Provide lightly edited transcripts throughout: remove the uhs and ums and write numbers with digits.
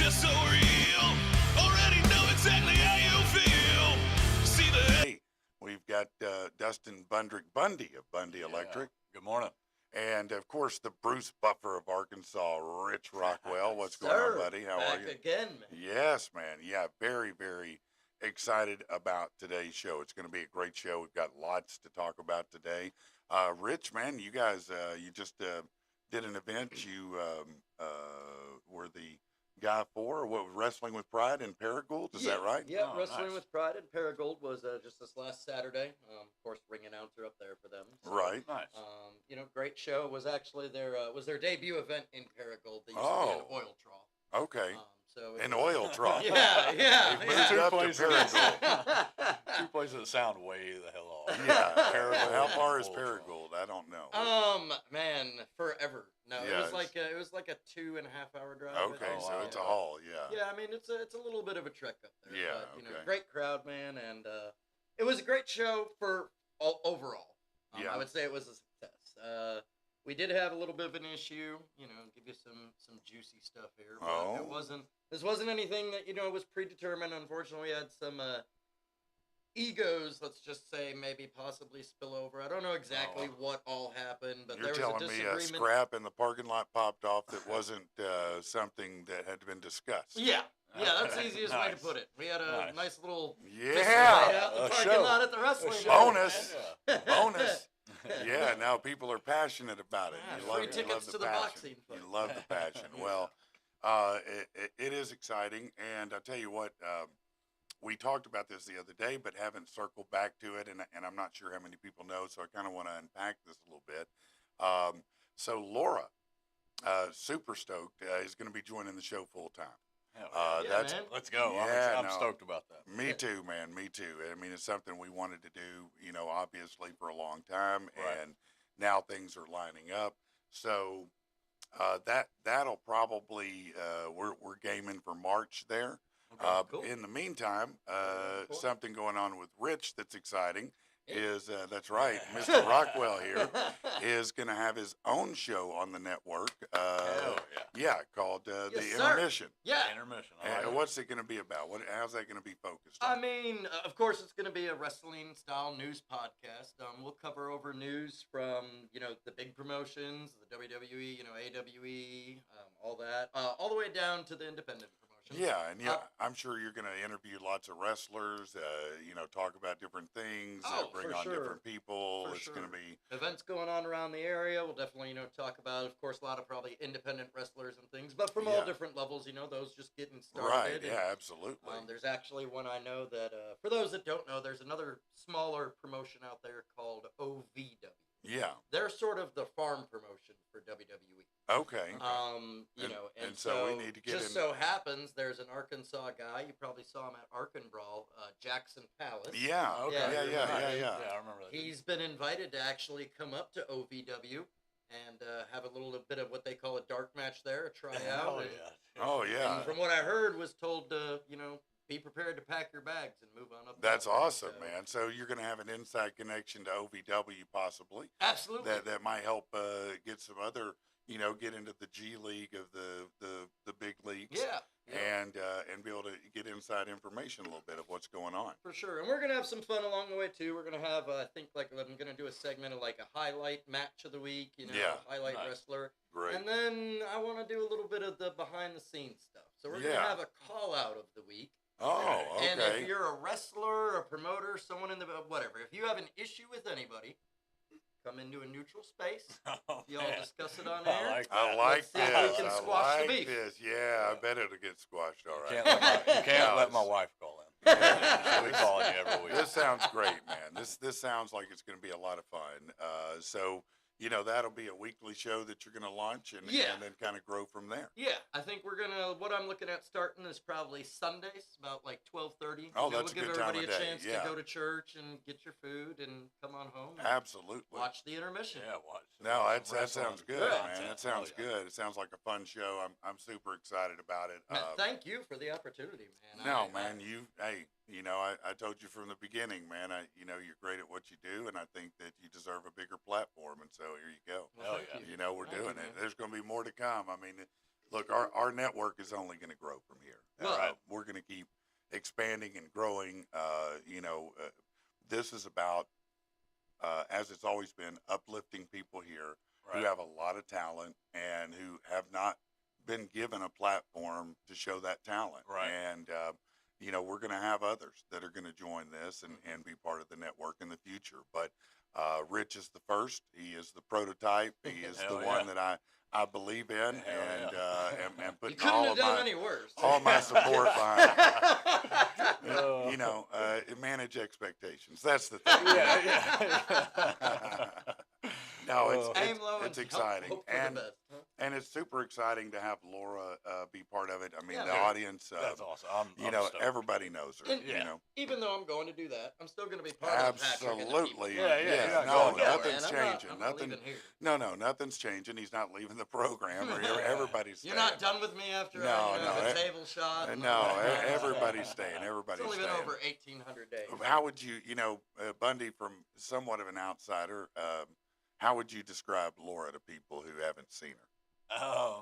is so real. Already know exactly how you feel. See the Hey, we've got Dustyn Bundrick Bundy of Bundy Electric. Good morning. And, of course, the Bruce Buffer of Arkansas, Rich Rockwell. What's going on, buddy? How are you? Back again, man. Yes, man. Yeah, very, very excited about today's show. It's going to be a great show. We've got lots to talk about today. Rich, man, you guys, you just did an event. You were the guy for Wrestling with Pride in Paragould. Is that right? Yeah, Oh, Wrestling nice. with Pride in Paragould was just this last Saturday. Of course, ring announcer up there for them. So, Right. Nice. Great show. It was actually their debut event in Paragould. They used to be Oh. an oil trough. Okay. So it An was- oil trough. Yeah. They've moved Two up to places. Paragould. Two places that sound way the hell off. Yeah. Paragould How and far is Oil Trough. Paragould? I don't know. Man, forever. No, Yeah, it was like a 2.5 hour drive. I Okay, think. so wow. it's a haul, yeah. Yeah, I mean it's a little bit of a trek up there. Yeah, but, okay. great crowd, man, and it was a great show for overall. Yeah. I would say it was a success. We did have a little bit of an issue, give you some juicy stuff here. But Oh. This wasn't anything that was predetermined. Unfortunately, we had some egos, let's just say, maybe possibly spill over. I don't know exactly what all happened, but You're there was a telling me a disagreement. scrap in the parking lot popped off that wasn't something that had been discussed. Yeah, that's the easiest way to Nice. put it. We had a Nice. nice little Yeah. night out in the A parking show. lot at the wrestling. A show, show. Bonus. man. Bonus. Yeah, now people are passionate about it. Yeah, You free love tickets the to the passion. boxing fight. You love the passion. Well, it is exciting, and I tell you what, we talked about this the other day, but haven't circled back to it, and I'm not sure how many people know, so I kind of want to unpack this a little bit. So Laura, super stoked, is going to be joining the show full time. Hell Yeah, that's man. Let's go. Yeah, I'm no. stoked about that. Me too, man. Me too. I mean, it's something we wanted to do, obviously for a long time, Right. and now things are lining up. So that'll probably we're gaming for March there. cool. In the meantime, Cool. something going on with Rich that's exciting Hey. is that's right, Mr. Rockwell here is going to have his own show on the network. Hell Yeah, called The Yes, sir. Intermission. Yeah. Intermission. I And like it. what's it going to be about? How's that going to be focused I on? mean, of course, it's going to be a wrestling-style news podcast. We'll cover over news from, the big promotions, the WWE, AWE, all that, all the way down to the independent promotions. Yeah, and I'm sure you're going to interview lots of wrestlers, talk about different things, Oh, bring for on sure. different people. For It's going to sure. be, Events going on around the area. We'll definitely, talk about, of course, a lot of probably independent wrestlers and things, but from all Yeah. different levels, those just getting started. right, and, yeah, absolutely. There's actually one I know that, for those that don't know, there's another smaller promotion out there called OVW. Yeah, They're sort of the farm promotion for WWE. okay. And so we need to get just in- so happens there's an Arkansas guy. You probably saw him at Arkan Brawl, Jackson Palace. Yeah, Okay. yeah, you're yeah, right. yeah, yeah. Yeah, I remember that. He's been invited to actually come up to OVW and have a little bit of what they call a dark match there, a tryout. Hell and, yeah. Oh, yeah. and from what I heard, was told to be prepared to pack your bags and move on up. That's that way. awesome, So- man. So you're going to have an inside connection to OVW possibly. Absolutely. That might help get some other, get into the G League of the big leagues. Yeah. And be able to get inside information a little bit of what's going on. For sure, and we're gonna have some fun along the way too. We're gonna have, I think, I'm gonna do a segment of like a highlight match of the week, Yeah, highlight nice. wrestler, Great. and then I want to do a little bit of the behind the scenes stuff. So we're Yeah. gonna have a call out of the week, Oh, and okay. if you're a wrestler, a promoter, someone in the whatever, if you have an issue with anybody, come into a neutral space. Oh, Y'all man. discuss it on I air. like I that. like Let's see if this. we can I squash the like beef. this. Yeah, I bet it'll get squashed. All You right. can't Yeah, let my it's- wife call in. She'll be calling you every week. This sounds great, man. This sounds like it's going to be a lot of fun. So that'll be a weekly show that you're going to launch and then kind of grow from there. Yeah, I think what I'm looking at starting is probably Sundays, about like 12:30. Oh, that's a we'll give good time everybody of a day, chance yeah. to go to church and get your food and come on home and Absolutely. watch the intermission. Yeah, watch. No, watch some that sounds wrestling. good, Yeah. man. That Hell sounds yeah. good. It sounds like a fun show. I'm super excited about it. Man, thank you for the opportunity, man. No, man, I told you from the beginning, man, you're great at what you do, and I think that you deserve a bigger platform, and so here you go. Well, Hell thank yeah. you. We're Thank you, doing man. it. There's going to be more to come. I mean, look, our network is only going to grow from here. Well- We're going to keep expanding and growing. This is about, as it's always been, uplifting people here who have a lot of talent and who have not been given a platform to show that talent. Right. And, we're going to have others that are going to join this and be part of the network in the future. But Rich is the first. He is the prototype. He is the Hell one yeah. that I believe in, Hell and yeah. and You putting couldn't all have of done my any worse. all my support behind it. Uh, Manage expectations. That's the thing. yeah. No, Aim low it's and exciting, hope for and the best. Huh? and it's super exciting to have Laura be part of it. I mean, Yeah, the man. audience, That's awesome. I'm stoked. everybody knows her. And- Even though I'm going to do that, I'm still going to be part of Patrick and the people. Absolutely. Yeah, you're not No, going nowhere, nothing's man. changing. I'm not Nothing. leaving here. No, nothing's changing. He's not leaving the program. Everybody's You're staying. not done with me after No, the table shot. and No, all that. everybody's staying. Everybody's It's only staying. been over 1,800 days. How would you, Bundy, from somewhat of an outsider, how would you describe Laura to people who haven't seen her?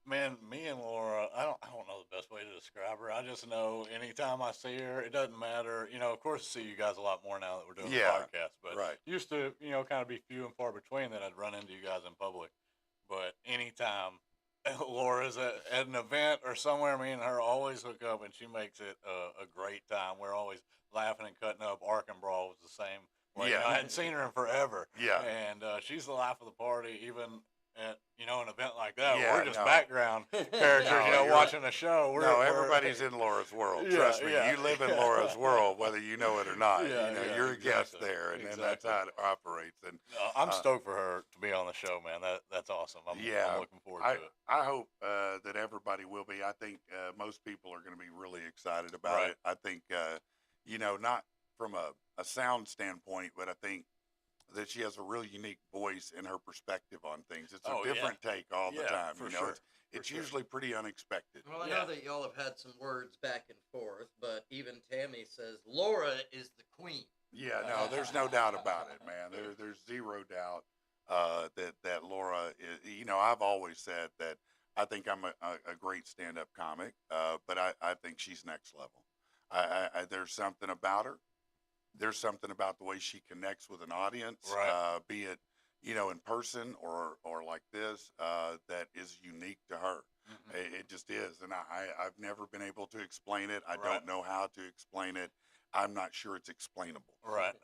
Man, me and Laura, I don't know the best way to describe her. I just know anytime I see her, it doesn't matter. Of course, I see you guys a lot more now that we're doing the podcast, but right. used to, kind of be few and far between that I'd run into you guys in public. But anytime Laura's at an event or somewhere, me and her always hook up, and she makes it a great time. We're always laughing and cutting up. Ark and Brawl was the same. Well, Yeah. I hadn't seen her in forever. Yeah. And she's the life of the party, even at, an event like that. Yeah, We're just no. background characters, No, you're- watching a show. Everybody's in Laura's world. Yeah, Trust me. yeah. You live in Laura's world, whether you know it or not. Yeah, yeah, you're a guest exactly, there, and that's how it operates. And I'm stoked for her to be on the show, man. That's awesome. I'm looking forward to it. I hope that everybody will be. I think most people are going to be really excited about Right. it. I think, not from a sound standpoint, but I think that she has a really unique voice in her perspective on things. It's a different take all the time. for sure. It's usually pretty unexpected. Well, I Yeah. know that y'all have had some words back and forth, but even Tammy says Laura is the queen. Yeah, no, there's no doubt about it, man. There's zero doubt that Laura is. I've always said that I think I'm a great stand-up comic, but I think she's next level. There's something about her. There's something about the way she connects with an audience, Right. Be it in person or like this, that is unique to her. Mhm. It just is, and I've never been able to explain it. I Right. don't know how to explain it. I'm not sure it's explainable. Right.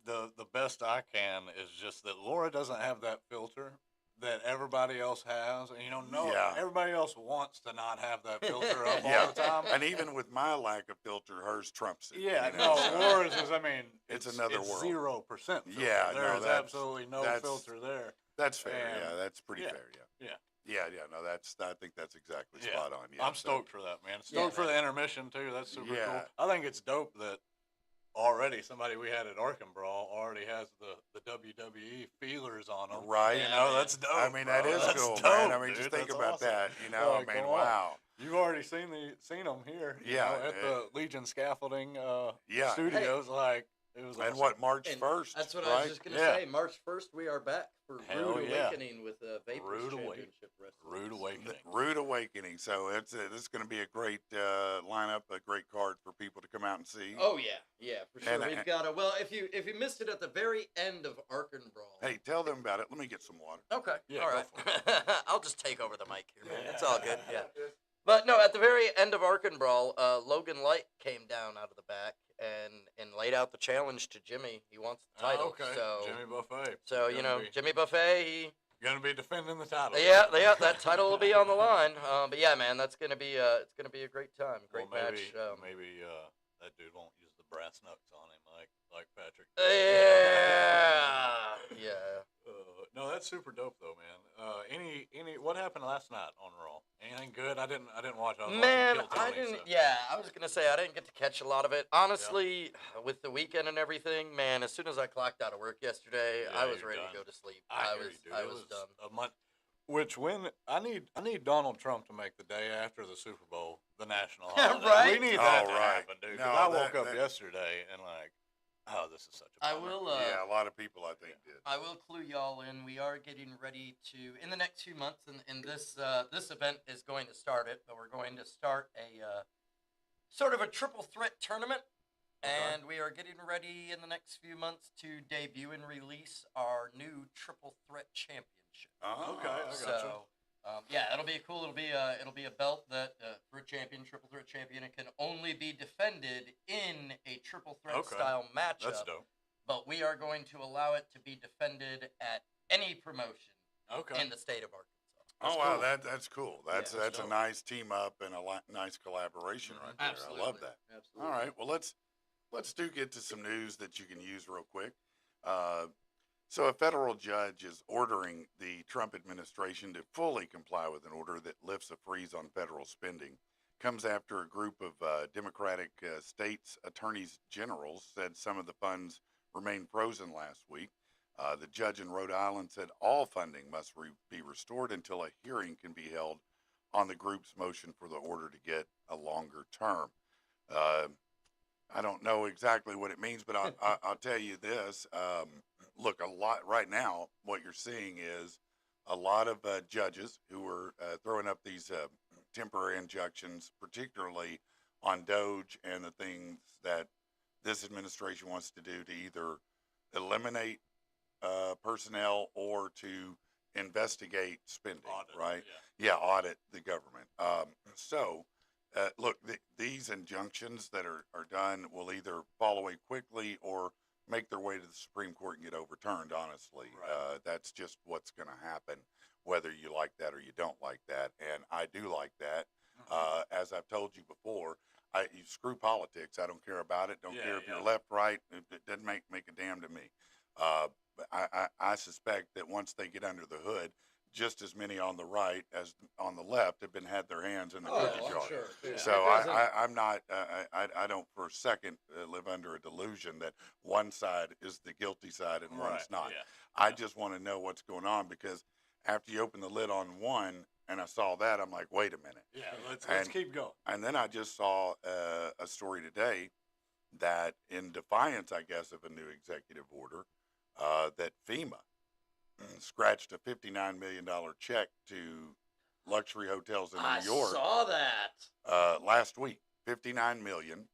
The best I can is just that Laura doesn't have that filter that everybody else has, and Yeah. everybody else wants to not have that filter up Yeah. all the time. And even with my lack of filter, hers trumps it. Yeah, you know, no, so- Laura's is. I mean, It's another world. 0%. Yeah, no, there's that's- absolutely no that's- filter there. That's fair. And- Yeah, that's pretty yeah, fair. Yeah. yeah. Yeah. No, I think that's exactly Yeah. spot on. Yeah, I'm so- stoked for that, man. Stoked for the intermission too. That's super Yeah. cool. I think it's dope that already somebody we had at Ark and Brawl already has the WWE feelers on them. Right. That's dope. I mean, that bro. is That's cool, dope, man. I mean, dude. just think That's about awesome. that. Like, I mean, come on. wow. You've already seen them here. Yeah, at the Legion Scaffolding Yeah. Studios. Like it was. And awesome. what, March And 1st? That's what right? I was just going to Yeah. say. March 1st, we are back for Hell Rude yeah. Awakening with Vapors Rude Championship Wrestling. Rude Awakening. Rude Awakening. So this is going to be a great lineup, a great card for people to come out and see. Oh, yeah, for sure. And, We've got a, well, if you missed it at the very end of Ark and Brawl. Hey, tell them about it. Let me get some water. Okay, Yeah, all go right. I'll just take over the mic here, man. It's all good, yeah. But no, at the very end of Ark and Brawl, Logan Light came down out of the back and laid out the challenge to Jimmy. He wants the title. Okay. So, Jimmy Buffet. so Gonna be- Jimmy Buffet, he... Gonna be defending the title. Yeah, that title will be on the line. But yeah, man, that's gonna be it's gonna be a great time, great Well, maybe, match. maybe that dude won't use the brass knucks on him like Patrick. Yeah. No, that's super dope though, man. Any what happened last night on Raw? Anything good? I didn't watch. I was Man, watching Kill I Tony, didn't. so. Yeah, I was gonna say I didn't get to catch a lot of it. Honestly, with the weekend and everything, man. As soon as I clocked out of work yesterday, Yeah, I was you're ready done. to go to sleep. I was done. A month. Which when I need Donald Trump to make the day after the Super Bowl the national holiday. Right? We need Oh, that to right. happen, dude. 'cause No, I woke that- up that- yesterday and like Oh, this is such a I bummer. will. Yeah, a lot of people I think did. I will clue y'all in. We are getting ready to, in the next few months, and this this event is going to start it, but we're going to start a sort of a triple threat tournament, Okay. and we are getting ready in the next few months to debut and release our new triple threat championship. Oh, Okay, I gotcha. So, yeah, it'll be cool. It'll be a belt that for a champion, triple threat champion, it can only be defended in a triple threat Okay. style matchup. That's dope. But we are going to allow it to be defended at any promotion Okay. in the state of Arkansas. Oh That's wow, cool. that's cool. That's Yeah, that's a dope. nice team up and a nice collaboration right there. Absolutely. I love that. Absolutely. All right, well let's get to some news that you can use real quick. So a federal judge is ordering the Trump administration to fully comply with an order that lifts a freeze on federal spending. Comes after a group of Democratic states attorneys generals said some of the funds remained frozen last week. The judge in Rhode Island said all funding must be restored until a hearing can be held on the group's motion for the order to get a longer term. I don't know exactly what it means, but I'll tell you this. Look, a lot right now, what you're seeing is a lot of judges who are throwing up these temporary injunctions, particularly on Doge and the things that this administration wants to do to either eliminate personnel or to investigate spending, Audit, right? yeah. Yeah, audit the government. Look, these injunctions that are done will either fall away quickly or make their way to the Supreme Court and get overturned, honestly. Right. That's just what's going to happen, whether you like that or you don't like that. And I do like that. As I've told you before, you screw politics. I don't care about it. Don't Yeah, care if yeah. you're left, right. It doesn't make a damn to me. But I suspect that once they get under the hood, just as many on the right as on the left have had their hands in the cookie I'm jar. sure. Yeah. So I'm not. I don't for a second live under a delusion that one side is the guilty side and one's not. Yeah. I just want to know what's going on, because after you open the lid on one and I saw that, I'm like, wait a minute. Yeah. Let's And- keep going. And then I just saw a story today that, in defiance, I guess, of a new executive order, that FEMA scratched a $59 million check to luxury hotels in New York saw that. last week. $59 million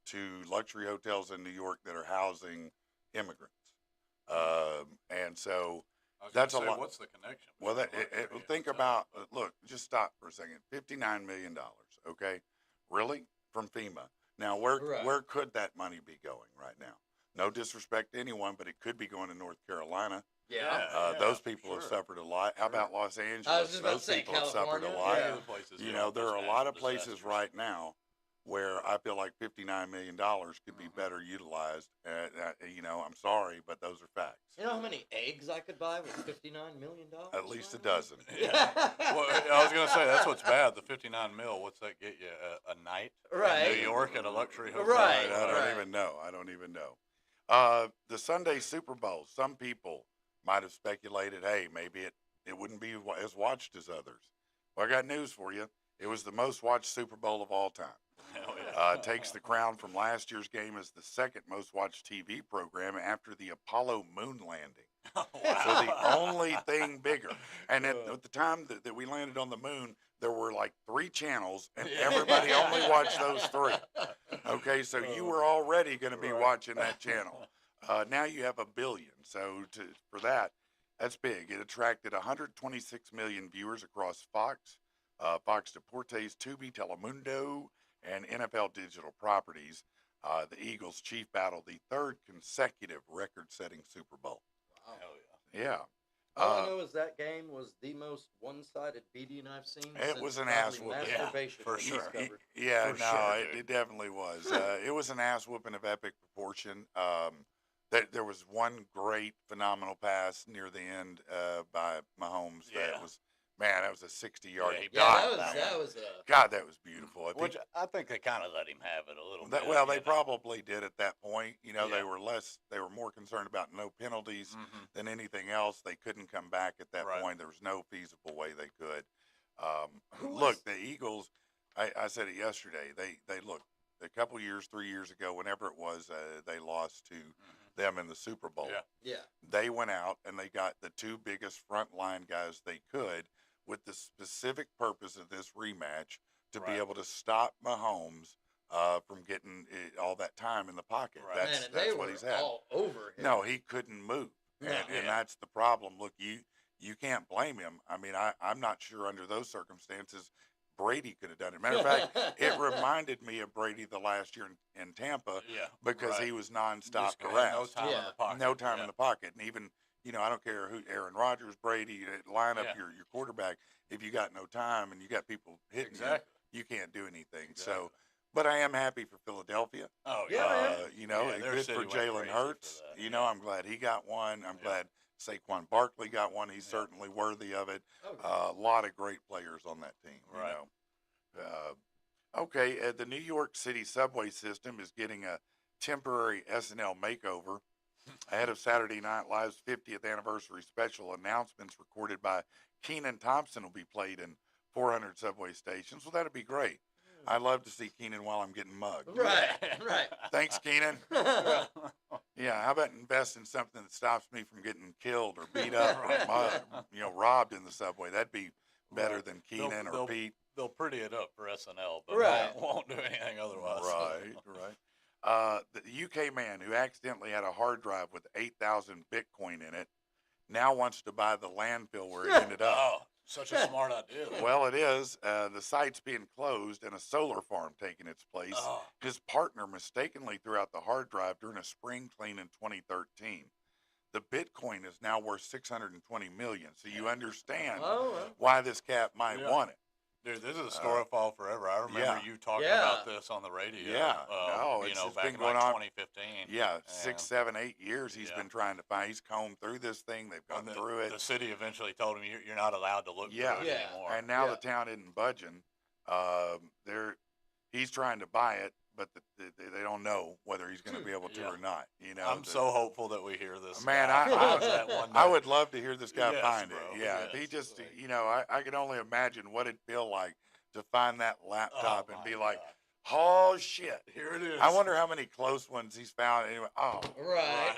to luxury hotels in New York that are housing immigrants. And so, I was that's gonna a say, lot. What's the connection? well, between luxury and think hotels? about, look, just stop for a second. $59 million, okay? Really? From FEMA. Now, Right. where could that money be going right now? No disrespect to anyone, but it could be going to North Carolina. Yeah. Those people have sure. suffered a lot. How Sure. about Los Angeles? I was just about Those to say people have suffered a California, lot. yeah. Other places You go know, with there those are a natural lot of places disasters. right now where I feel like $59 million could be better utilized. You know, I'm sorry, but those are facts. You know how many eggs I could buy with $59 million? At least a dozen. Yeah. Well, I was gonna say that's what's bad. The 59 mil. What's that get you? A night Right. in New York at a luxury hotel. Right. I don't right. even know. I don't even know. The Sunday Super Bowl, some people might have speculated, hey, maybe it wouldn't be as watched as others. Well, I got news for you. It was the most watched Super Bowl of all time. Hell yeah. Takes the crown from last year's game as the second most watched TV program after the Apollo moon landing. So the only thing bigger. And at the time that we landed on the moon, there were like 3 channels, and everybody only watched those 3. Okay, so you were already going to be watching that channel. Now you have 1 billion. So for that's big. It attracted 126 million viewers across Fox, Fox Deportes, Tubi, Telemundo, and NFL digital properties. The Eagles' chief battled the 3rd consecutive record-setting Super Bowl. Wow. Hell yeah. Yeah. All I know is that game was the most one-sided beating I've seen. It since was an probably ass whooping. Yeah, masturbation for was sure. discovered. Yeah, For no, sure, it dude. definitely was. It was an ass whooping of epic proportion. There was one great, phenomenal pass near the end by Mahomes. Yeah. That was a 60-yard Yeah, he Yeah, dot. that was a. God, that was beautiful. I Which think I think they kind of let him have it a little that, bit. well, you they know. probably did at that point. You know, Yeah. they were more concerned about no penalties Mhm. than anything else. They couldn't come back at that Right. point. There was no feasible way they could. Who Look, was- the Eagles. I said it yesterday. They look. a couple years, 3 years ago, whenever it was, they lost to them in the Super Bowl. Yeah. Yeah. They went out and they got the two biggest frontline guys they could with the specific purpose of this rematch to be Right. able to stop Mahomes from getting all that time in the pocket. Right. That's, Man, and that's they what were he's had. all over him. No, he couldn't move. No. And that's the problem. Look, you can't blame him. I mean, I'm not sure under those circumstances Brady could have done it. Matter of fact, it reminded me of Brady the last year in Tampa Yeah. because right. he was nonstop Just had harassed. no time in Yeah. the pocket. No time yeah. in the pocket. And even, I don't care who, Aaron Rodgers, Brady, line up Yeah. your quarterback. If you got no time and you got people hitting Exactly. you can't do anything. Exactly. So, but I am happy for Philadelphia. Oh Yeah, yeah. man. their Good city for went Jalen crazy Hurts. for that, I'm glad he got one. I'm Yeah. glad Saquon Barkley got one. He's Yeah. certainly worthy of it. Okay. A lot of great players on that team. Right. Okay, the New York City subway system is getting a temporary SNL makeover ahead of Saturday Night Live's 50th anniversary special. Announcements recorded by Keenan Thompson will be played in 400 subway stations. Well, that'd be great. I'd love to see Keenan while I'm getting mugged. Right. Right. Thanks, Keenan. Yeah, how about invest in something that stops me from getting killed or beat up or mugged, robbed in the subway? That'd be better Right. than Keenan or Pete. They'll pretty it up for SNL, but Right. won't do anything otherwise. Right. The UK man who accidentally had a hard drive with 8,000 Bitcoin in it now wants to buy the landfill where it ended up. Oh, such a smart idea. Well, it is. The site's being closed and a solar farm taking its place. Oh. His partner mistakenly threw out the hard drive during a spring clean in 2013. The Bitcoin is now worth $620 million, so you understand why this cat might Yeah. want it. Dude, this is a story of fall forever. I remember yeah. you talking Yeah. about this on the radio. Yeah. No, it's just back been in going like on. 2015. Yeah, And- 6, 7, 8 years he's Yeah. been trying to find. He's combed through this thing. They've gone And through it. The city eventually told him you're not allowed to look Yeah. through it Yeah. anymore. And now Yeah. the town isn't budging. He's trying to buy it, but they don't know whether he's going to be able to Yeah. or not. I'm so hopeful that we hear this. Man, guy finds I, that one I day. would love to hear this guy Yes, find bro, it. Yeah, if he yes, just, like- I can only imagine what it'd feel like to find that laptop and my be like, God. oh shit. Here it is. I wonder how many close ones he's found. Anyway, Right.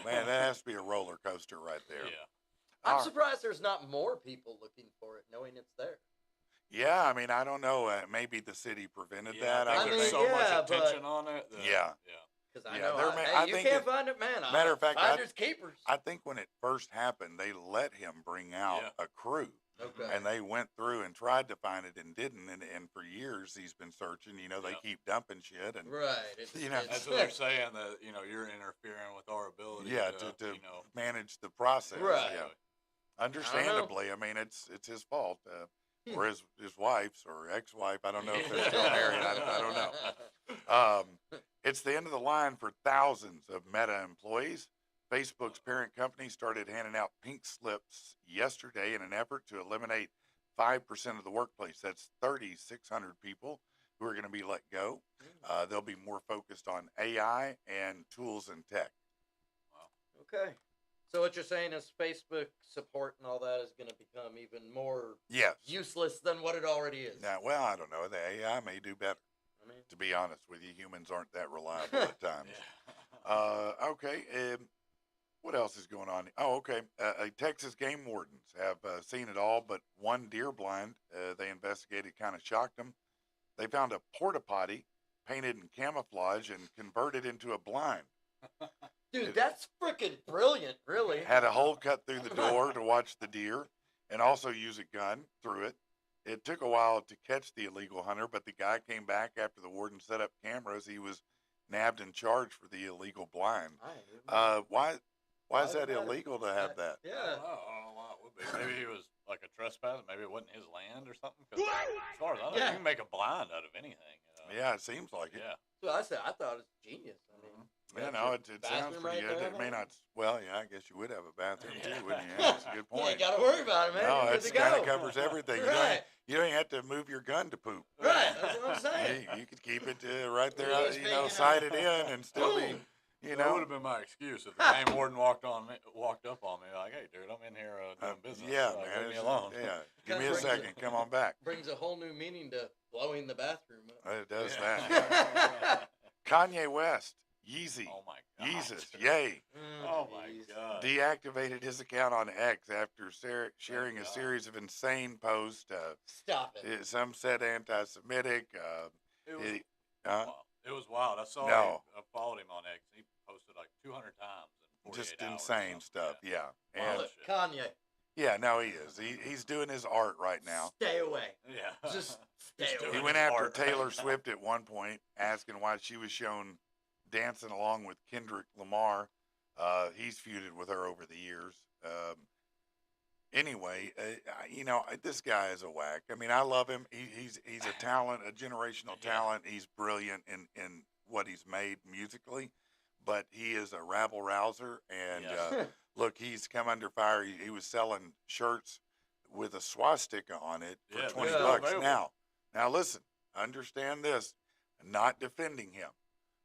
man, that has to be a roller coaster right there. Yeah. I'm All- surprised there's not more people looking for it, knowing it's there. Yeah, I mean, I don't know. Maybe the city prevented Yeah, that. I I think mean, there's so yeah, much but- attention on it. that- Yeah. Yeah. Because I Yeah, know, there may- I you think can't it- find it, man. matter of fact, finders keepers. I think when it first happened, they let him bring out Yeah. a crew. Okay. And they went through and tried to find it and didn't. And for years he's been searching. They Yeah. keep dumping shit. And Right. It's, That's what they're saying, that you're interfering with our ability. yeah, to manage the process. Right. Yeah. Understandably, I mean, it's his fault. Or his wife's or ex-wife. I don't know if they're still married. I don't know. It's the end of the line for thousands of Meta employees. Facebook's parent company started handing out pink slips yesterday in an effort to eliminate 5% of the workplace. That's 3,600 people who are going to be let go. They'll be more focused on AI and tools and tech. Okay. So what you're saying is Facebook support and all that is going to become even more Yes. useless than what it already is. Now, well, I don't know. The AI may do better. I mean, To be honest with you, humans aren't that reliable at times. Yeah. Okay. What else is going on? Oh, okay. Texas game wardens have seen it all, but one deer blind they investigated kind of shocked them. They found a porta potty painted in camouflage and converted into a blind. dude, that's freaking brilliant, really. Had a hole cut through the door to watch the deer and also use a gun through it. It took a while to catch the illegal hunter, but the guy came back after the warden set up cameras. He was nabbed and charged for the illegal blind. Why is that illegal to have that? I Yeah. don't know why it would be. Maybe he was like a trespasser. Maybe it wasn't his land or something. 'Cause as far as I know, Yeah. you can make a blind out of anything. Yeah, it seems like it. Yeah. So I said, I thought it was genius. I mean, Yeah, that's no, your it sounds bathroom pretty right good. there, It may huh? not. Well, yeah, I guess you would have a bathroom Yeah. too, wouldn't you? Yeah, that's a good You point. ain't got to worry about it, man. No, You're it good to kind go. of covers everything. Right. You don't even have to move your gun to poop. Right. That's what I'm saying. You could keep it right there, Just hanging out. sighted in, and still be. Boom. You That know, would have been my excuse if the game warden walked up on me like, "Hey, dude, I'm in here doing business. yeah, so man. leave me it's- alone." Yeah, give me a Brings it- second. Come on back. Brings a whole new meaning to blowing the bathroom up. It does Yeah. that. Kanye West, Yeezy, Oh my god. Yeezus, yay, Oh my jeez. god. deactivated his account on X after sharing a God. series of insane posts. Stop it. Some said anti-Semitic. It was It- wild. It was wild. I saw No. I followed him on X. He posted like 200 times in 48 just hours or insane something. stuff. Yeah, Wild and shit. Kanye, yeah, no, he is. He's doing his art right now. stay away. Yeah. Just He's stay doing He away. went his after art Taylor right now. Swift at one point, asking why she was shown dancing along with Kendrick Lamar. He's feuded with her over the years. Anyway, this guy is a whack. I mean, I love him. He's a talent, a generational Yeah. talent. He's brilliant in what he's made musically, but he is a rabble rouser. And Yeah. look, he's come under fire. He was selling shirts with a swastika on it for Yeah, $20 they're bucks. available. Now listen, understand this. I'm not defending him,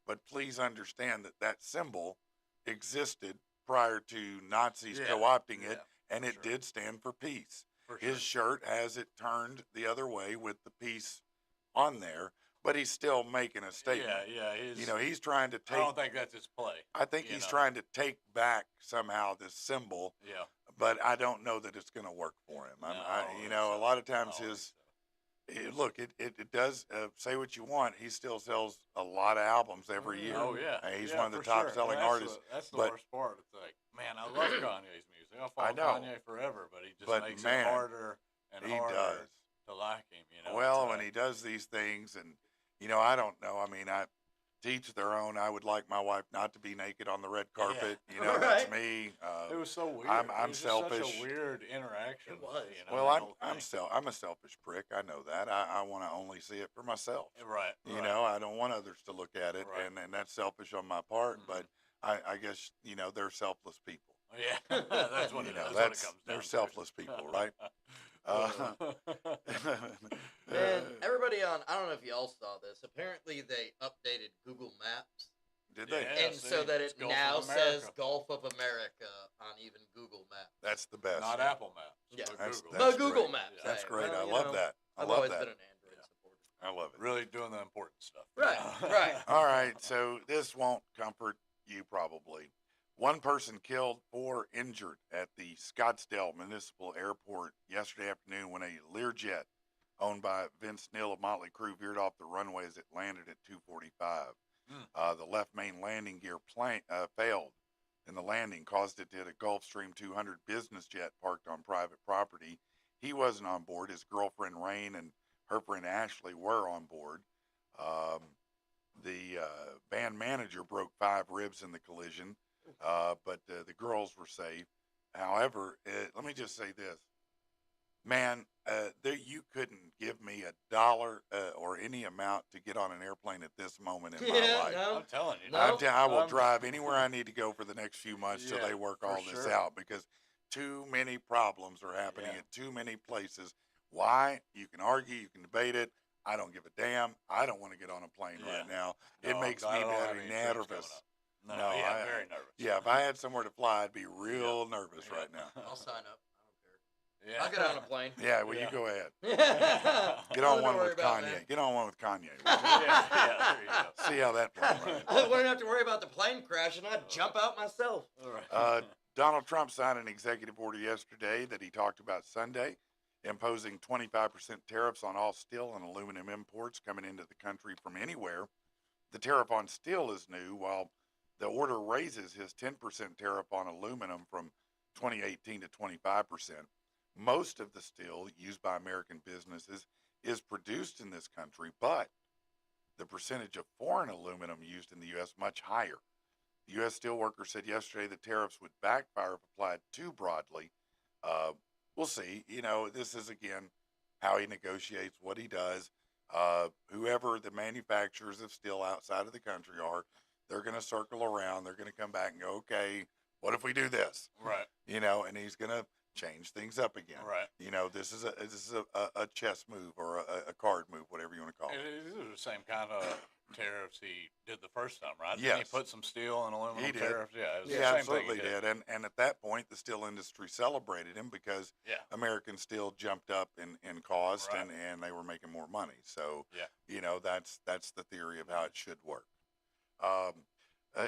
but please understand that symbol existed prior to Nazis Yeah, co-opting it, yeah, and for it sure. did stand for peace. For His sure. shirt has it turned the other way with the peace on there, but he's still making a statement. Yeah, yeah. He's trying to I take. don't think that's his play. I think you he's know. trying to take back somehow this symbol, Yeah. but I don't know that it's going to work for him. No, I don't think A so. lot of I times don't think his. so. Look, it does say what you want. He still sells a lot of albums every year. Oh yeah. He's Yeah, one of the for top sure. selling That's artists. That's the but- worst part. It's like, man, I love Kanye's music. I'll follow I know. Kanye forever, but he just But, makes man, it harder and He harder does. to like him. You know. Well, it's when like, he does these things, and I don't know. I mean, I teach their own. I would like my wife not to be naked on the red carpet. That's Right. me. it was so weird. I'm it was just such selfish. a weird interaction. It was. You know, Well, that I'm whole thing. I'm a selfish prick. I know that. I want to only see it for myself. Right. You right. know, I don't want others to look at it, Right. and that's selfish on my part. Mhm. But I guess they're selfless people. Yeah. That's what it is. That's what it That's comes down they're to. selfless people, right? And everybody on, I don't know if y'all saw this. Apparently, they updated Google Maps, Did they? Yeah. and so see, that it's it Gulf of now America. says Gulf of America on even Google Maps. That's the best. Not Apple Maps. Yeah. But That's- Google. that's But Google great. Maps. That's hey, great. well, I you love know, that. I I've love always that. been an Android Yeah. supporter. I love it. Really doing the important stuff. Right, right. All right, so this won't comfort you probably. One person killed, 4 injured at the Scottsdale Municipal Airport yesterday afternoon when a Learjet owned by Vince Neal of Motley Crue veered off the runway as it landed at 2:45. The left main landing gear failed, and the landing caused it to hit a Gulfstream 200 business jet parked on private property. He wasn't on board. His girlfriend Rain and her friend Ashley were on board. The band manager broke 5 ribs in the collision, but the girls were safe. However, let me just say this. Man, you couldn't give me $1 or any amount to get on an airplane at this moment in my life. no. I'm telling you. No. I will I'm- drive anywhere I need to go for the next few months till Yeah, they work for all this sure. out, because too many problems are happening Yeah. at too many places. Why? You can argue, you can debate it. I don't give a damn. I don't want to get on a plane Yeah. right now. No, It makes me I don't have very any trips coming nervous. up. No, No, yeah, very nervous. Yeah, if I had somewhere to fly, I'd be real nervous Yeah. right now. I'll sign up. I don't care. Yeah. I'll get on a plane. Yeah, well, Yeah. you go ahead. Get Get on one with Kanye. Get on one with Kanye. yeah, there you go. See how that plane runs. I wouldn't have to worry about the plane crashing. I'd jump out myself. All right. Donald Trump signed an executive order yesterday that he talked about Sunday, imposing 25% tariffs on all steel and aluminum imports coming into the country from anywhere. The tariff on steel is new, while the order raises his 10% tariff on aluminum from 2018 to 25%. Most of the steel used by American businesses is produced in this country, but the percentage of foreign aluminum used in the U.S. much higher. The U.S. Steelworkers said yesterday that tariffs would backfire if applied too broadly. We'll see. This is, again, how he negotiates, what he does. Whoever the manufacturers of steel outside of the country are, they're going to circle around. They're going to come back and go, okay, what if we do this? Right. And he's going to change things up again. Right. You know, this is a chess move or a card move, whatever you want to call it. These are the same kind of tariffs he did the first time, right? Yes. Didn't he put some steel and aluminum He did. tariffs? Yeah, it was He the same absolutely thing he did. And at that point, the steel industry celebrated him because Yeah. American steel jumped up in cost Right. and they were making more money. So, Yeah. you know, that's the theory of how it should work.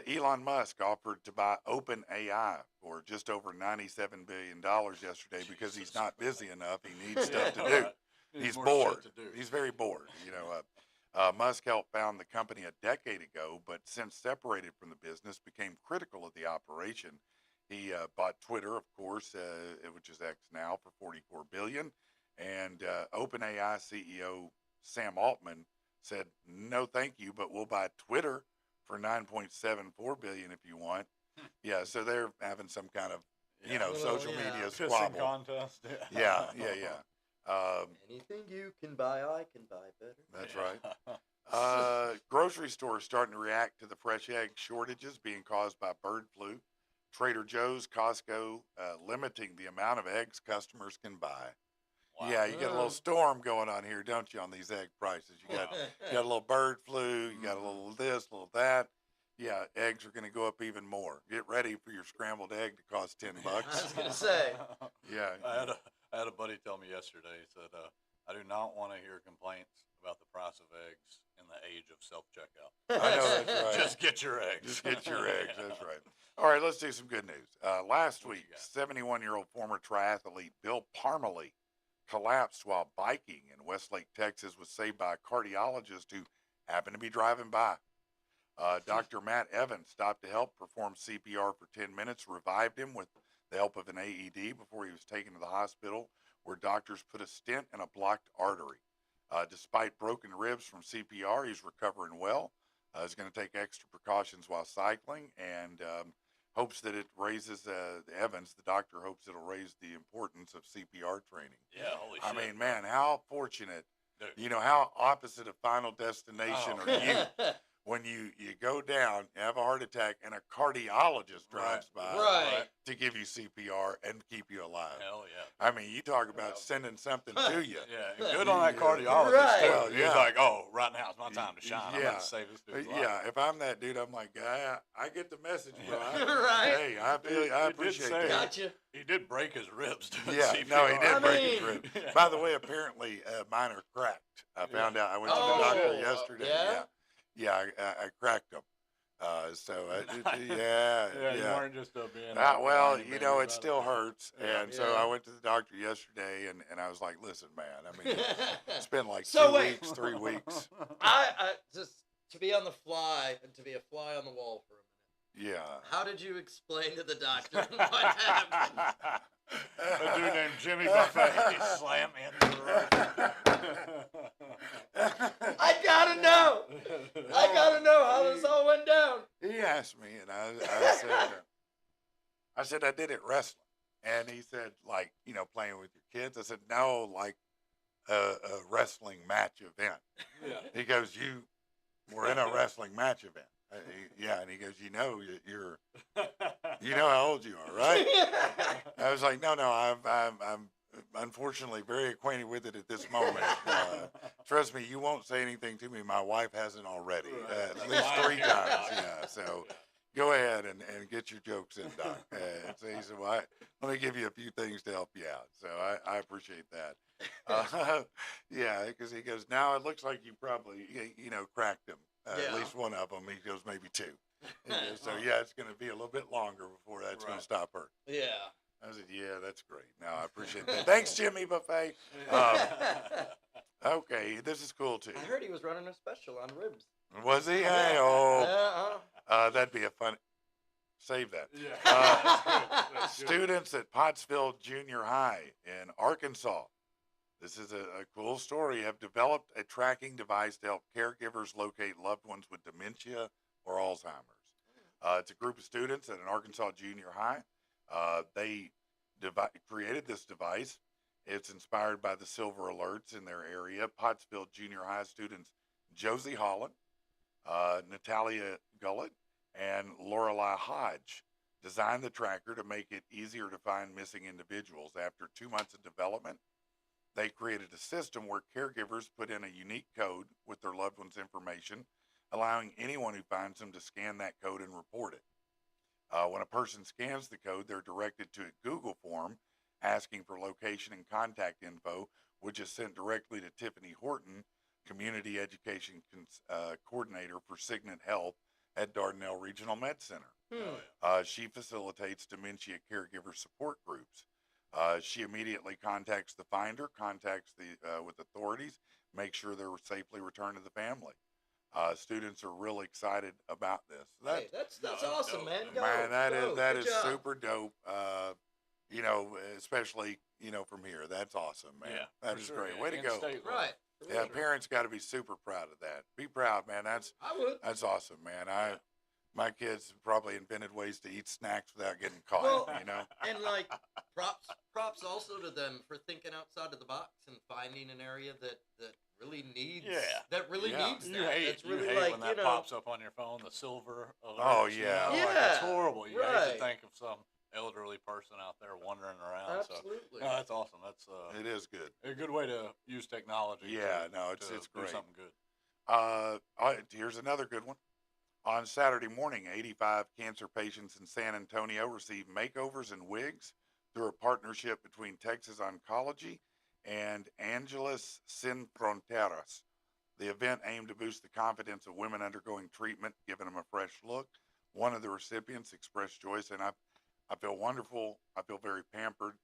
Elon Musk offered to buy OpenAI for just over $97 billion yesterday because he's Jesus not Christ. busy enough. He needs stuff to Yeah, do. right. He's more shit bored. to do. He's very bored. You know, Musk helped found the company a decade ago, but since separated from the business, became critical of the operation. He bought Twitter, of course, which is X now, for $44 billion. And OpenAI CEO Sam Altman said, "No, thank you, but we'll buy Twitter for $9.74 billion if you want." Yeah, so they're having some kind of, you know, Little, social yeah. media Pissing squabble. contest. Yeah. Anything you can buy, I can buy better. That's right. Grocery stores starting to react to the fresh egg shortages being caused by bird flu. Trader Joe's, Costco, limiting the amount of eggs customers can buy. Wow. Yeah, you get a little storm going on here, don't you, on these egg prices? You got a little bird flu, you got a little this, a little that. Yeah, eggs are going to go up even more. Get ready for your scrambled egg to cost $10. I was gonna say. Yeah. I had a buddy tell me yesterday. He said, "I do not want to hear complaints about the price of eggs in the age of self-checkout. I know, that's right. Just get your eggs. Just get your eggs. That's right. All right, let's do some good news. Last What you week, got? 71-year-old former triathlete Bill Parmalee collapsed while biking in Westlake, Texas, was saved by a cardiologist who happened to be driving by. Dr. Matt Evans stopped to help, perform CPR for 10 minutes, revived him with the help of an AED before he was taken to the hospital, where doctors put a stent in a blocked artery. Despite broken ribs from CPR, he's recovering well. He's going to take extra precautions while cycling and hopes that it raises, Evans, the doctor, hopes it'll raise the importance of CPR training. Yeah, holy shit. I mean, man, how fortunate, Dude. you know, how opposite of Final Destination Oh. are you when you go down, you have a heart attack, and a cardiologist drives by Right. to give you CPR and keep you alive. Hell yeah. I mean, you talk about sending something to you. Yeah, and good on that Yeah. cardiologist Right. too. Well, He was yeah. like, "Oh, right now it's my time to shine. I'm Yeah. going to save this dude's life." Yeah, if I'm that dude, I'm like, I get the message, bro. Right. Hey, I He appreciate did say- that. Gotcha. He did break his ribs doing Yeah, CPR. no, he did I break his mean- rib. Yeah. By the way, apparently mine are cracked. I found out. I went to the Oh, doctor yesterday. yeah? Yeah, I cracked them. You Yeah. weren't just being. Well, whiny you baby know, about it still hurts, Yeah. and so I went to the doctor yesterday, and I was like, "Listen, man, I mean, it's been like So 2 wait. weeks, 3 weeks. I just to be on the fly and to be a fly on the wall for a minute. Yeah." How did you explain to the doctor what happened? A dude named Jimmy Buffett slammed me into the road. I gotta know. I gotta know how this all went down. He asked me, and I said I did it wrestling, and he said, like, you know, playing with your kids. I said, no, like a wrestling match event. Yeah. He goes, you were in a wrestling match event. Yeah, and he goes, you know, you know how old you are, right? I was like, no, I'm unfortunately very acquainted with it at this moment. Trust me, you won't say anything to me my wife hasn't already, at least 3 times. Yeah, so go ahead and get your jokes in, Doc. So he said, well, let me give you a few things to help you out. So I appreciate that. Yeah, because he goes, now it looks like you probably, you know, cracked him. Yeah. At least one of them. He goes, maybe 2. He goes, so yeah, it's going to be a little bit longer before that's going Right. to stop hurting. Yeah. I said, yeah, that's great. No, I appreciate that. Thanks, Jimmy Buffet. Okay, this is cool too. I heard he was running a special on ribs. Was he? Hey, oh, Yeah. that'd be a fun. Save that. Yeah. Uh, That's good. Students at Pottsville Junior High in Arkansas. This is a cool story. Have developed a tracking device to help caregivers locate loved ones with dementia or Alzheimer's. It's a group of students at an Arkansas junior high. They created this device. It's inspired by the silver alerts in their area. Pottsville Junior High students Josie Holland, Natalia Gullett, and Lorelei Hodge designed the tracker to make it easier to find missing individuals. After 2 months of development, they created a system where caregivers put in a unique code with their loved one's information, allowing anyone who finds them to scan that code and report it. When a person scans the code, they're directed to a Google form asking for location and contact info, which is sent directly to Tiffany Horton, Community Education Coordinator for Signet Health at Dardanelle Regional Med Center. She facilitates dementia caregiver support groups. She immediately contacts the finder, contacts with authorities, make sure they're safely returned to the family. Students are really excited about this. Hey, that's awesome, dope, man. man. Go, Man, go. that Good is job. super dope. You know, especially from here. That's awesome, man. Yeah, That for is sure, great. yeah. Way to In go. state level. Right. Yeah, parents got to be super proud of that. Be proud, man. That's I would. awesome, man. My kids probably invented ways to eat snacks without getting caught. Well, You know. And like props also to them for thinking outside of the box and finding an area that really needs that really Yeah. needs You that. hate, That's you really hate like, when that pops up on your phone, the silver alert. Oh, yeah. Like, Yeah, it's horrible. You hate right. to think of some elderly person out there wandering around. Absolutely. So, no, that's awesome. That's It is good. a good way to use technology. Yeah, to, no, it's to great. do something good. Here's another good one. On Saturday morning, 85 cancer patients in San Antonio received makeovers and wigs through a partnership between Texas Oncology and Angeles Sin Fronteras. The event aimed to boost the confidence of women undergoing treatment, giving them a fresh look. One of the recipients expressed joy, saying, I feel wonderful. I feel very pampered,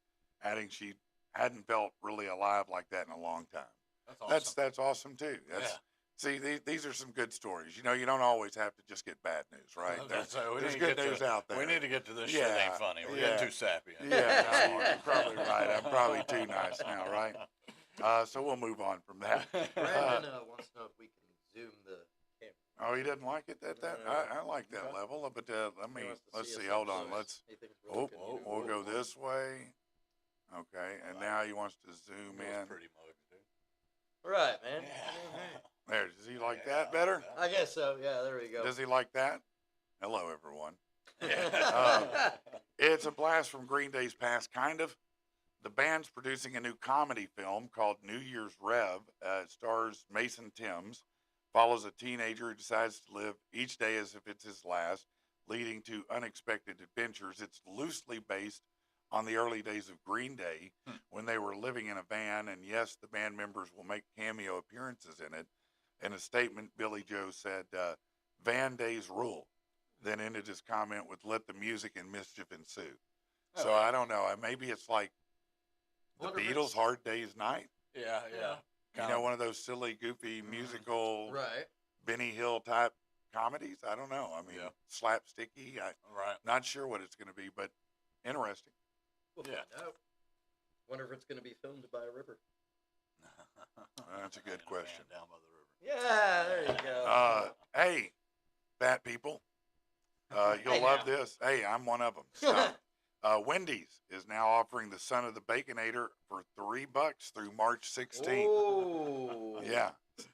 adding she hadn't felt really alive like that in a long time. That's awesome. That's awesome, too. See, these are some good stories. You know, you don't always have to just get bad news, right? There's good news out there. We need to get to this shit ain't funny. We're getting too sappy. Yeah, no, you're probably right. I'm probably too nice now, right? So we'll move on from that. Brandon wants to know if we can zoom the camera. Oh, he doesn't like it at that? I like that level, but He wants to let's us see. up Hold on. close. He thinks we're looking, We'll go this way. Okay, and now he wants to zoom in. Pretty mugs, dude. Right, man. There, does he like that better? I guess so. Yeah, there we go. Does he like that? Hello, everyone. Yeah. It's a blast from Green Day's past, kind of. The band's producing a new comedy film called New Year's Rev. It stars Mason Thames, follows a teenager who decides to live each day as if it's his last, leading to unexpected adventures. It's loosely based on the early days of Green Day when they were living in a van, and yes, the band members will make cameo appearances in it. In a statement, Billy Joe said, Van Days rule, then ended his comment with, let the music and mischief ensue. So I don't know. Maybe it's like the Beatles' Hard Day's Night. Yeah. You know, one of those silly, goofy, musical, Right. Benny Hill type comedies. I don't know. I mean, slapsticky. Right. Not sure what it's going to be, but interesting. We'll find out. Wonder if it's going to be filmed by a river. That's a good question. Down by the river. Yeah, there you go. Hey, fat people. You'll Hey, love now. this. Hey, I'm one of them. Stop. Wendy's is now offering the Son of the Baconator for $3 through March 16th. Oh. Yeah,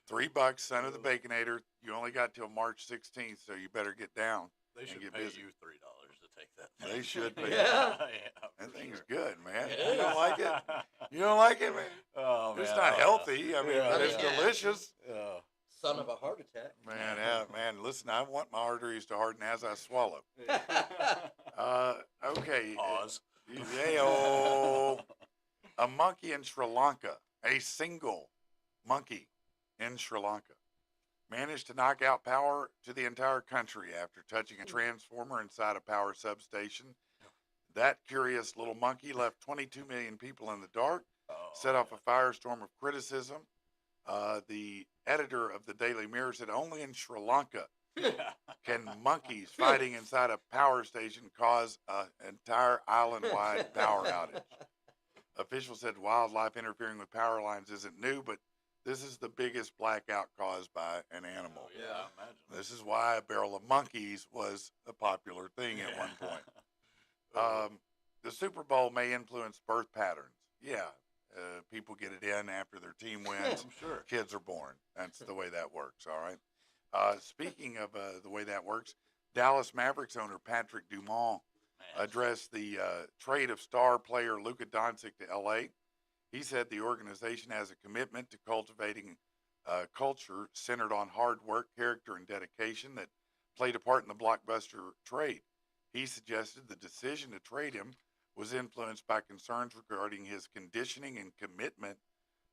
$3, Son of the Baconator. You only got till March 16th, so you better get down. They should get pay busy. you $3 to take that. They should pay. Yeah. That for thing's sure. good, man. It You is. don't like it? You don't like it, man? Oh, man. It's not healthy. I mean, Yeah, but it's yeah. delicious. Yeah. Son of a heart attack. Man, man, listen, I want my arteries to harden as I swallow. Okay. Pause. Yeah, a monkey in Sri Lanka, a single monkey in Sri Lanka, managed to knock out power to the entire country after touching a transformer inside a power substation. That curious little monkey left 22 million people in the dark, set off a firestorm of criticism. The editor of the Daily Mirror said only in Sri Lanka can monkeys fighting inside a power station cause an entire island-wide power outage. Officials said wildlife interfering with power lines isn't new, but this is the biggest blackout caused by an animal. Yeah, I imagine. This is why a barrel of monkeys was a popular thing at one point. The Super Bowl may influence birth patterns. Yeah, people get it in after their team wins. I'm sure. Kids are born. That's the way that works, all right? Speaking of the way that works, Dallas Mavericks owner Patrick Dumont addressed the trade of star player Luka Doncic to L.A. He said the organization has a commitment to cultivating a culture centered on hard work, character, and dedication that played a part in the blockbuster trade. He suggested the decision to trade him was influenced by concerns regarding his conditioning and commitment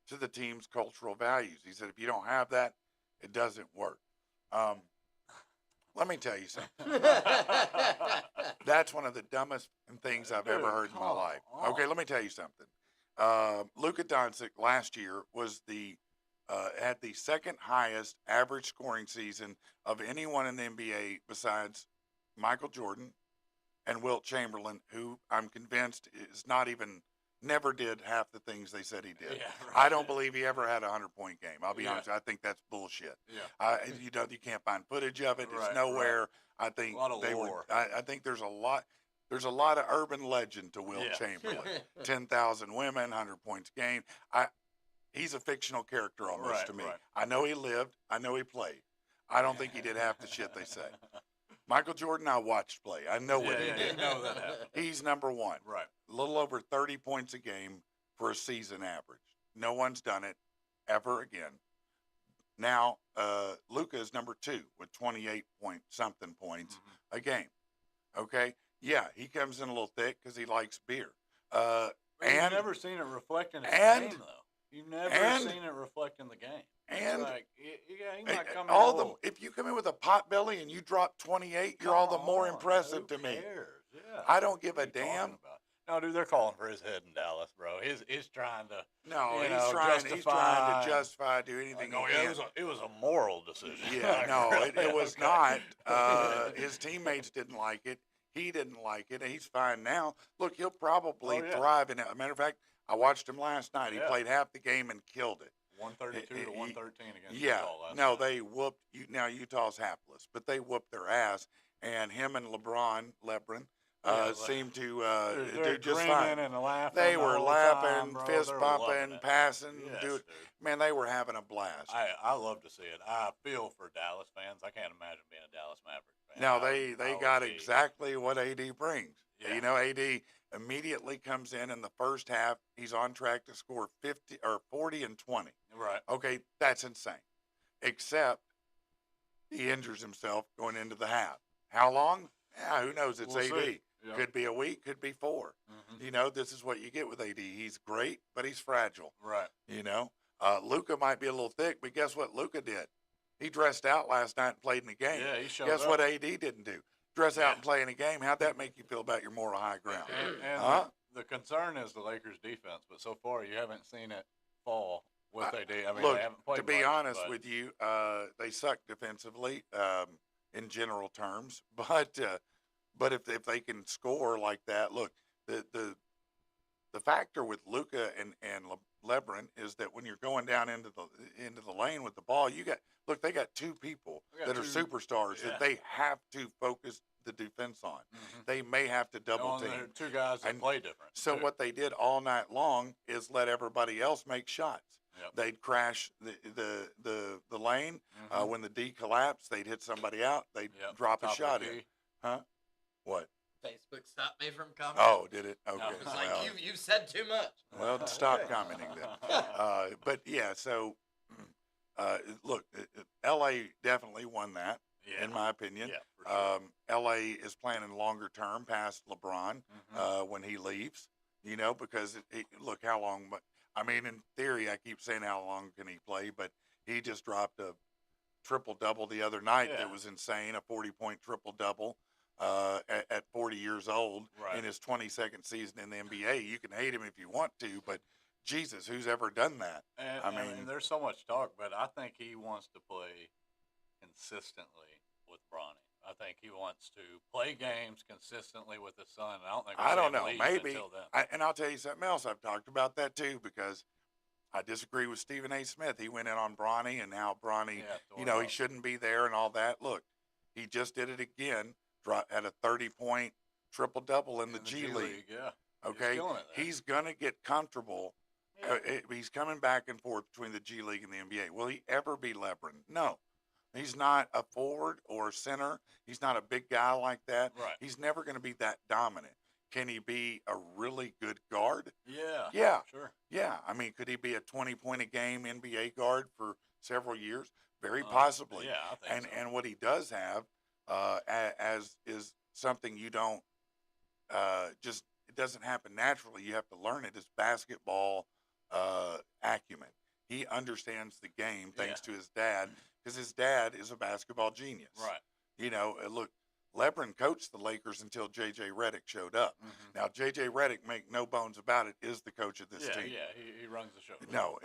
to the team's cultural values. He said, if you don't have that, it doesn't work. Let me tell you something. That's one of the dumbest things I've ever heard in my life. Okay, let me tell you something. Luka Doncic last year was had the second highest average scoring season of anyone in the NBA besides Michael Jordan and Wilt Chamberlain, who I'm convinced is never did half the things they said he did. Yeah, right. I don't believe he ever had a 100-point game. I'll be honest. I think that's bullshit. Yeah. You can't find footage of it. It's Right, nowhere. I think a lot of they lore. were. I think there's a lot of urban legend to Wilt Chamberlain. 10,000 women, 100 points game. He's a fictional character almost to me. Right. I know he lived. I know he played. I don't think he did half the shit they say. Michael Jordan, I watched play. I know what he did. You know that happened. He's number one. Right. A little over 30 points a game for a season average. No one's done it ever again. Now, Luka is number two with 28-point-something points a game. Okay? Yeah, he comes in a little thick because he likes beer. You've never seen it reflect in the game, though. You've never seen it reflect in the game. And it's like, he might come in if you come in with a pot belly and you drop 28, you're all the more impressive to me. Yeah. I don't give a damn. No, dude, they're calling for his head in Dallas, bro. He's trying to. He's trying to justify, do anything. It was a moral decision. Yeah, no, it was not. His teammates didn't like it. He didn't like it. He's fine now. Look, he'll probably thrive in it. As a matter of fact, I watched him last night. He played half the game and killed it. 132 to 113 against Utah last night. they whooped. Now Utah's hapless, but they whooped their ass. And him and LeBron seemed to do just fine. And laughing they were laughing, time, fist bumping, passing. Yes, man, they were having a blast. I love to see it. I feel for Dallas fans. I can't imagine being a Dallas Maverick fan. Now they got exactly what AD brings. Yeah. AD immediately comes in the first half. He's on track to score 40 and 20. Right. Okay, that's insane. Except he injures himself going into the half. How long? Yeah, who knows? It's We'll AD. see. Yep. Could be a week, could be 4. Mm-hmm. This is what you get with AD. He's great, but he's fragile. Right. Luka might be a little thick, but guess what Luka did? He dressed out last night and played in the game. Yeah, he showed Guess up. what AD didn't do? Dress out and play in a game. How'd that make you feel about your moral high ground? And the concern is the Lakers' defense, but so far you haven't seen it fall with AD. I mean, look, they haven't played to be much, honest but with you, they suck defensively in general terms. But if they can score like that, look, the factor with Luka and LeBron is that when you're going down into the lane with the ball, they got two people that are superstars that they have to focus the defense on. Mm-hmm. They may have to double team. Two guys that play different. So what they did all night long is let everybody else make shots. Yep. They'd crash the lane. Mm-hmm. When the D collapsed, they'd hit somebody out. They'd drop a shot in. Huh? What? Facebook stopped me from commenting. Oh, did it? Okay. It was like, you've said too much. Well, stop commenting then. But yeah, so look, L.A. definitely won that, in my opinion. Yeah, for sure. L.A. is planning longer term past LeBron when he leaves, because look how long. I mean, in theory, I keep saying how long can he play, but he just dropped a triple-double the other night that was insane, a 40-point triple-double. At 40 years old in his 22nd season in the NBA. You can hate him if you want to, but Jesus, who's ever done that? I mean, there's so much talk, but I think he wants to play consistently with Bronny. I think he wants to play games consistently with his son. I don't think. Maybe. Until then. And I'll tell you something else. I've talked about that too because I disagree with Stephen A. Smith. He went in on Bronny and now Bronny, he shouldn't be there and all that. Look, he just did it again. Had a 30-point triple-double in the G League. Yeah. Okay? He's going to get comfortable. Yeah. He's coming back and forth between the G League and the NBA. Will he ever be LeBron? No. He's not a forward or a center. He's not a big guy like that. Right. He's never going to be that dominant. Can he be a really good guard? Yeah. Yeah. Sure. Yeah. I mean, could he be a 20-point-a-game NBA guard for several years? Very possibly. Yeah, I think so. And what he does have, as is something you don't just it doesn't happen naturally. You have to learn it. Is basketball acumen. He understands the game thanks to his dad, because his dad is a basketball genius. Right. You know, look, Lebron coached the Lakers until J.J. Redick showed up. Mm-hmm. Now, J.J. Redick, make no bones about it, is the coach of this team. Yeah, he runs the show. No,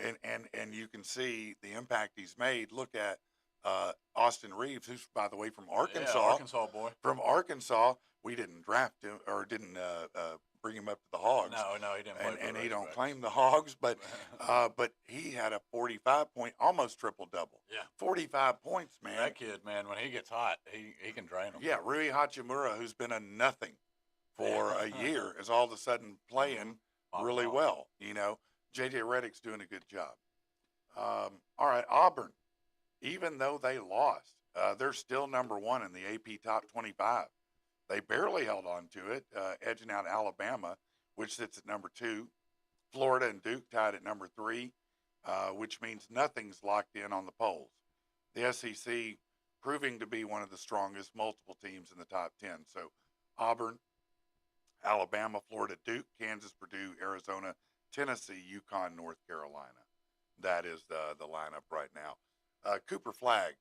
and you can see the impact he's made. Look at Austin Reeves, who's, by the way, from Arkansas. Yeah, Arkansas boy. From Arkansas. We didn't draft him or didn't bring him up to the Hogs. No, he didn't play for and the he don't Razorbacks. claim the Hogs, but he had a 45-point, almost triple-double. Yeah. 45 points, man. That kid, man, when he gets hot, he can drain them. Yeah, Rui Hachimura, who's been a nothing for a year, is all of a sudden playing really well. You know, J.J. Redick's doing a good job. All right, Auburn, even though they lost, they're still number one in the AP Top 25. They barely held on to it, edging out Alabama, which sits at number 2. Florida and Duke tied at number 3, which means nothing's locked in on the polls. The SEC proving to be one of the strongest multiple teams in the top 10. So Auburn, Alabama, Florida, Duke, Kansas, Purdue, Arizona, Tennessee, UConn, North Carolina. That is the lineup right now. Cooper Flagg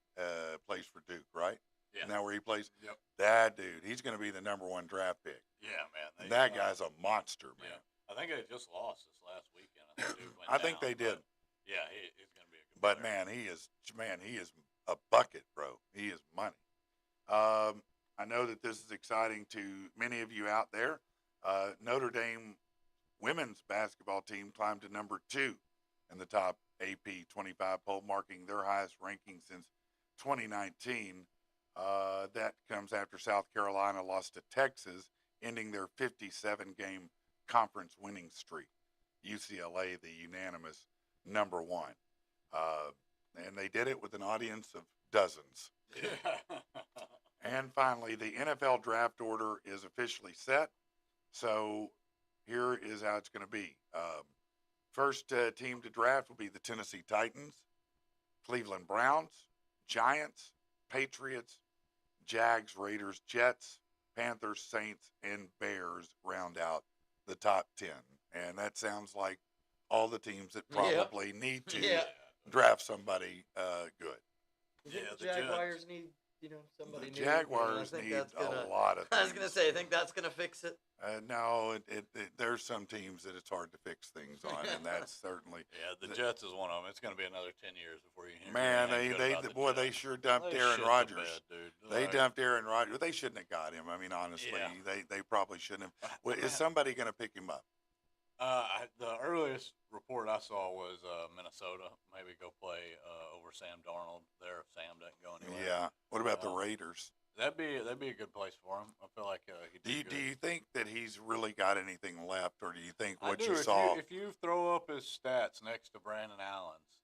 plays for Duke, right? Yeah. Isn't that where he plays? Yep. That dude, he's going to be the number 1 draft pick. Yeah, man. That guy's a monster, man. Yeah. I think they just lost this last weekend. I think, Duke went I think down, they did. but yeah, he's going to be a good But player. he is a bucket, bro. He is money. I know that this is exciting to many of you out there. Notre Dame women's basketball team climbed to number 2 in the top AP 25 poll, marking their highest ranking since 2019. That comes after South Carolina lost to Texas, ending their 57-game conference winning streak. UCLA, the unanimous number 1. And they did it with an audience of dozens. Yeah. And finally, the NFL draft order is officially set. So here is how it's going to be. First team to draft will be the Tennessee Titans, Cleveland Browns, Giants, Patriots, Jags, Raiders, Jets, Panthers, Saints, and Bears round out the top 10. And that sounds like all the teams that probably need to draft somebody good. Yeah, The the Jaguars need, somebody The new. Jaguars I think need that's a lot of things. I was gonna say, I think that's gonna fix it. No, there's some teams that it's hard to fix things on, and that's certainly. Yeah, the Jets is one of them. It's going to be another 10 years before you hear Man, anything good about the they Jets. sure dumped They Aaron shit the Rodgers. bed, dude. They Like, dumped Aaron Rodgers. They shouldn't have got him. I mean, honestly, Yeah. they probably shouldn't have. Well, is somebody going to pick him up? The earliest report I saw was Minnesota. Maybe go play over Sam Darnold there if Sam doesn't go anywhere. Yeah. What about the Raiders? That'd be a good place for him. I feel like he'd Do do you good. think that he's really got anything left, or do you think I what do. you If saw? if you throw up his stats next to Brandon Allen's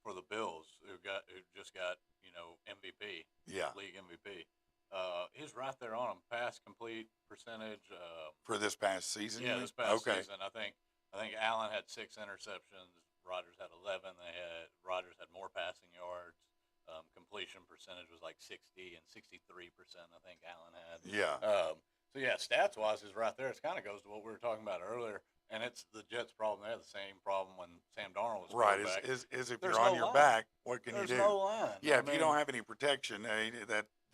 for the Bills, who just got MVP, Yeah. league MVP, he's right there on him. Pass complete percentage. For this past season? you Yeah, mean? this past okay. season, I think Allen had 6 interceptions. Rodgers had 11. Rodgers had more passing yards. Completion percentage was like 60 and 63%. I think Allen had. Yeah. So yeah, stats wise is right there. It kind of goes to what we were talking about earlier, and it's the Jets' problem. They had the same problem when Sam Darnold was Right. quarterback. Is if There's you're on no your line. back, what can There's you do? no line. Yeah, I if you mean, don't have any protection,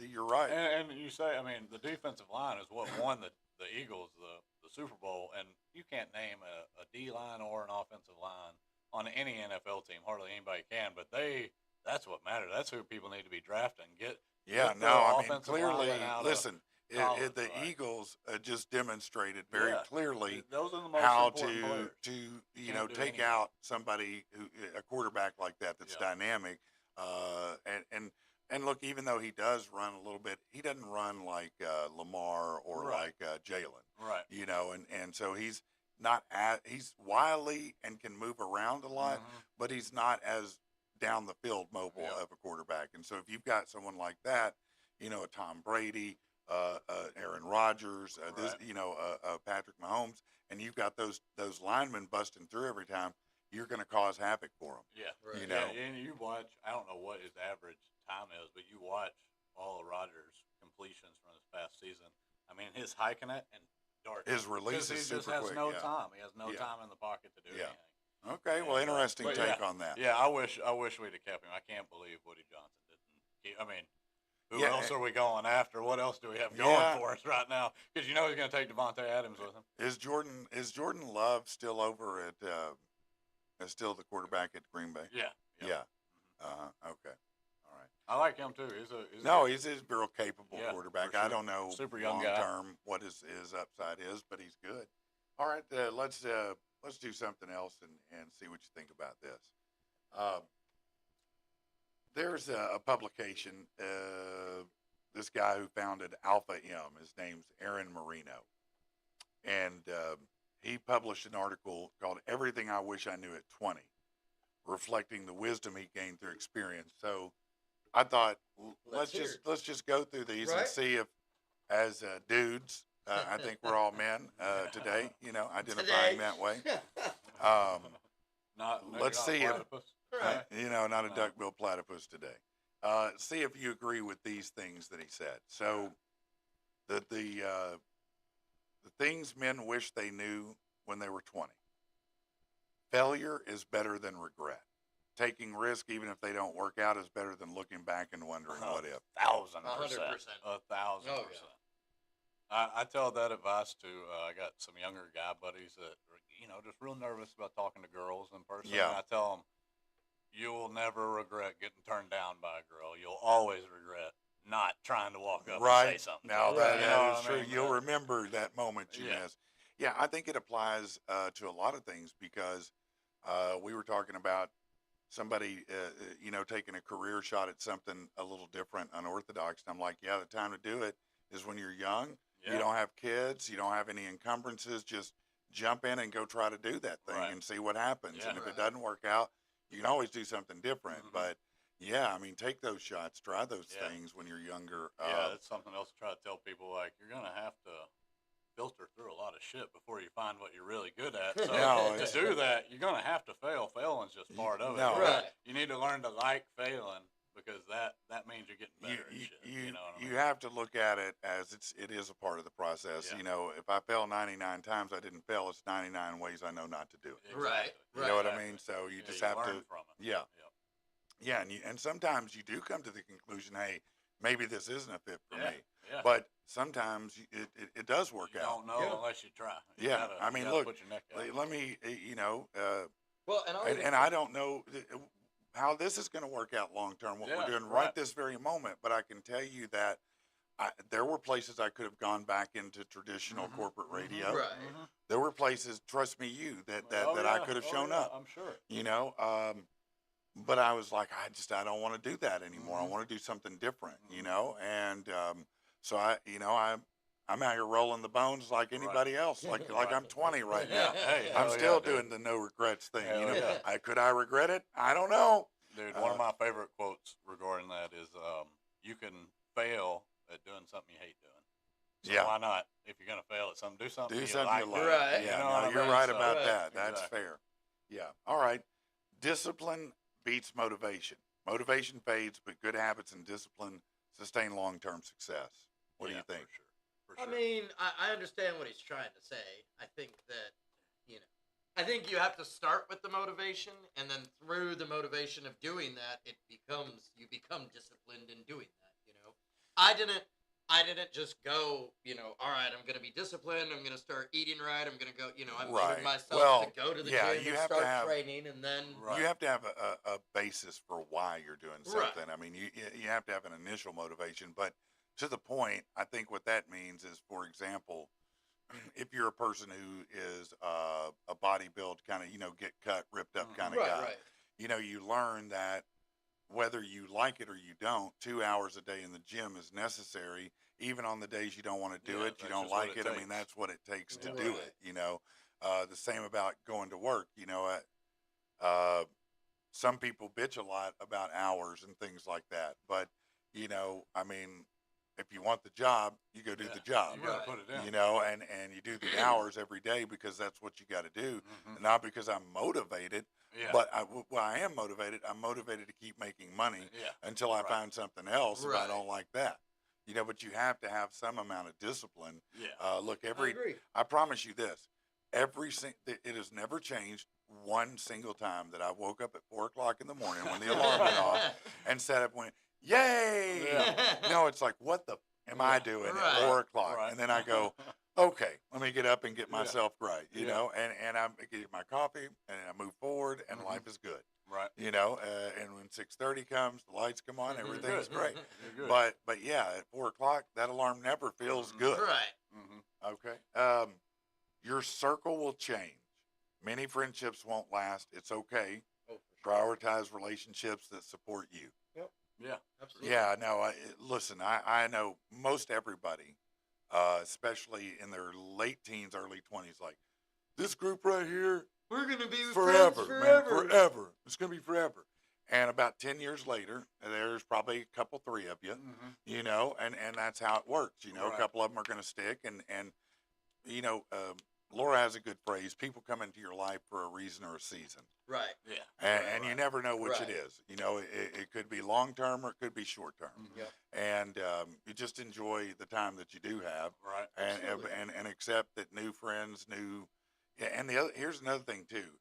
you're right. and you say, I mean, the defensive line is what won the Eagles the Super Bowl, and you can't name a D line or an offensive line on any NFL team. Hardly anybody can, but that's what matters. That's who people need to be drafting. Get the I mean, offensive clearly, lineman out of listen, college, the right? Eagles just demonstrated very Yeah. clearly Those are the most how important players. to Can't do take anything. out somebody a quarterback like that's Yeah. dynamic, and look, even though he does run a little bit, he doesn't run like Lamar or Right. like Jalen, Right. and so he's not he's wily and can move around a lot, Mhm. but he's not as down the field mobile Yeah. of a quarterback. And so if you've got someone like that, a Tom Brady, Aaron Rodgers, Right. Patrick Mahomes, and you've got those linemen busting through every time, you're going to cause havoc for them. Yeah. Right. You Yeah, know, and you watch, I don't know what his average time is, but you watch all of Rodgers' completions from this past season. I mean, his hiking it and darting. His release Because is he just super has quick. no yeah. time. He has no Yeah. time in the pocket to do Yeah. anything. Okay. Well, And, interesting but take yeah, on that. Yeah, I wish we'd have kept him. I can't believe Woody Johnson didn't keep. I mean, who Yeah, else are we going after? What else do we have going Yeah. for us right now? Because he's going to take Devontae Adams with him. Is Jordan Love still over at still the quarterback at Green Bay? Yeah. Yeah. Okay. All right. I like him too. He's No, he's a real capable Yeah, quarterback. for I sure. don't know Super young long guy. term what his upside is, but he's good. All right, let's do something else and see what you think about this. There's a publication. This guy who founded Alpha M, his name's Aaron Marino, and he published an article called "Everything I Wish I Knew at 20," reflecting the wisdom he gained through experience. So I thought Let's hear it. let's just go through these Right. and see if, as dudes, I think we're all men today. Identifying that way. Let's see if Right. not a No. duck-billed platypus today. See if you agree with these things that he said. So, the things men wish they knew when they were 20. Failure is better than regret. Taking risk, even if they don't work out, is better than looking back and wondering what if. 1,000%. 100%. 1,000%. Oh, yeah. I tell that advice to I got some younger guy buddies that are, just real nervous about talking to girls in person. Yeah. And I tell them, you will never regret getting turned down by a girl. You'll always regret not trying to walk up and say Right. something. Now to her. that You know is what I true. mean? You'll But- remember that moment you Yeah. missed. Yeah, I think it applies to a lot of things because we were talking about somebody, taking a career shot at something a little different, unorthodox. And I'm like, yeah, the time to do it is when you're young. Yeah. You don't have kids. You don't have any encumbrances. Just jump in and go try to do that thing Right. and see what happens. Yeah. And if Right. it doesn't work out, you can always do something different. Mhm. But yeah, I mean, take those shots, try those Yeah. things when you're younger. Yeah, that's something else to try to tell people. Like, you're going to have to filter through a lot of shit before you find what you're really good at. So No, to it's- do that, you're going to have to fail. Failing's just part of it. No. Right. You need to learn to like failing because that means you're getting better at shit. you, You know what I mean? you have to look at it as it is a part of the process. Yeah. If I fail 99 times, I didn't fail. It's 99 ways I know not to do it. Right, You know what I exactly. mean? So you Yeah, just you have learn to, from it. yeah. Yep. yeah, and sometimes you do come to the conclusion, hey, maybe this isn't a fit for Yeah, me. yeah. But sometimes it does work you out. don't know Yeah. unless you try. You Yeah, gotta, I mean, you gotta look, put your neck out. Let me, Well, and and I don't know how this is going to work out long term, what we're Yeah, doing right right. this very moment, but I can tell you that there were places I could have gone back into traditional Mhm, corporate mhm. radio. Right. Mhm. There were places, trust me, that Oh, I yeah. could have Oh, shown yeah, up. I'm sure. But I was like, I don't want to do that anymore. I Mhm. want to do something different, Mhm. and so I'm out here rolling the bones like anybody else, like I'm 20 right now. Hey, I'm hell still yeah, dude. doing the no regrets thing. Hell yeah. Could I regret it? I don't know. Dude, one of Uh, my favorite quotes regarding that is, you can fail at doing something you hate doing. So Yeah. why not? If you're gonna fail at something, do something Do you something like. you like. doing. Right. Yeah, You know no, what I you're mean? right So- about Right. that. That's Exactly. fair. Yeah. All right. Discipline beats motivation. Motivation fades, but good habits and discipline sustain long-term success. What do Yeah, you think? For sure. For I sure. mean, I understand what he's trying to say. I think that, I think you have to start with the motivation, and then through the motivation of doing that, you become disciplined in doing that. I didn't just go, all right, I'm going to be disciplined. I'm going to start eating right. I'm going to go, I Right. motivated myself Well, to go to the yeah, gym you and have to start have- training, and then Right. You have to have a basis for why you're doing Right. something. I mean, you have to have an initial motivation, but to the point, I think what that means is, for example, if you're a person who is a bodybuild kind of, get cut, ripped up kind of right, guy, right. you learn that whether you like it or you don't, 2 hours a day in the gym is necessary, even on the days you don't want to do Yeah, it, you that's don't just what like it it. I mean, takes. that's what it takes to Yeah. do Right. it. The same about going to work. some people bitch a lot about hours and things like that. But, you know, I mean, if you want the job, you go do the job. You gotta Right. put it in. You know, and you do the hours every day because that's what you got to do. Mhm. Not because I'm motivated, Yeah. but I am motivated. I'm motivated to keep making money Yeah. until I Right. find something else if I Right. don't like that. You know, but you have to have some amount of discipline. Yeah. Look, I agree. I promise you this, it has never changed one single time that I woke up at 4 o'clock in the morning when the alarm went off and sat up and went, yay! Yeah. No, it's like, what the am I Yeah. doing Right. at 4 o'clock? Right. And then I go, okay, let me get up and get Yeah. myself right, you Yeah. know, and I get my coffee and I move forward and Mhm. life is good, Right. you know, and when 6:30 comes, the lights come on, Mhm. everything's great. You're good. But yeah, at 4 o'clock, that alarm never feels Mhm. good. Right. Mm-hmm. Okay. Your circle will change. Many friendships won't last. It's okay. Oh, for sure. Prioritize relationships that support you. Yeah. Absolutely. Yeah, no, listen, I know most everybody, especially in their late teens, early 20s, like, this group right here, We're gonna be forever, friends man, forever. forever. It's going to be forever. And about 10 years later, there's probably a couple, three of you, Mm-hmm. you know, and that's how it works. You know, Right. a couple of them are going to stick. And you know, Laura has a good phrase, people come into your life for a reason or a season. Right. Yeah. And you never know which Right. it is. You know, it could be long term or it could be short term. Mhm. Yep. And you just enjoy the time that you do have, Right. Absolutely. and accept that new friends, yeah. And here's another thing too.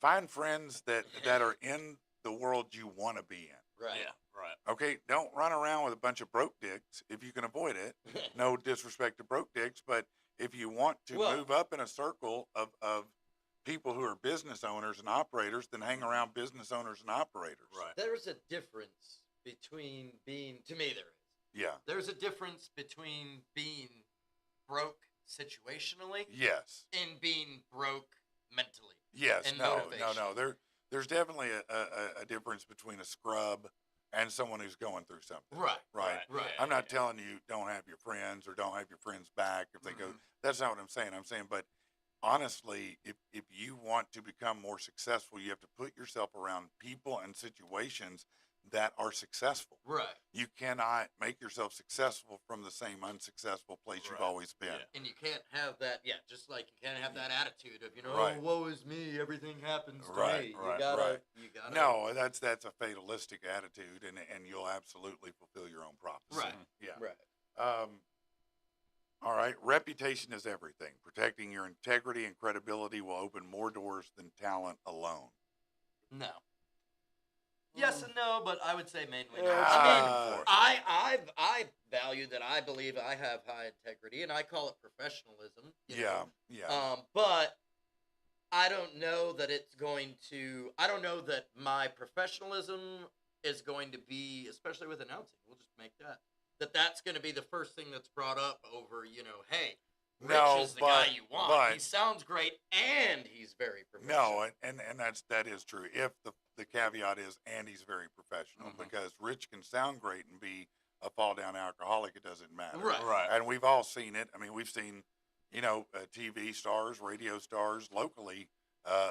Find friends that are in the world you want to be in. Right. Yeah. Right. Okay, don't run around with a bunch of broke dicks if you can avoid it. No disrespect to broke dicks, but if you want to Well- move up in a circle of people who are business owners and operators, then hang around business owners and operators. Right. There's a difference between being, to me, there is. Yeah. There's a difference between being broke situationally Yes. and being broke mentally. Yes. And No. motivation. There's definitely a difference between a scrub and someone who's going through something. Right. Right. Right. Yeah, I'm not yeah. telling you don't have your friends or don't have your friends back if they go. Mhm. That's not what I'm saying. I'm saying, but honestly, if you want to become more successful, you have to put yourself around people and situations that are successful. Right. You cannot make yourself successful from the same unsuccessful place you've Right. always been. Yeah. And you can't have that, just like you can't have that attitude of, Right. oh, woe is me, everything happens to Right, me. You right, gotta, you gotta. No, that's a fatalistic attitude, and you'll absolutely fulfill your own prophecy. Right. Yeah. Right. All right. Reputation is everything. Protecting your integrity and credibility will open more doors than talent alone. No. Yes and no, but I would say mainly no. Yeah, it's I back mean, and forth. I value that I believe I have high integrity, and I call it professionalism. you know. Yeah. But I don't know that it's going to. I don't know that my professionalism is going to be, especially with announcing. We'll just make that's going to be the first thing that's brought up over. Hey, Rich No, is the guy but- you want. but- He sounds great, and he's very professional. No, and that is true. If the caveat is, and he's very professional, Mhm. because Rich can sound great and be a fall down alcoholic. It doesn't matter. Right. Right. And we've all seen it. I mean, we've seen, TV stars, radio stars locally,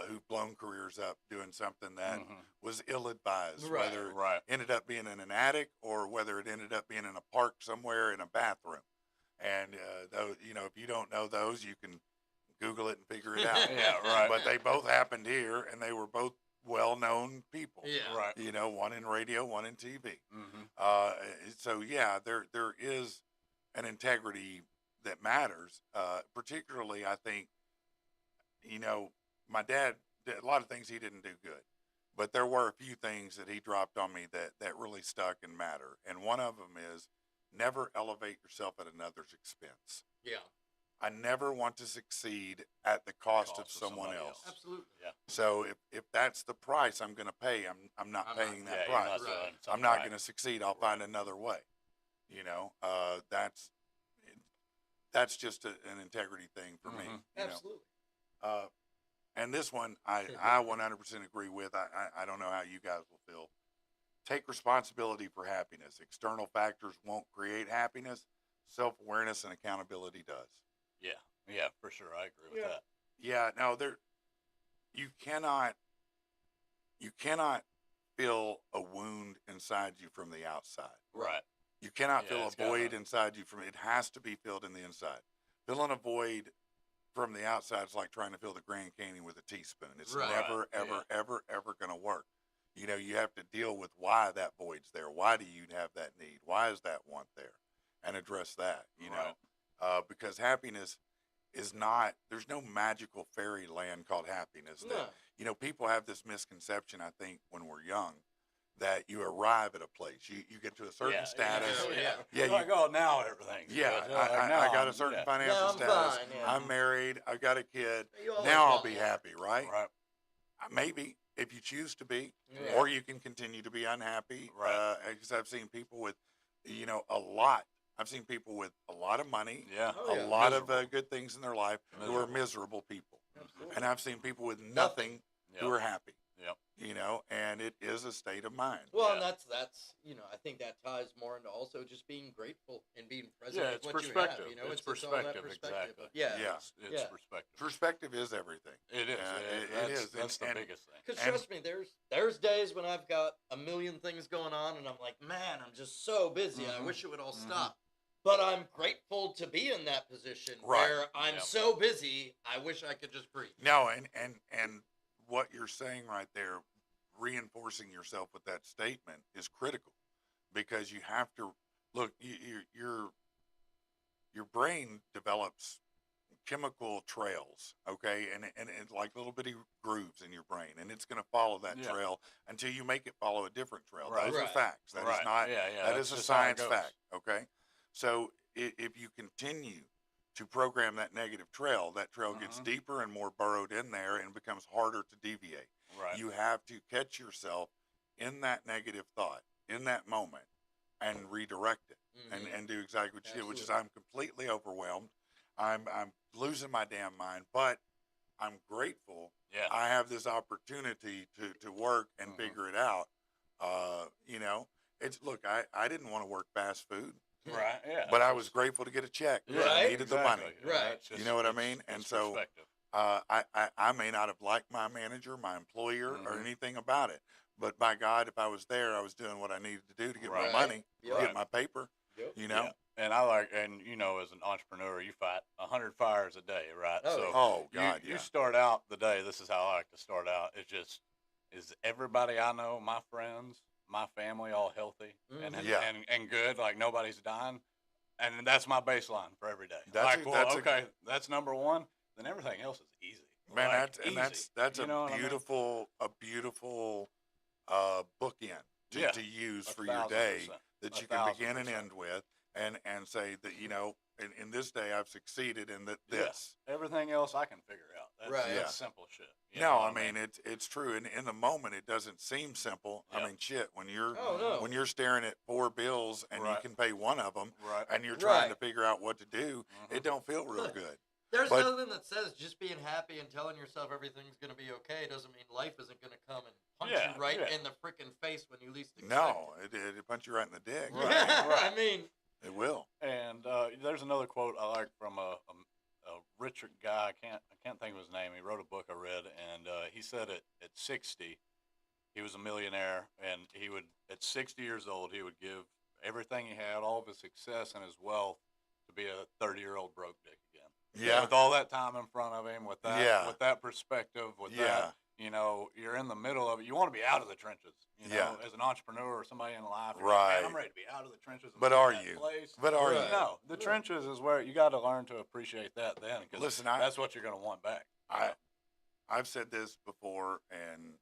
who've blown careers up doing something that Mhm. was ill-advised, Right. whether it Right. ended up being in an attic or whether it ended up being in a park somewhere in a bathroom. And those, if you don't know those, you can Google it and figure it out. Yeah. Right. But they both happened here, and they were both well-known people. Yeah. Right. One in radio, one in TV. Mm-hmm. So yeah, there is an integrity that matters. Particularly, I think, my dad did a lot of things he didn't do good, but there were a few things that he dropped on me that really stuck and matter. And one of them is never elevate yourself at another's expense. Yeah. I never want to succeed at the cost of Cost of someone somebody else. else. Absolutely. So if that's the price I'm going to pay, I'm not I'm not- paying that Yeah. You're price. not doing Right. something I'm not right. going to succeed. I'll find another way. That's just an integrity thing for me. Mhm. Absolutely. And this one, I 100% agree with. I don't know how you guys will feel. Take responsibility for happiness. External factors won't create happiness. Self-awareness and accountability does. Yeah. Yeah. For sure. I agree with Yeah. that. Yeah, no, you cannot you cannot fill a wound inside you from the outside. Right. You cannot Yeah, fill a it's gotta- void inside you from, it has to be filled in the inside. Filling a void from the outside is like trying to fill the Grand Canyon with a teaspoon. It's Right. never, ever, ever going to work. You know, you have to deal with why that void's there. Why do you have that need? Why is that want there? And address that, you know, because happiness is not, there's no magical fairyland called happiness. No. That, you know, people have this misconception, I think, when we're young, that you arrive at a place. You get to a certain status. yeah. Yeah, You're like, oh, now everything's Yeah, good. Like, I now got I'm- a certain yeah. financial Now I'm status. fine, yeah. I'm married. I've got a kid. You always Now I'll want be that. happy, right? Right. Maybe if you choose to be, Yeah. or you can continue to be unhappy. Right. Because I've seen people with, you know, a lot. I've seen people with a lot of money, Yeah. Oh, yeah. a lot Miserable. of good things in their life who are miserable people, Absolutely. and I've seen people with nothing Yep. who are happy. Yep. You know, and it is a state of mind. Well, Yeah. and that's you know, I think that ties more into also just being grateful and being present Yeah, with it's what perspective. you have. You know, It's it's all that perspective, perspective. exactly. Yeah. Yeah. It's Yeah. perspective. Perspective is everything. It is. it That's, is, That's the and- biggest thing. Because And- trust me, there's days when I've got a million things going on, and I'm like, man, I'm just so busy. I Mhm. wish it would all Mhm. stop. But I'm grateful to be in that position Right. where I'm Yep. so busy. I wish I could just breathe. No, and what you're saying right there, reinforcing yourself with that statement is critical, because you have to look. Your brain develops chemical trails, okay, and like little bitty grooves in your brain, and it's going to follow that Yeah. trail until you make it follow a different trail. Right. Those are Right. facts. That is Right. not. Yeah, yeah, That that's is a just how it science goes. fact. Okay, so if you continue to program that negative trail, that trail gets Mhm. deeper and more burrowed in there and becomes harder to deviate. Right. You have to catch yourself in that negative thought in that moment and redirect it Mhm. and do exactly what you did, which is Absolutely. I'm completely overwhelmed. I'm losing my damn mind, but I'm grateful Yeah. I have this opportunity to work and Mhm. figure it out. You know, look, I didn't want to work fast food, Right. Yeah. but I it's was just- grateful to get a check because Right. I needed the money. exactly. Right. It's You know what I it's- mean? And it's so, perspective. I may not have liked my manager, my employer, or Mhm. anything about it, but by God, if I was there, I was doing what I needed to do to get Right. my money, Yep. get my paper. Yep. You know? Yeah. And I like, and you know, as an entrepreneur, you fight 100 fires a day, right? Oh, so yeah. Oh God, you yeah. start out the day. This is how I like to start out. It's just, is everybody I know, my friends, my family, all healthy and Mhm. Yeah. and good? Like nobody's dying, and that's my baseline for every day. That's like, a- well, that's a- okay, that's number one. Then everything else is easy. Man, Like, that's you know a what I mean? beautiful bookend Yeah. to use for 1,000%. your day that you can begin and 1,000%. end with, and say that, you know, in this day I've succeeded in that Yeah. this. Everything else I can figure out. That's, Right. that's Yeah. simple shit. You No, know I what mean it's true, and in the moment it doesn't seem simple. I Yeah. mean, shit, when you're Oh no. when you're staring at 4 bills and you Right. can pay one of them, Right. and you're trying to Right. figure out what to do, it Mhm. don't feel real good. There's But- nothing that says just being happy and telling yourself everything's gonna be okay doesn't mean life isn't gonna come and punch Yeah, you right yeah. in the freaking face when you least expect No, it punch you right in the dick. it. Right, Yeah, right. I mean, It will. And there's another quote I like from a Richard guy. I can't think of his name. He wrote a book I read, and he said at 60, he was a millionaire, and he would at 60 years old he would give everything he had, all of his success and his wealth, to be a 30-year-old broke dick again. Yeah. With all that time in front of him, with that, Yeah. with that perspective, with Yeah. that, you know, you're in the middle of it. You want to be out of the trenches, you know, Yeah. as an entrepreneur or somebody in life. You're like, Right. "Man, I'm ready to be out of the trenches. and But leave are that you? place." But are Right. you? No, the Yeah. trenches is where you got to learn to appreciate that then, because Listen, that's what you're going to want back. I've said this before, and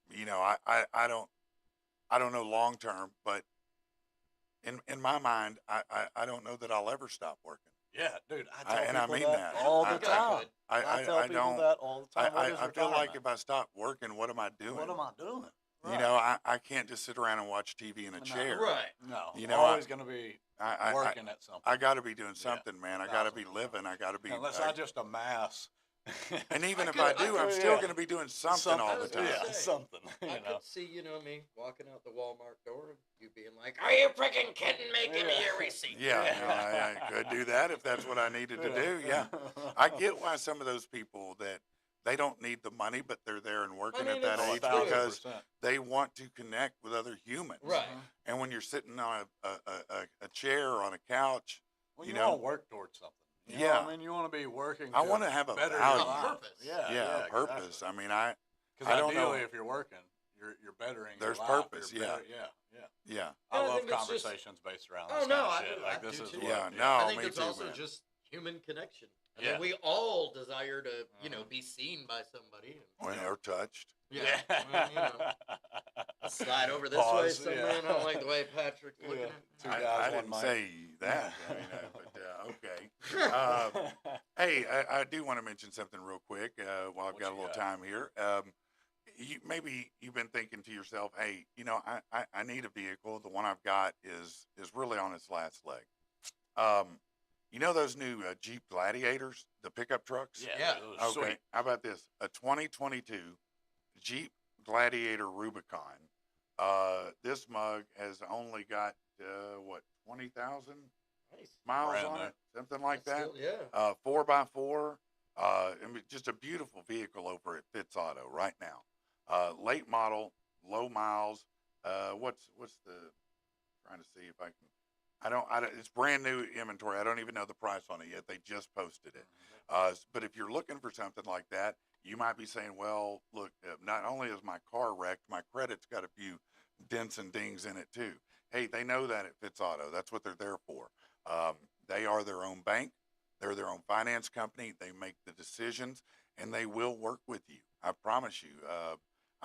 you know, I don't know long term, but in my mind, I don't know that I'll ever stop working. Yeah, dude, I tell and I people mean that that. all I- the time. I tell people don't. that all the time. What is I feel like retirement? if I stop working, what am I doing? What am I doing? You know, I can't just sit around and watch TV in a No. chair. right. No, You you know, know, always going to be I working at something. I got to be doing something, man. I got to be 1,000%. living. I got to be. Unless I just amass. And even if could- I do, I I'm could- still yeah. going to be doing something all the Something, time. Yeah, Say. something. You I know. could see, me walking out the Walmart door and you being like, "Are you freaking kidding me? Give me Yeah. your receipt." Yeah, Yeah. no, I could do that if that's what I needed to do. Yeah, I get why some of those people that they don't need the money, but they're there and working mean, at that it's age true. because 1000%. they want to connect with other humans. Right. And when you're sitting on a chair or on a couch, Well, you you know, want to work towards something. You know Yeah. what I mean, you want to be working. I want to have a better value. your life. purpose. Yeah, a purpose. I mean, I Because don't know. ideally, if you're working, you're bettering. There's your life. purpose, You're yeah. better- yeah. yeah. I I love think it's just- conversations based around Oh, this no, kind of I shit. do- Like I this do is too. what. Yeah, yeah. no. I think me it's too, also man. just human connection. I Yeah. mean, we all desire to, you know, be seen by somebody. When they're touched. Yeah. Well, you know, I'll slide over this way Pause, somewhere. yeah. I don't like the way Patrick's looking Yeah. at me. Two I guys, one didn't mic. say that. I mean, but okay. Hey, I do want to mention something real quick while I've What got a you little got? time here. Maybe you've been thinking to yourself, hey, you know, I need a vehicle. The one I've got is really on its last leg. You know those new Jeep Gladiators, the pickup trucks? Yeah. those Okay. are sweet. How about this? A 2022 Jeep Gladiator Rubicon. This mug has only got, 20,000 Nice. miles Brand on new. it? Something like That's that. still- yeah. 4x4. I mean, just a beautiful vehicle over at Fitz Auto right now. Late model, low miles. What's the, trying to see if I can, I don't, it's brand new inventory. I don't even know the price on it yet. They just posted it. But if you're looking for something like that, you might be saying, well, look, not only is my car wrecked, my credit's got a few dents and dings in it too. Hey, they know that at Fitz Auto. That's what they're there for. They are their own bank. They're their own finance company. They make the decisions, and they will work with you. I promise you.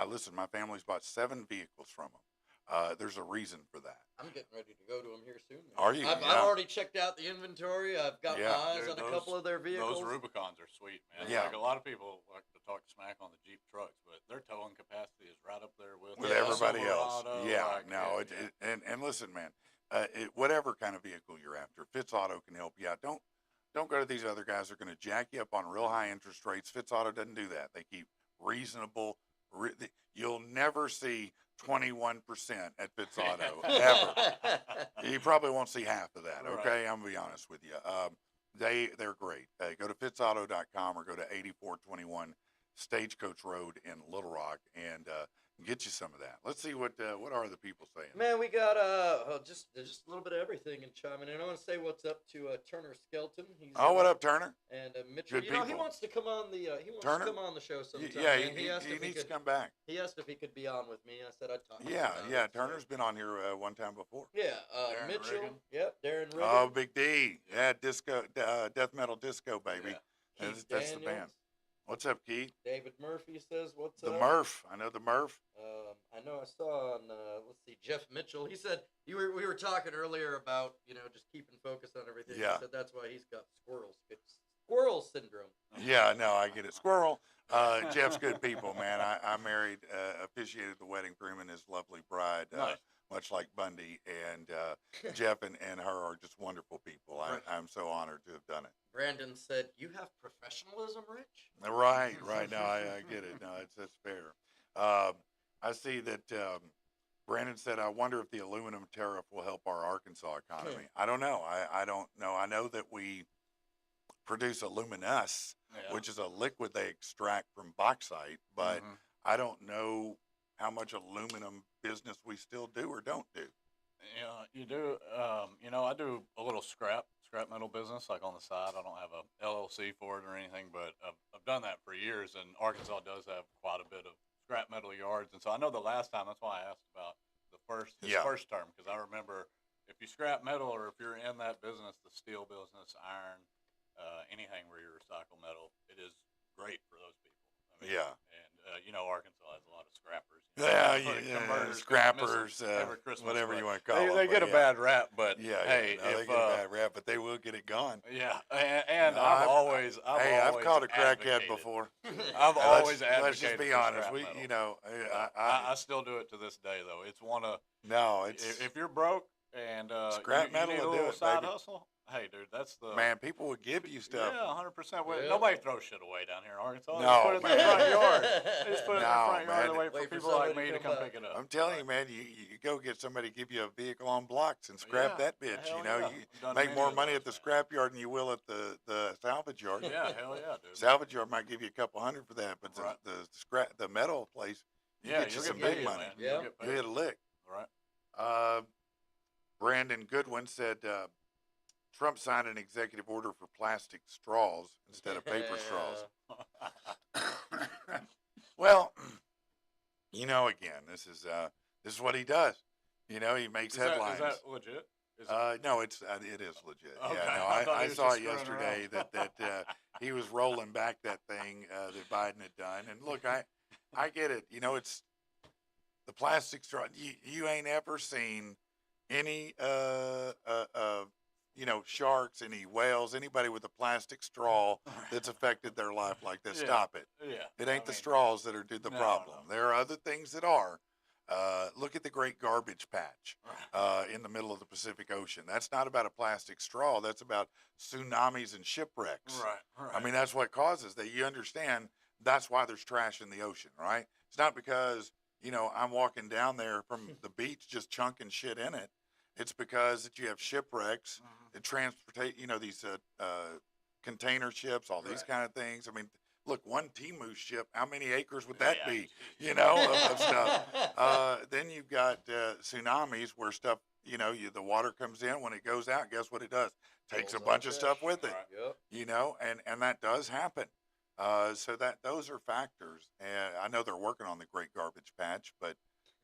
Listen, my family's bought 7 vehicles from them. There's a reason for that. I'm getting ready to go to them here soon. Are you? I've Yeah. already checked out the inventory. I've got Yeah. my eyes Dude, on a those- couple of their vehicles. Those Rubicons are sweet, man. Yeah. Like a lot of people like to talk smack on the Jeep trucks, but their towing capacity is right up there with With Yeah. everybody else. Silverado, Yeah, like, no, yeah. and listen, man, whatever kind of vehicle you're after, Fitz Auto can help you out. Don't go to these other guys. They're going to jack you up on real high interest rates. Fitz Auto doesn't do that. They keep reasonable. You'll never see 21% at Fitz Auto ever. You probably won't see half of that. Okay, Right. I'm gonna be honest with you. They're great. Go to fitzauto.com or go to 8421 Stagecoach Road in Little Rock and get you some of that. Let's see what are the people saying. Man, we got just a little bit of everything and chiming in. I want to say what's up to Turner Skelton. He's Oh, what up, Turner? And Mitchell, Good you know, he people. wants to come on the Turner? to come on the show sometime. Yeah, man. he asked if needs to could, come back. He asked if he could be on with me. I said I'd talk. to him Yeah, about yeah. it, so- Turner's been on here one time before. Yeah, Darren Mitchell. Riggin. Yep, Darren Riggin. Oh, Big D. Yeah, disco, death metal disco, baby. Yeah. Keith That's the Daniels. band. What's up, Keith? David Murphy says, "What's The up?" Murph. I know the Murph. I know I saw on let's see, Jeff Mitchell. He said we were talking earlier about just keeping focus on everything. Yeah. He said that's why he's got squirrel syndrome. Yeah, no, I get it. Squirrel. Jeff's good people, man. I married, officiated the wedding for him and his lovely bride, Nice. much like Bundy. And Jeff and her are just wonderful people. I'm so honored to have done it. Brandon said, "You have professionalism, Rich." Right. No, I get it. No, that's fair. I see that Brandon said, I wonder if the aluminum tariff will help our Arkansas economy. I don't know. I don't know. I know that we produce aluminous, Yeah. which is a liquid they extract from bauxite, but Mhm. I don't know how much aluminum business we still do or don't do. Yeah, you do. I do a little scrap metal business, like on the side. I don't have a LLC for it or anything, but I've done that for years. And Arkansas does have quite a bit of scrap metal yards. And so I know the last time, that's why I asked about his Yeah. first term, because I remember if you scrap metal or if you're in that business, the steel business, iron, anything where you recycle metal, it is great for those people. I mean, Yeah. And Arkansas has a lot of scrappers. Yeah, Converters, scrappers, every Christmas, whatever but you want to call them. They get a but bad rap, but Yeah, hey, no, they if, get a bad rap, but they will get it gone. yeah, and No, I've always I've called a crackhead advocated- before. I've always advocated. Let's just be for honest. scrap We, metal. I still do it to this day, though. It's one of no, it's if you're broke and Scrap you metal need a will do little it, side baby. hustle. Hey, dude, that's the man. People would give you stuff. Yeah, 100%. Yeah. Nobody throws shit away down here in Arkansas. They No, just put it in man. their front yard. They just put it in their No, front yard man. and wait for Wait for people like somebody me to to come come by. pick it up. I'm telling you, man. You go get somebody to give you a vehicle on blocks and scrap Yeah, that bitch. hell You know, yeah. you I've done make many more of money those, at the man. scrap yard than you will at the salvage salvage yard. Yeah, hell yeah, dude. Salvage yard might give you a couple hundred for that, but Right. the metal place, you Yeah, get you you'll some get big paid, money. man. Yeah. You'll get You paid. hit a lick. Right. Brandon Goodwin said Trump signed an executive order for plastic straws instead of paper straws. Well, again, this is what he does. He makes headlines. Is that legit? Is No, it is legit. Okay, Yeah, no, I thought he I was saw just it screwing yesterday around. that he was rolling back that thing that Biden had done. And look, I get it. It's the plastic straw. You ain't ever seen any sharks, any whales, anybody with a plastic straw that's affected their life like this. Yeah. Stop it. yeah. It ain't I the mean, straws that are the no, problem. no. There are other things that are. Look at the Great Garbage Patch in the middle of the Pacific Ocean. That's not about a plastic straw. That's about tsunamis and shipwrecks. Right. I mean, that's what causes that. You understand that's why there's trash in the ocean, right? It's not because, I'm walking down there from the beach just chunking shit in it. It's because that you have shipwrecks that transport, these container ships, all these Right. kind of things. I mean, look, one Timu ship, how many acres would that Yeah, be, geez. of stuff? Then you've got tsunamis where stuff, the water comes in. When it goes out, guess what it does? Takes a Pulls bunch all of the stuff fish. with it, Yep. and that does happen. So those are factors. And I know they're working on the Great Garbage Patch, but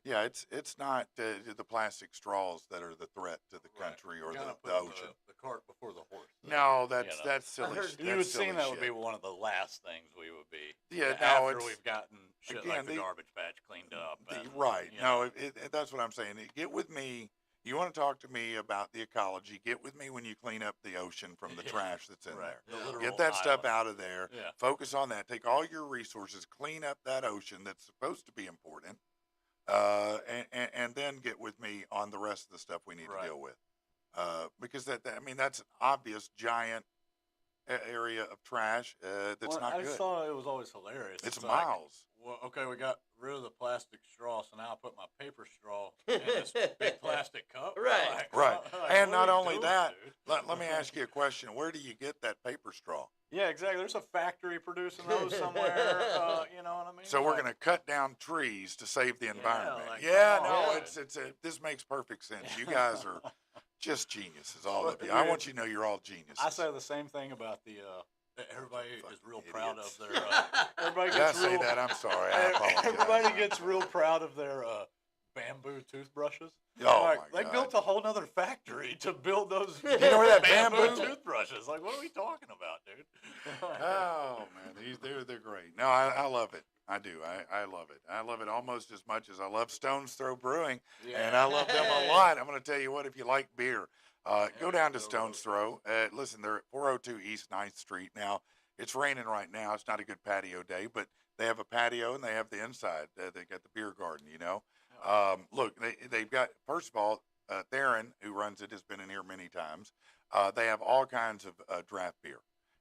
yeah, it's not the plastic straws that are the threat to the Right. country or You gotta the put ocean. The cart before the horse. No, that's you know. that's silly. heard- sh- You that's would silly think that would be shit. one of the last things we would be. Yeah, no, after it's- we've gotten shit again, like the the- garbage patch cleaned up. And, Right. you No, know. that's what I'm saying. Get with me. You want to talk to me about the ecology? Get with me when you clean up the ocean from the Yeah, trash that's in right. there. The literal Get that stuff island. out of there. Yeah. Focus on that. Take all your resources. Clean up that ocean that's supposed to be important. And then get with me on the rest of the stuff we need Right. to deal with. Because that's an obvious giant area of trash that's Well, not I good. just thought it was always hilarious. It's like, miles. well, okay, we got rid of the plastic straw, so now I put my paper straw in this big plastic cup. Right. Like, Right. like, And what are not we only doing, that, dude? let me ask you a question. Where do you get that paper straw? Yeah, exactly. There's a factory producing those somewhere. You know what I mean? So we're Like, going to cut down trees to save the environment. like, Yeah, come no, on. this makes perfect sense. You guys are just geniuses, all Well, of you. I dude, want you to know you're all geniuses. I say the same thing about the. Everybody is real Fucking proud idiots. of their. Everybody Did I gets say real. that? I'm sorry. I apologize. Everybody gets real proud of their bamboo toothbrushes. Oh, Like, my they God. built a whole nother factory to build those You know where that bamboo bamboo? toothbrushes. Like, what are we talking about, dude? Oh, man. They're great. No, I love it. I do. I love it. I love it almost as much as I love Stone's Throw Brewing. And I love them a lot. I'm going to tell you what, if you like beer, go down to go Stone's Throw. Listen, they're at 402 East 9th Street. Now, it's raining right now. It's not a good patio day, but they have a patio and they have the inside. They got the beer garden, Look, they've got, first of all, Theron, who runs it, has been in here many times. They have all kinds of draft beer.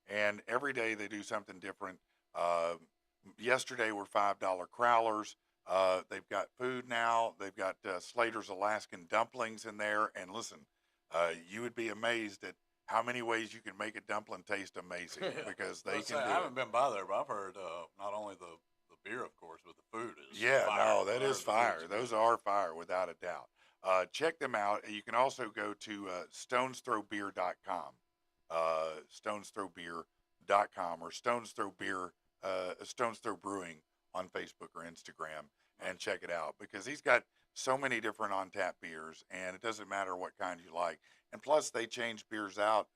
And every day they do something different. Yesterday were $5 crowlers. They've got food now. They've got Slater's Alaskan dumplings in there. And listen, you would be amazed at how many ways you can make a dumpling taste amazing because they Let's can say, do I it. haven't been by there, but I've heard not only the beer, of course, but the food is Yeah, fire. no, that I is heard the fire. food's Those good. are fire without a doubt. Check them out. You can also go to StonesThrowBeer.com, StonesThrowBeer.com, or Stones Throw Beer, Stones Throw Brewing on Facebook or Instagram, and check it out because he's got so many different on tap beers, and it doesn't matter what kind you like. And plus, they change beers out.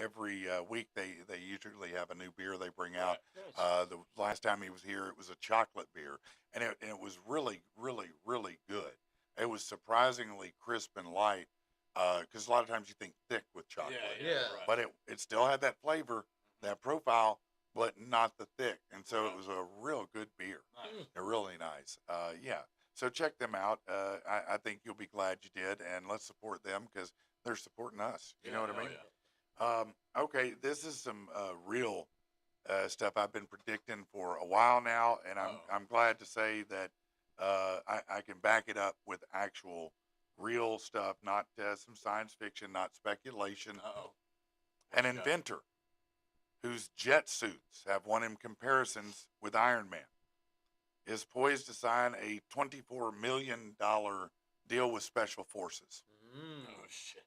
Every week they usually have a new beer they bring out. The last time he was here, it was a chocolate beer, and it was really, really, really good. It was surprisingly crisp and light, because a lot of times you think thick with chocolate, Yeah, Yeah. right. but it still had that flavor, that profile, but not the thick, and so it was a real good beer. Nice. They're really nice. Yeah. So check them out. I think you'll be glad you did, and let's support them because they're supporting us. You know what I hell mean? yeah. Okay, this is some real stuff I've been predicting for a while now, and I'm glad to say that I can back it up with actual real stuff, not some science fiction, not speculation. Uh-oh. An What you got? inventor whose jet suits have won him comparisons with Iron Man, is poised to sign a $24 million deal with Special Forces. Oh, shit.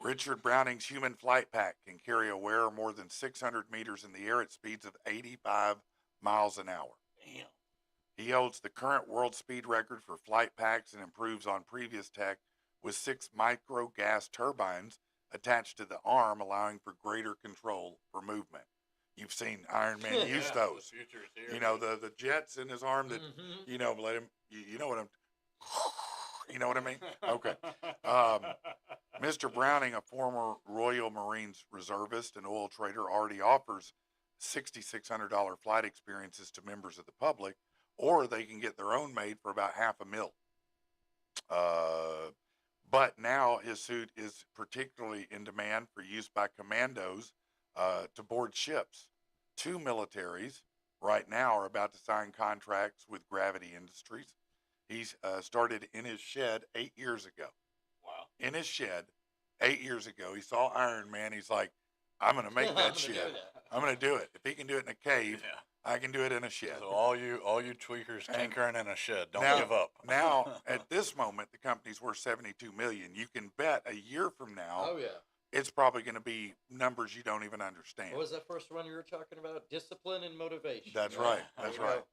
Richard Browning's human flight pack can carry a wearer more than 600 meters in the air at speeds of 85 miles an hour. Damn. He holds the current world speed record for flight packs and improves on previous tech with 6 micro gas turbines attached to the arm, allowing for greater control for movement. You've seen Iron Man use Yeah, those. The future's here. You know, the jets in his arm that, you know, let him, you know what I'm, you know what I mean? Okay. Mr. Browning, a former Royal Marines reservist and oil trader, already offers $6,600 flight experiences to members of the public, or they can get their own made for about $500,000. But now his suit is particularly in demand for use by commandos to board ships. 2 militaries right now are about to sign contracts with Gravity Industries. He's started in his shed 8 years ago. Wow. In his shed 8 years ago, he saw Iron Man. He's like, I'm going to make that shed. I'm going to do it. If he can do it in a cave, Yeah. I can do it in a shed. So all you tweakers tinkering in a shed, don't now, give up. Now, at this moment, the company's worth $72 million. You can bet a year from now, Oh yeah. it's probably going to be numbers you don't even understand. What was that first one you were talking about? Discipline and motivation. That's Yeah. right. There That's you right. go.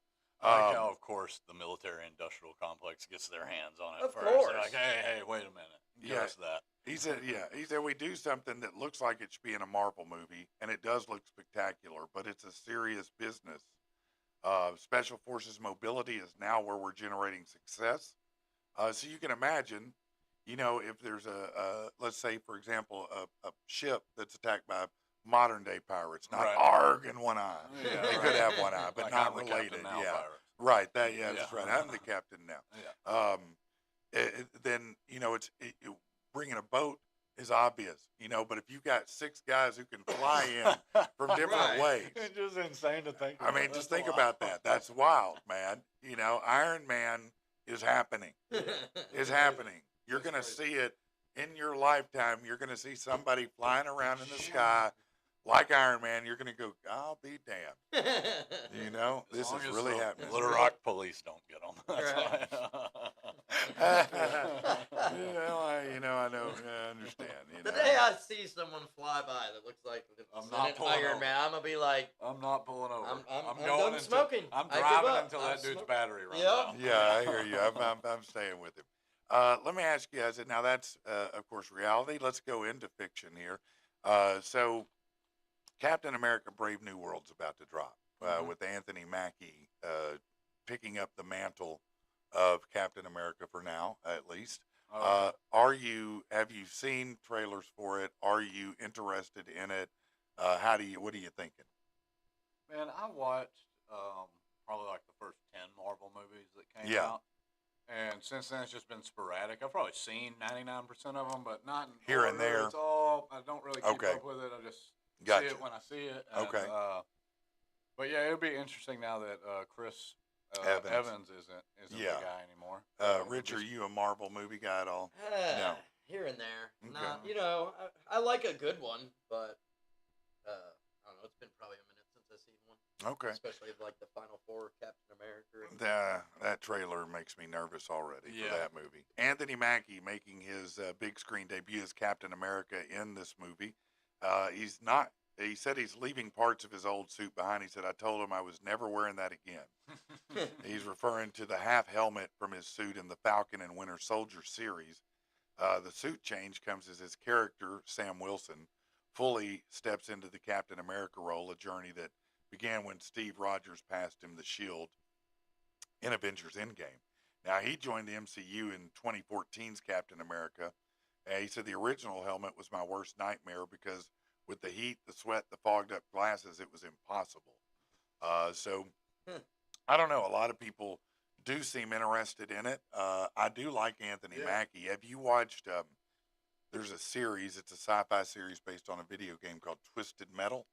I like how, of course, the military-industrial complex gets their hands on it Of first. course. They're like, hey, wait a minute. Give Yeah. us that. He said we do something that looks like it should be in a Marvel movie, and it does look spectacular, but it's a serious business. Special Forces mobility is now where we're generating success. So you can imagine, you know, if there's let's say, for example, a ship that's attacked by modern day pirates, not Right. ARG and one eye. Yeah, They right. could have one eye, but Like not I'm the captain related. now, Yeah. pirate. Right. That's Yeah. right. I'm the captain now. Yeah. Then, you know, bringing a boat is obvious, you know, but if you got 6 guys who can fly in from different Right. ways, It's just insane to think I about. mean, That's just think wild. about that. That's wild, man. You know, Iron Man is happening. Is happening. You're That's going to crazy. see it in your lifetime. You're going to see somebody flying around in the sky like Iron Man. You're going to go, I'll be damned. You know, As this long is as really the happening. Little Rock police don't get them. That's Right. I know, I understand. You The know. day I see someone fly by that looks like I'm an not pulling Iron over. Man, I'm gonna be like, I'm not pulling over. I'm going done until, smoking. I'm I give driving up. until I'm that dude's smoking. battery runs Yep. out. Yeah, I hear you. I'm staying with him. Let me ask you guys, now that's, of course, reality. Let's go into fiction here. So, Captain America Brave New World's about to drop with Anthony Mackie picking up the mantle of Captain America for now, at least. Okay. Have you seen trailers for it? Are you interested in it? What are you thinking? Man, I watched probably like the first 10 Marvel movies that came Yeah. out. And since then, it's just been sporadic. I've probably seen 99% of them, but not in Here and order. there. It's all, I don't really keep Okay. up with it. I just Gotcha. see it when I see it. And, Okay. but yeah, it'll be interesting now that Chris Evans. isn't Yeah. the guy anymore. Rich, are you a Marvel movie guy at all? No. Here and there. Okay. Not, you know, I like a good one, but I don't know. It's been probably a minute since I've seen one. Okay. Especially like the Final Four, Captain America. That trailer makes me nervous already for Yeah. that movie. Anthony Mackie making his big screen debut as Captain America in this movie. He said he's leaving parts of his old suit behind. He said, I told him I was never wearing that again. He's referring to the half helmet from his suit in the Falcon and Winter Soldier series. The suit change comes as his character, Sam Wilson, fully steps into the Captain America role, a journey that began when Steve Rogers passed him the shield in Avengers Endgame. Now, he joined the MCU in 2014's Captain America. He said the original helmet was my worst nightmare because with the heat, the sweat, the fogged up glasses, it was impossible. I don't know. A lot of people do seem interested in it. I do like Anthony Mackie. Have you watched, there's a series, it's a sci-fi series based on a video game called Twisted Metal.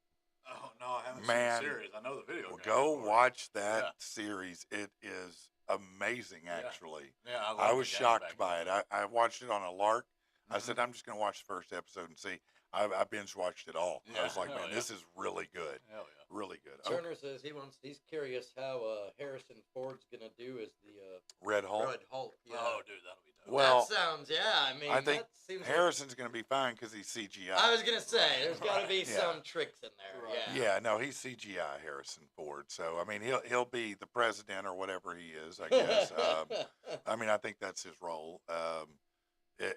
Oh, no, I haven't Man, seen the series. I know the video Well, game. go of course. watch that Yeah. series. It is amazing, Yeah. actually. Yeah, I love was the game shocked back by then. it. I watched it on a lark. I Mhm. said, I'm just going to watch the first episode and see. I binge watched it all. I Yeah, was like, hell man, yeah. this is really good. Hell yeah. Really good. Oh, Turner says he's curious how Harrison Ford's gonna do as the Red Hulk. Red Hulk. Yeah. Oh, dude, that'll be dope. Well, that sounds. Yeah, I mean, I think that seems. Harrison's going to be fine because he's CGI. I was gonna say there's got to be Yeah. some tricks in there. Right. Yeah. Yeah, no, he's CGI Harrison Ford. So I mean, he'll be the president or whatever he is, I guess. I mean, I think that's his role.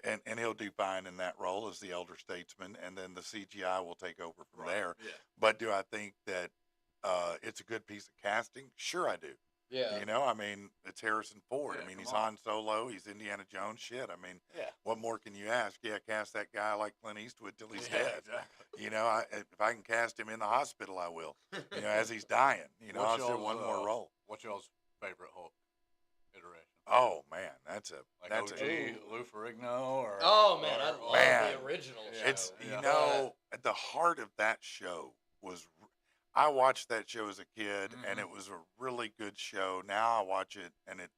And he'll do fine in that role as the elder statesman, and then the CGI will take over from Right. there. Yeah. But do I think that it's a good piece of casting? Sure, I do. yeah. You know, I mean, it's Harrison Ford. Yeah, I mean, come he's on. Han Solo. He's Indiana Jones. Shit. I mean, Yeah. what more can you ask? Yeah, cast that guy like Clint Eastwood till he's Yeah, dead. exactly. You know, if I can cast him in the hospital, I will. You know, as he's dying. You know, What's I'll do y'all's, one more role. What's y'all's favorite Hulk iteration? Oh man, that's Like that's OG, a Lou Ferrigno, or Oh man, I or- love Man. the original Yeah. show. it's you Yeah. know at the heart of that show was I watched that show as a kid and Mhm. it was a really good show. Now I watch it and it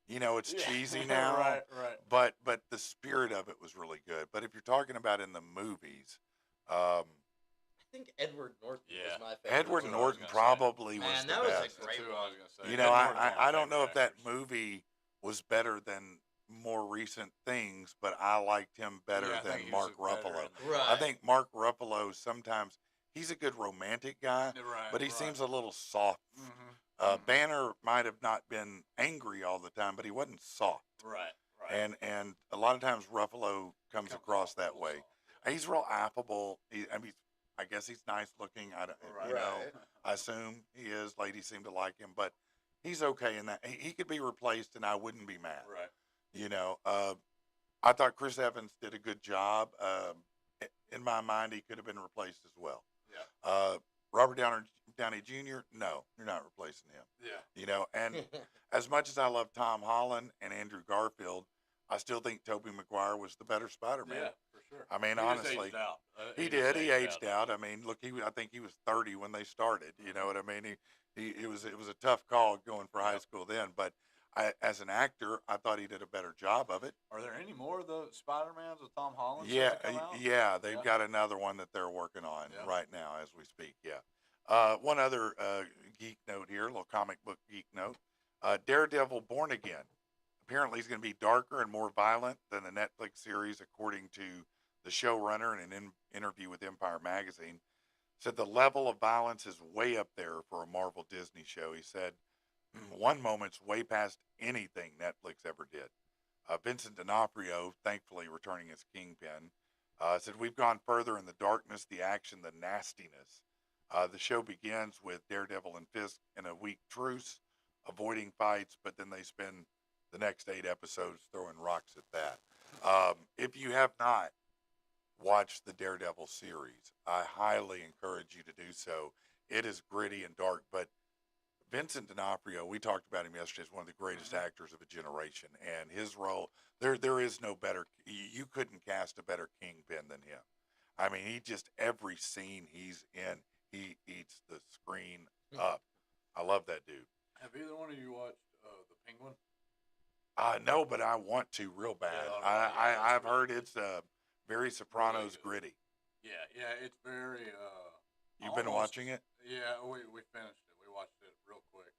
you know it's Yeah. cheesy now, right, right. but the spirit of it was really good. But if you're talking about in the movies, I think Edward Norton Yeah. was my favorite. Edward That's what I was Norton gonna say. probably Man, was the that was a best. great That's who I was gonna say. You know, Ed Norton's one of my I don't know if favorite that actors. movie was better than more recent things, but I liked him better Yeah, I think than he Mark was better Ruffalo. in the- Right. I think Mark Ruffalo sometimes he's a good romantic guy, Right, but he right. seems a little soft. Mhm. Banner might have not been angry all the time, but he wasn't soft. Right, right. And a lot of times Ruffalo comes across off a that little way. soft. He's real affable. I guess he's nice looking. I don't, Right. you know, Right. I assume he is. Ladies seem to like him, but he's okay in that. He could be replaced, and I wouldn't be mad. Right. You know, I thought Chris Evans did a good job. In my mind, he could have been replaced as well. Yeah. Robert Downey Jr. No, you're not replacing him. Yeah. You know, and as much as I love Tom Holland and Andrew Garfield, I still think Tobey Maguire was the better Spider-Man. Yeah, for sure. I mean, He just honestly, aged out. he just did. He aged out. though. I mean, look, I think he was 30 when they started. You know what I mean? It was a tough call going for high Yep. school then, but as an actor, I thought he did a better job of it. Are there any more of the Spider-Mans with Tom Holland? Yeah, set to come out? yeah, they've Yeah. got another one that they're working on Yeah. right now as we speak. Yeah. One other geek note here, a little comic book geek note. Daredevil Born Again. Apparently, he's going to be darker and more violent than the Netflix series, according to the showrunner in an interview with Empire Magazine. Said the level of violence is way up there for a Marvel Disney show. He said, one moment's way past anything Netflix ever did. Vincent D'Onofrio, thankfully returning as Kingpin, said, we've gone further in the darkness, the action, the nastiness. The show begins with Daredevil and Fisk in a week truce, avoiding fights, but then they spend the next 8 episodes throwing rocks at that. If you have not watched the Daredevil series, I highly encourage you to do so. It is gritty and dark, but Vincent D'Onofrio, we talked about him yesterday, is one of the greatest actors of a generation, and his role, there is no better, you couldn't cast a better Kingpin than him. I mean, he just, every scene he's in, he eats the screen up. I love that dude. Have either one of you watched The Penguin? No, but I want to real bad. I've heard it's very Sopranos good. gritty. Yeah, it's very. You've been almost- watching it? Yeah, we finished it. We watched it real quick.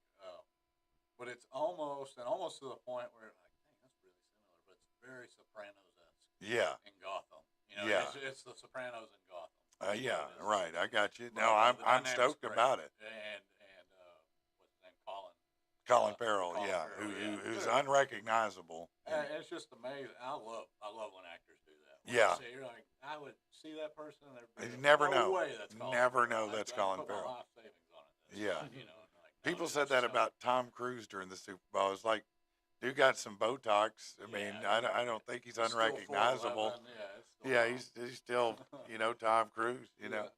But it's almost to the point where like, dang, that's really similar, but it's very Sopranos-esque Yeah. in Gotham. You know, Yeah. it's the Sopranos in Gotham. Yeah, It is. right. I got you. But, No, I'm the dynamic's stoked great. about it. And what's his name, Colin. Colin Farrell, Colin yeah, Farrell, who's Dude. unrecognizable. And it's just amazing. I love when actors do that. When Yeah. you see, you're like, I would see that person. And there'd be You like, never no know. way that's Colin Never Farrell. know that's I'd Colin put my Farrell. life savings on it. That's Yeah. not, you know, like, no, People it's said that just about Tom Cruise during the Super Bowl. It's like, dude got some Botox. I mean, Yeah, I don't think he's still 4'11", unrecognizable. Yeah, it's still Yeah, wrong. he's still, Tom Cruise, you know.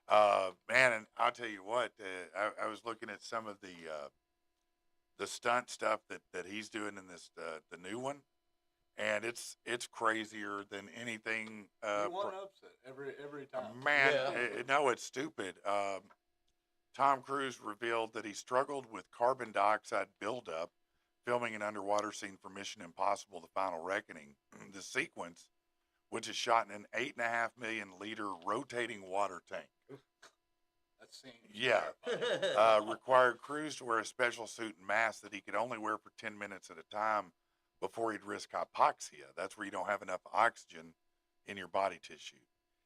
Yeah. Man, and I'll tell you what, I was looking at some of the stunt stuff that he's doing in this the new one, and it's crazier than anything. He one ups it every time. Man, Yeah. no, it's stupid. Tom Cruise revealed that he struggled with carbon dioxide buildup filming an underwater scene for Mission Impossible: The Final Reckoning. The sequence which is shot in an 8.5 million liter rotating water tank. That seems Yeah. terrifying. Required crews to wear a special suit and mask that he could only wear for 10 minutes at a time before he'd risk hypoxia. That's where you don't have enough oxygen in your body tissue.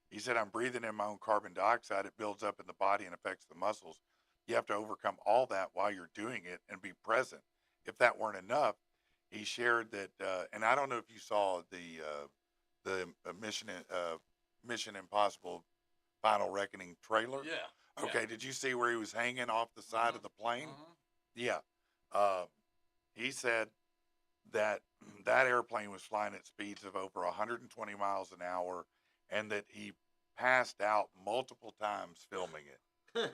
He said, I'm breathing in my own carbon dioxide. It builds up in the body and affects the muscles. You have to overcome all that while you're doing it and be present. If that weren't enough, he shared that, and I don't know if you saw the Mission Impossible Final Reckoning trailer. Yeah. Okay, did you see where he was hanging off the side of the plane? Yeah. Yeah. He said that that airplane was flying at speeds of over 120 miles an hour and that he passed out multiple times filming it.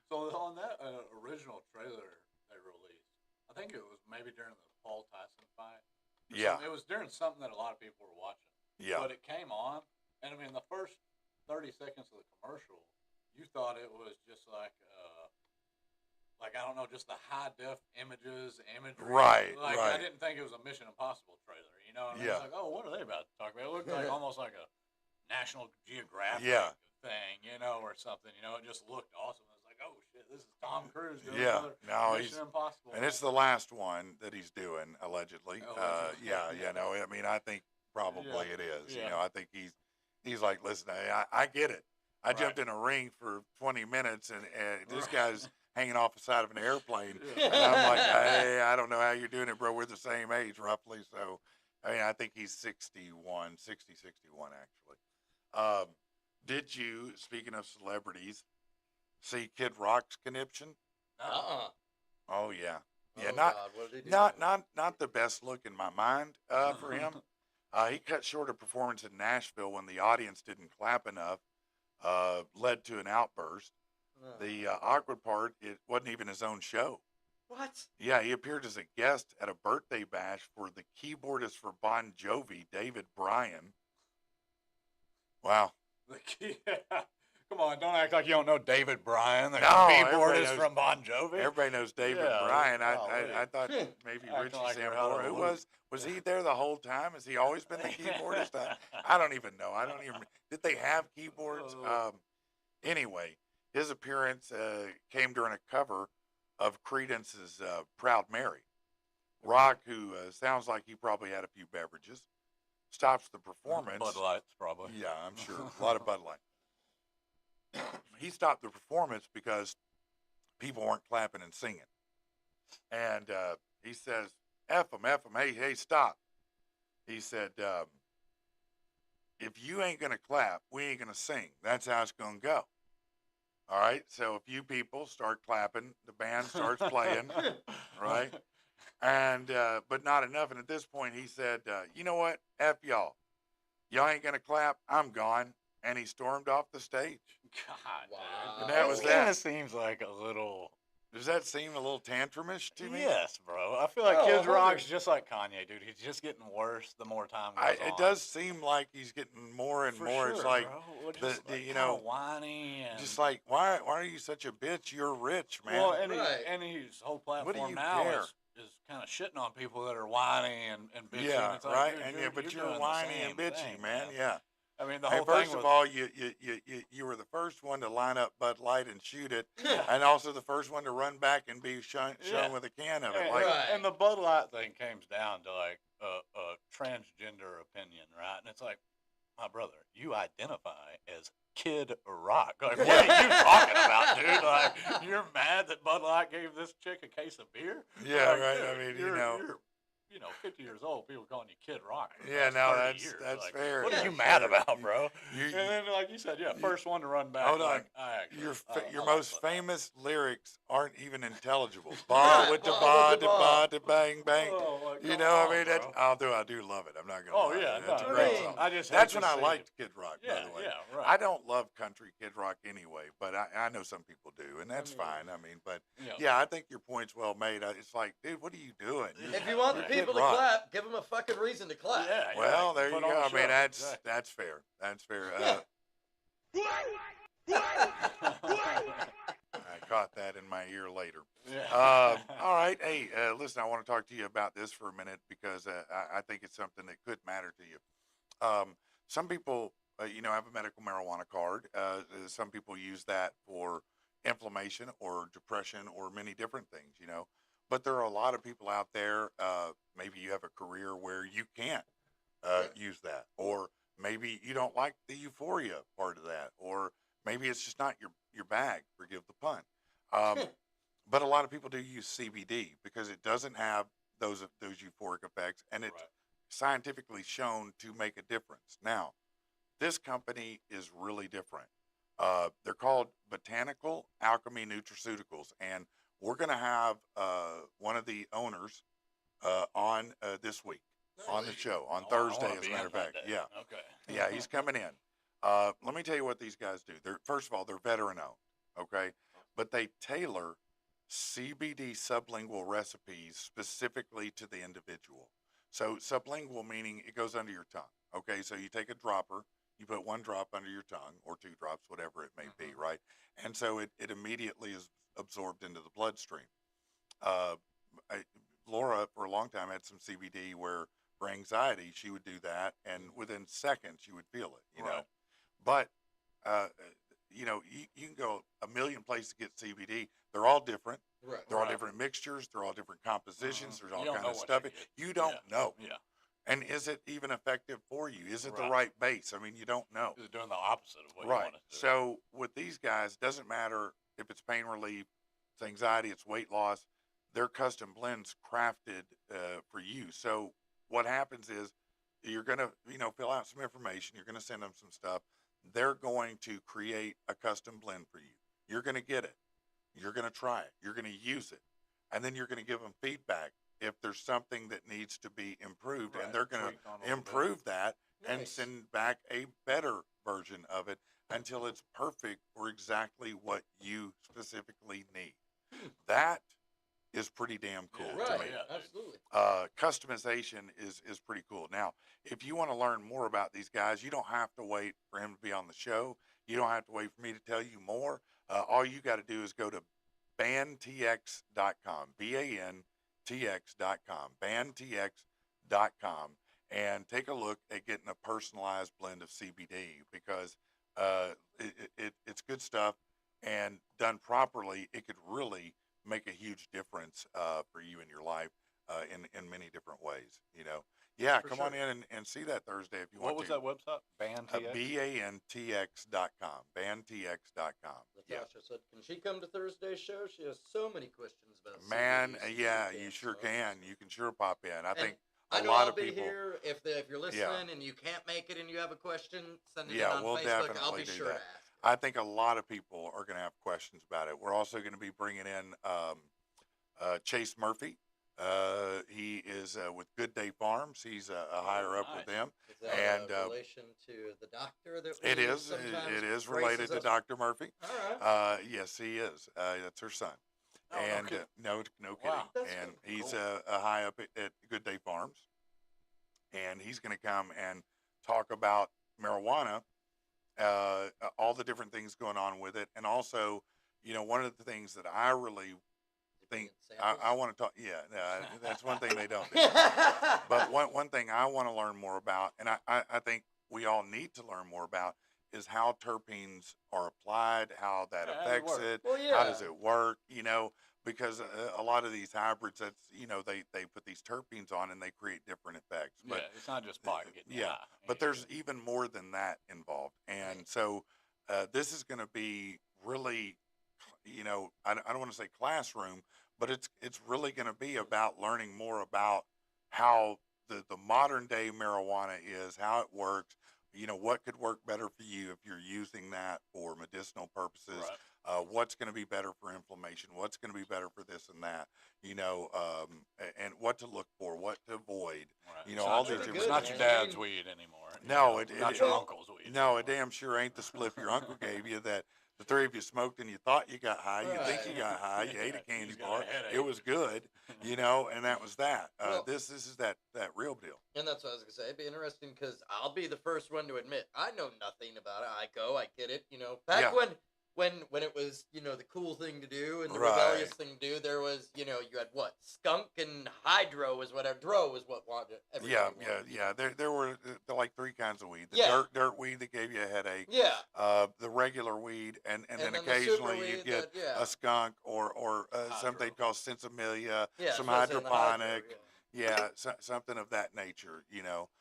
So on that original trailer they released, I think it was maybe during the Paul Tyson fight. Yeah. It was during something that a lot of people were watching. Yeah. But it came on, and I mean, the first 30 seconds of the commercial, you thought it was just like I don't know, just the high def imagery. Right, Like right. I didn't think it was a Mission Impossible trailer. You know, and Yeah. I was like, oh, what are they about to talk about? It looked like almost like a National Geographic Yeah. thing, you know, or something. You know, it just looked awesome. It was like, oh shit, this is Tom Cruise doing Yeah. another No, Mission Impossible. And it's the last one that he's doing, allegedly. Allegedly. Yeah, no, I mean, I think probably it is. Yeah. You know, I think he's like, listen, I get it. I jumped in a ring for 20 minutes and this guy's hanging off the side of an airplane. And I'm like, hey, I don't know how you're doing it, bro. We're the same age, roughly. So, I mean, I think he's 61 actually. Did you, speaking of celebrities, see Kid Rock's conniption? Oh, yeah. Yeah, God, what did he do? not the best look in my mind for him. He cut short a performance in Nashville when the audience didn't clap enough, led to an outburst. The awkward part, it wasn't even his own show. What? Yeah, he appeared as a guest at a birthday bash for the keyboardist for Bon Jovi, David Bryan. Wow. Come on, don't act like you don't know David Bryan, the everybody keyboardist knows- from Bon Jovi. Everybody knows David Yeah, Bryan. golly. I thought maybe Acting Richie like you're Sambora. out of Who the was he there the whole time? Has he always been the keyboardist? I don't even know. I don't even. Did they have keyboards? Anyway, his appearance came during a cover of Creedence's "Proud Mary." Rock, who sounds like he probably had a few beverages, stops the performance. Bud Lights, probably. Yeah, I'm sure. A lot of Bud Light. He stopped the performance because people weren't clapping and singing. And he says, F them, hey, stop. He said, if you ain't going to clap, we ain't going to sing. That's how it's going to go. All right? So if you people start clapping, the band starts playing, right? And, but not enough. And at this point, he said, you know what? F y'all. Y'all ain't going to clap. I'm gone. And he stormed off the stage. God, Wow. And that was Kind that. of seems like a little. Does that seem a little tantrumish to me? Yes, bro. I feel like Oh, Kid Rock's 100. just like Kanye, dude. He's just getting worse the more time goes on. It does seem like he's getting more and For more. sure, It's like, bro. Well, the- just, the- like, you kinda know, whiny and just like, why are you such a bitch? You're rich, man. well, and, Right. and his whole What do platform you now care? is kind of shitting on people that are whiny and bitchy. Yeah, and it's like, right. dude, And but you're doing the whiny same and bitchy, thing, man. Yeah. I mean, the Hey, whole first thing of was, all, you were the first one to line up Bud Light and shoot it, and also the first one to run back and be shown Yeah. with a can of it. and, Like, Right. and the Bud Light thing comes down to like a transgender opinion, right? And it's like, my brother, you identify as Kid Rock. Like, what are you talking about, dude? Like, you're mad that Bud Light gave this chick a case of beer? Yeah, Like, right. dude, I mean, you're 50 years old. People calling you Kid Rock. for the Yeah, past no, 30 that's- years. that's Like, fair, What are you that's mad fair. about, bro? you, And then, like you said, first one to run back. Hold on. like, I actually, your I your like most Bud Light. famous lyrics aren't even intelligible. Ba with the ba, the ba, the bang bang. Oh, like, You come know, on, I mean, bro. I do love it. I'm not gonna Oh, lie. yeah, That's no, a I great mean, song. I just hate That's to when I see liked Kid Rock, by Yeah, the way. yeah, right. I don't love country Kid Rock anyway, but I know some people do, and that's fine. I mean, but yeah, I think your point's well made. It's like, dude, what are you doing? If you want the You're people Kid to Rock. clap, give them a fucking reason to clap. Yeah, Well, there you put on go. a I mean, show. that's Exactly. that's fair. That's fair. I caught that in my ear later. Yeah. All right. Hey, listen, I want to talk to you about this for a minute because I think it's something that could matter to you. some people, have a medical marijuana card. Some people use that for inflammation or depression or many different things, But there are a lot of people out there. Maybe you have a career where you can't use that, or maybe you don't like the euphoria part of that, or maybe it's just not your bag. Forgive the pun. Um, but a lot of people do use CBD because it doesn't have those euphoric effects, and it's Right. scientifically shown to make a difference. Now, this company is really different. They're called Botanical Alchemy Nutraceuticals, and we're going to have one of the owners on this week on the show on I Thursday, wanna as a be matter in of that fact. day. Yeah, Okay. yeah, he's coming in. Let me tell you what these guys do. They're first of all, they're veteran owned, okay, but they tailor CBD sublingual recipes specifically to the individual. So sublingual meaning it goes under your tongue. Okay, so you take a dropper, you put one drop under your tongue or two drops, whatever it may be, right? And so it immediately is absorbed into the bloodstream. Uh, Laura, for a long time, had some CBD where for anxiety, she would do that, and within seconds, you would feel it, Right. But, you can go a million places to get CBD. They're all different. Right. They're all Right. different mixtures. They're all different compositions. There's all You don't kind know of what stuff. you get. You don't Yeah. know. Yeah. And is it even effective for you? Is it the Right. right base? I mean, you don't know. It's doing the opposite of what you Right. want it to. So with these guys, doesn't matter if it's pain relief, it's anxiety, it's weight loss. They're custom blends crafted for you. So what happens is you're gonna, fill out some information. You're gonna send them some stuff. They're going to create a custom blend for you. You're gonna get it. You're gonna try it. You're gonna use it, and then you're gonna give them feedback if there's something that needs to be improved, Right. and they're gonna Tweaked on a little bit. improve that and Nice. send back a better version of it until it's perfect for exactly what you specifically need. That is pretty damn cool Yeah. to Right. me. Yeah, dude. Absolutely. Customization is pretty cool. Now, if you want to learn more about these guys, you don't have to wait for him to be on the show. You don't have to wait for me to tell you more. All you got to do is go to bantx.com, BANTX.com, bantx.com, and take a look at getting a personalized blend of CBD because it's good stuff, and done properly, it could really make a huge difference for you in your life in many different ways. Yeah, For come on sure. in and see that Thursday if you What want was to. that website? BandTX? BANTX.com, bantx.com. Yeah. Natasha said, "Can she come to Thursday's show? She has so many questions about Man, CBD, yeah, CBD you and sure stuff." can. You can sure pop in. I And think I a know lot I'll of be people. here if you're listening and you can't make it and you have a question. Send it Yeah, in on we'll Facebook. I'll definitely be do sure that. to ask. I think a lot of people are going to have questions about it. We're also going to be bringing in Chase Murphy. He is with Good Day Farms. He's a higher up with nice. them. Is that And, a relation to the doctor that we It is. sometimes It is graces related to us? Dr. Murphy. All right. Yes, he is. That's her son. Oh, no And kidding. no kidding. Wow. That's And cool. he's Cool. a high up at Good Day Farms, and he's going to come and talk about marijuana, all the different things going on with it, and also, one of the things that I really think I want to talk. Yeah, that's one thing they don't do. But one thing I want to learn more about, and I think we all need to learn more about, is how terpenes are applied, how that Yeah, how they affects work. it, Well, how yeah. does it work, because a lot of these hybrids, that's, they put these terpenes on and they create different effects. Yeah, But it's not just pot getting you yeah, high. but there's even more than that involved. And so this is going to be really, I don't want to say classroom, but it's really going to be about learning more about how the modern day marijuana is, how it works, what could work better for you if you're using that for medicinal purposes, Right. what's going to be better for inflammation, what's going to be better for this and that, and what to look for, what to avoid. Right. You It's know, not all your- these Pretty It's different good, not things. your man. I dad's mean- weed anymore. No, it- not it- your well, uncle's weed. No, it damn sure ain't the spliff your uncle gave you that the three of you smoked and you thought you got high. You think you Right. got high. You ate a You candy just got a bar. It headache. was good, and that was that. Well- This is that real deal. And that's what I was gonna say. It'd be interesting because I'll be the first one to admit I know nothing about it. I get it. Back Yeah. when when it was, the cool thing to do and the Right. rebellious thing to do, there was, you had what? Skunk and hydro was whatever. Dro was what wanted everybody wanted. Yeah. There were like 3 kinds of weed. The Yeah. dirt weed that gave you a headache. Yeah. The regular weed, and then the super occasionally weed you'd get that, yeah. a skunk or something Hydro. they'd call sensimilia, Yeah, some that's what I was saying, the hydro, hydroponic, something of that nature.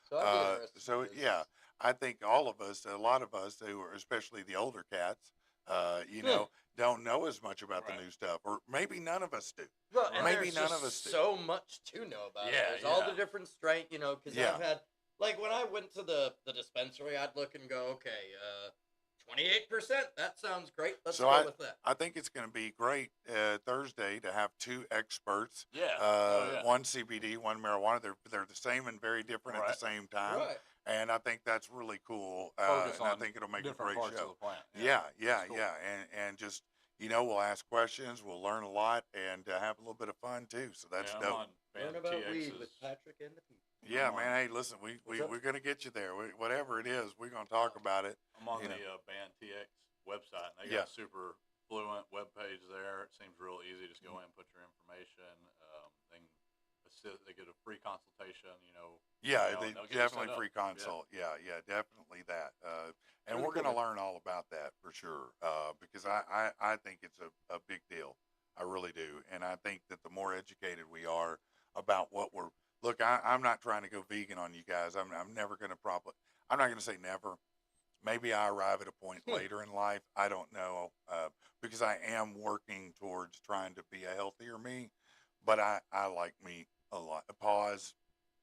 So I'd be interested So in this. yeah, I think all of us, a lot of us who are, especially the older cats, don't know as much about Right. the new stuff, or maybe none of us do. Well, and Maybe there's none just of us do. so much to know about it. Yeah, There's all yeah. the different strain, because Yeah. I've had, like, when I went to the dispensary, I'd look and go, okay, 28%, that sounds great. Let's So go with that. I think it's going to be great Thursday to have 2 experts. Yeah. One CBD, one marijuana. They're the same and very different at the same time. Right. And I think that's really cool. Focus and I on think it'll make a different great parts show. of the plant. Yeah. That's cool. And just, we'll ask questions, we'll learn a lot, and have a little bit of fun too. So that's I'm dope. on Learn Band about weed TX's with Patrick and the people. Yeah, I'm man. on- Hey, listen, What's up? we're gonna get you there. Whatever it is, we're gonna talk about it. I'm on you the know. Band TX website, and they Yeah. got a super fluent web page there. It seems real easy. Just go in, put your information. They get a free consultation. Yeah, they'll they get you definitely set up. free consult. Yeah, definitely that. And Really we're going to cool. learn all about that for sure. Because I think it's a big deal. I really do. And I think that the more educated we are about what look, I'm not trying to go vegan on you guys. I'm never going to I'm not going to say never. Maybe I arrive at a point later in life. I don't know. Because I am working towards trying to be a healthier me. But I like meat a lot. Pause.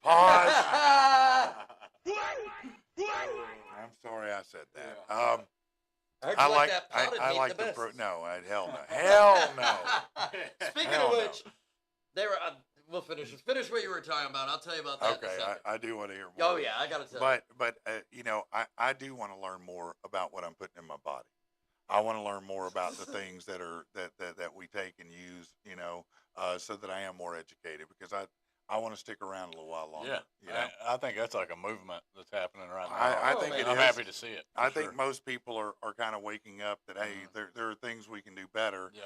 I'm sorry I said that. Yeah. I heard I you like that potted I meat like the the best. no. Hell no. Hell no. Speaking Hell of no. which, they were. We'll finish what you were talking about. I'll tell you about that. in a Okay, second. I do want to hear more. Oh yeah, I gotta tell you. But I do want to learn more about what I'm putting in my body. I want to learn more about the things that we take and use, so that I am more educated, because I want to stick around a little while longer. Yeah, I think that's like a movement that's happening right now. I Oh, think man. it I'm is. happy to see it. I for think sure. most people are kind of waking up that, hey, there are things we can do better. Yeah.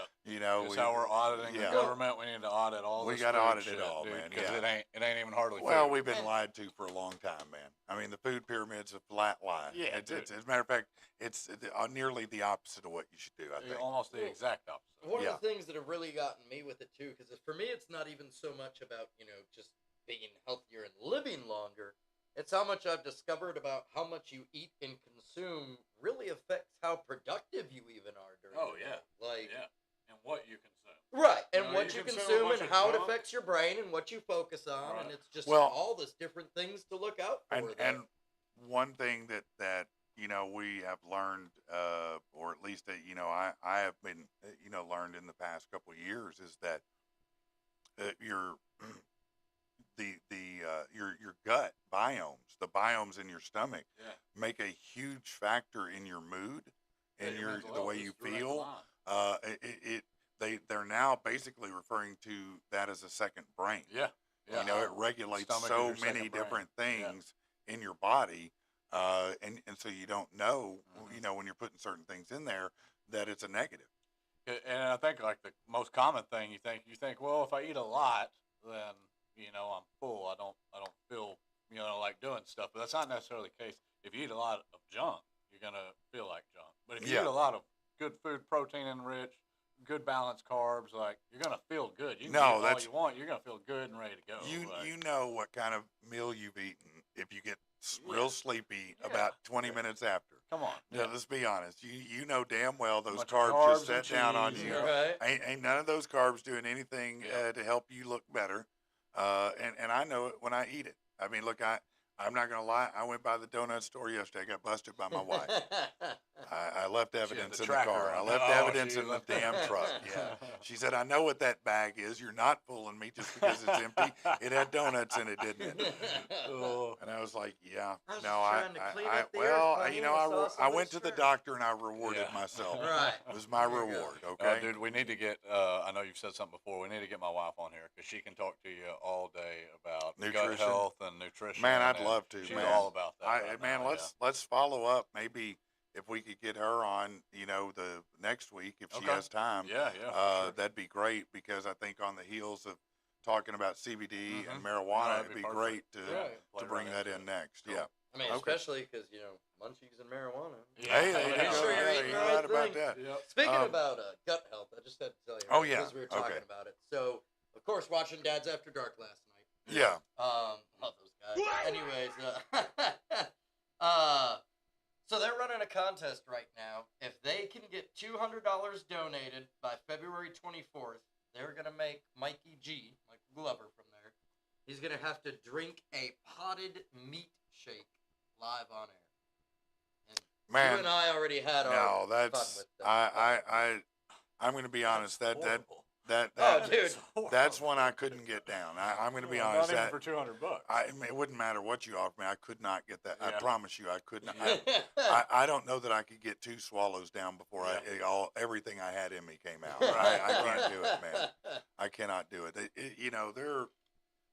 Just how we're auditing yeah. the government. We need to audit all We this gotta food audit it shit, all, dude, man, Because yeah. it ain't even hardly Well, food. we've been And- lied to for a long time, man. I mean, the food pyramid's a flat lie. Yeah, It's, dude. as a matter of fact, it's nearly the opposite of what you should do, I think. Almost the exact opposite. One Yeah. of the things that have really gotten me with it too, because for me, it's not even so much about just being healthier and living longer. It's how much I've discovered about how much you eat and consume really affects how productive you even are during. Oh, the yeah. day. Like Yeah, and what you consume. right, and You know, what you you consume a consume bunch and of how it junk. affects your brain and what you focus on, and Right. it's just Well- all this different things to look out for. And one thing that we have learned, or at least that I have been learned in the past couple of years, is that your your gut biomes, the biomes in your stomach, Yeah. make a huge factor in your mood and Yeah, mental the way health you is direct feel. line. They're now basically referring to that as a second brain. Yeah. Yeah. It regulates Stomach is so your second many brain. different Yeah. things in your body, and so you don't know, Mhm. when you're putting certain things in there, that it's a negative. And I think like the most common thing you think, well, if I eat a lot, then I'm full. I don't feel like doing stuff. But that's not necessarily the case. If you eat a lot of junk, you're gonna feel like junk. But if you Yeah. eat a lot of good food, protein enriched, good balanced carbs, like you're gonna feel good. You can No, eat all that's- you want. You're gonna feel good and ready to go. You like, you know what kind of meal you've eaten if you get Yeah. real sleepy Yeah. about 20 minutes after. come on. Yeah, let's be honest. You know damn well those Bunch of carbs carbs just and set down on cheese, you. yeah. right. Ain't none of those carbs doing anything Yeah. to help you look better. And I know it when I eat it. I mean, look, I'm not gonna lie. I went by the donut store yesterday. I got busted by my wife. I left evidence the in the tracker car. I on. left Oh, evidence she in the left- damn truck. Yeah. She said, "I know what that bag is. You're not fooling me just because it's empty. It had donuts in it, didn't it?" Oh, And I was like, "Yeah, I was no, just trying to clean up the earth, well, honey, you and know, I saw I somebody's went to the shirt." doctor and I rewarded Yeah. myself. Right. It was my There you go. reward. Okay. dude, we need to get. I know you've said something before. We need to get my wife on here because she can talk to you all day about gut Nutrition. health and nutrition. Man, I'd and love to. She's man. all about that. right Man, now, let's follow up. Maybe if we could get her on, the next week if she Okay. has time. Yeah, for sure. That'd be great because I think on the heels of talking about CBD and marijuana, that'd it'd be be perfect. great to Right. Play to bring right that into in it. next. Cool. Yeah. I mean, Okay. especially because munchies and marijuana. Hey, there you Make go. sure you're Yeah, eating you're the right right about thing. that. Yep. Speaking Um, about gut health, I just had to tell you. Oh, right, yeah. because we were talking Okay. about it. So, of course, watching Dads After Dark last night. Yeah. Love those guys. Anyways, so they're running a contest right now. If they can get $200 donated by February 24th, they're gonna make Mikey G, Michael Glover from there. He's gonna have to drink a potted meat shake live on air. And you Man, and I already had our no, fun that's with that. I'm going to be honest. That Horrible. Oh, dude. that's one I couldn't get down. I'm going to be honest. Not even That for $200. I mean, it wouldn't matter what you offered me. I could not get that. I Yeah. promise you, I could not. Yeah. I don't know that I could get 2 swallows down before everything I had in me came out. I can't do it, man. I cannot do it. They're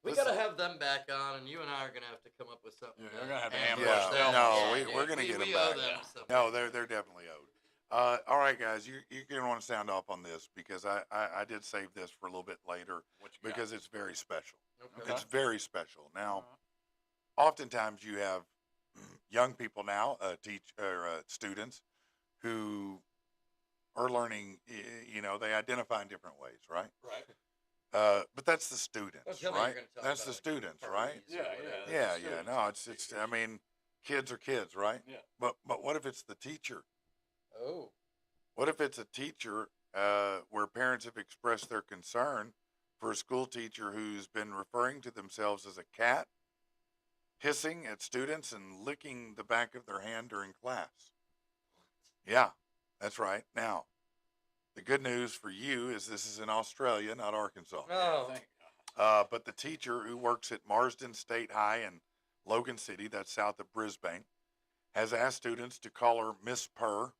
We listen. gotta have them back on, and you and I are gonna have to come up with something. Yeah, you're gonna have to ambush ambush them. them. No, we're gonna we, get them we owe back. them something. No, they're definitely owed. All right, guys, you're gonna want to sound off on this because I did save this for a little bit later What you got? because it's very special. Okay. It's very special. Now, oftentimes you have young people now, students who are learning. They identify in different ways, right? Right. But that's the students, Don't tell me you're right? gonna talk That's about, the like, students, right? parties or Yeah, whatever. yeah. Yeah. No, it's. I mean, kids are kids, right? Yeah. But what if it's the teacher? Oh. What if it's a teacher where parents have expressed their concern for a school teacher who's been referring to themselves as a cat, hissing at students and licking the back of their hand during class? Yeah, that's right. Now, the good news for you is this is in Australia, not Arkansas. No. Thank God. But the teacher who works at Marsden State High in Logan City, that's south of Brisbane, has asked students to call her Miss Purr,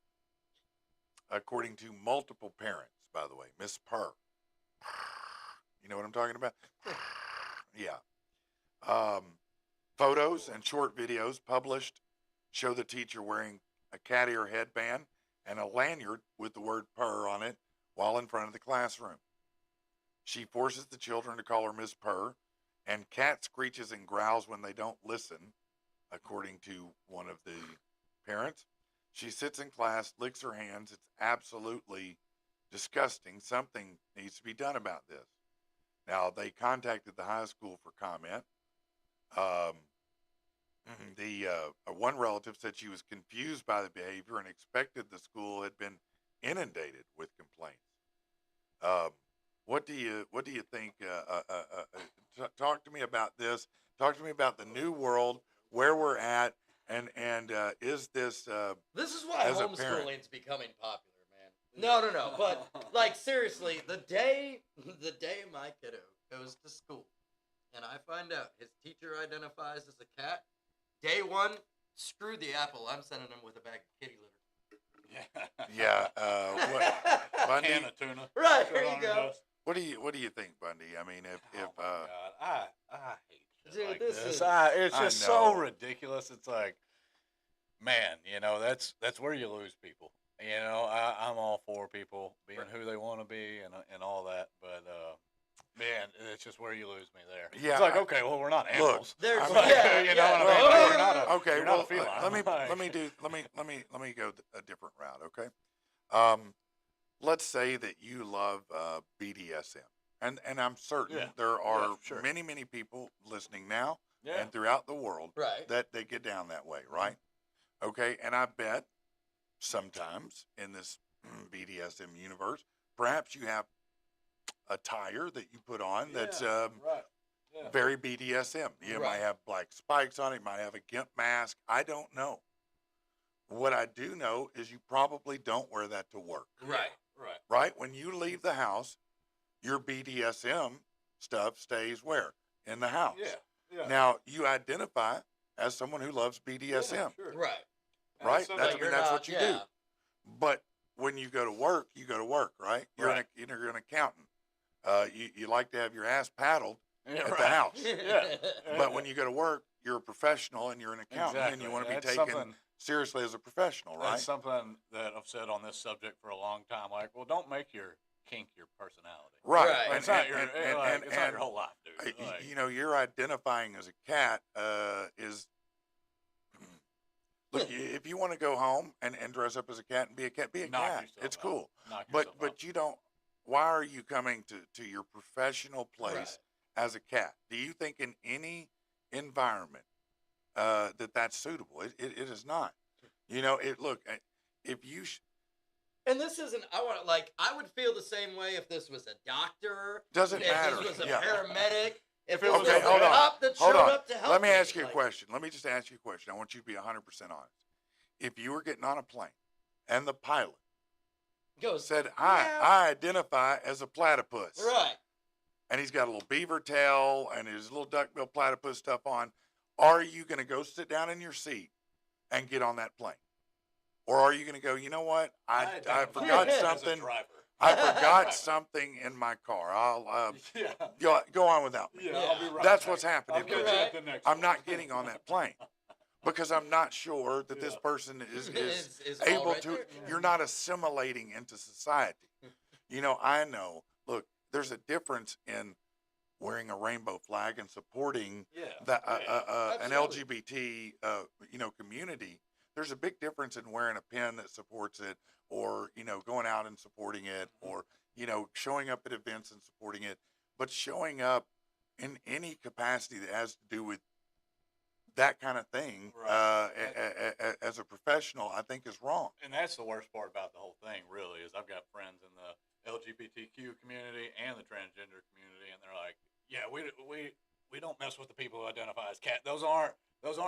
according to multiple parents, by the way. Miss Purr. You know what I'm talking about? Yeah. Photos and short videos published show the teacher wearing a cat ear headband and a lanyard with the word purr on it while in front of the classroom. She forces the children to call her Miss Purr, and cat screeches and growls when they don't listen, according to one of the parents. She sits in class, licks her hands. It's absolutely disgusting. Something needs to be done about this. Now, they contacted the high school for comment. One relative said she was confused by the behavior and expected the school had been inundated with complaints. What do you think? Talk to me about this. Talk to me about the new world, where we're at, and is this? This is why As a parent. homeschooling's becoming popular, man. No. But like seriously, the day my kiddo goes to school, and I find out his teacher identifies as a cat, day one, screw the apple. I'm sending him with a bag of kitty litter. Yeah. Yeah. What, Bundy? Can of tuna. Right, Put there it you on her go. dust. What do you think, Bundy? I mean, if Oh my God, I hate shit Dude, like this this. is- It's I just so know. ridiculous. It's like, man, that's where you lose people. I'm all for people being who they want to be and all that, but man, it's just where you lose me there. Yeah, It's like, okay, well, we're not look, animals. There's I'm Like, not- you know what I mean? Okay. You're not a, okay, you're well, not a feline. let me go a different route. Okay, let's say that you love BDSM, and I'm certain Yeah. there are Yeah, sure. many people listening now Yeah. and throughout the world Right. that they get down that way, right? Okay, and I bet sometimes in this BDSM universe, perhaps you have a tire that you put on that's right. Yeah. very BDSM. You might Right. have black spikes on it, you might have a gimp mask. I don't know. What I do know is you probably don't wear that to work, Right. right? When you leave the house, your BDSM stuff stays where? In the house. Yeah. Yeah. Now, you identify as someone who loves BDSM, Yeah, sure. Right. And right? so, That's, But you're that's not- what you yeah. do. But when you go to work, right? You're Right. you're an accountant. You like to have your ass paddled yeah, at right. the house. Yeah. But when you go to work, you're a professional and you're an accountant and you want to be That's taken something- seriously as a professional, right? That's something that I've said on this subject for a long time. Like, well, don't make your kink your personality. Right. Right. It's not your it's not your whole life, dude. Like, you know, you're identifying as a cat is. Look, if you want to go home and dress up as a cat and be a cat, be a knock cat. yourself It's out. cool. Knock But yourself out. you don't. Why are you coming to your professional place Right. as a cat? Do you think in any environment that's suitable? It is not. You know, if you And this isn't. I would feel the same way if this was a doctor. doesn't if matter. this was a Yeah. paramedic. If it it was was a a hold on. cop that Hold showed on. up to help Let me ask you a like, question. Let me just ask you a question. I want you to be 100% honest. If you were getting on a plane and the pilot Goes, said, "Yeah." I identify as a platypus. Right. And he's got a little beaver tail and his little duckbill platypus stuff on. Are you going to go sit down in your seat and get on that plane? Or are you going to go, you know what? I forgot as a something. driver. I forgot something in my car. I'll Yeah. go on without me. Yeah, I'll be right That's back. what's happening. I'll catch you Right. at the next I'm one. not getting on that plane because I'm not sure that this Yeah. person is Is all able right to. there. You're not assimilating into society. You know, I know. Look, there's a difference in wearing a rainbow flag and supporting Yeah. the an Absolutely. LGBT community. There's a big difference in wearing a pin that supports it, or going out and supporting it, or showing up at events and supporting it. But showing up in any capacity that has to do with that kind of thing Right. as a professional, I think is wrong. And that's the worst part about the whole thing, really, is I've got friends in the LGBTQ community and the transgender community, and they're like, "Yeah, we don't mess with the people who identify as cat. Those aren't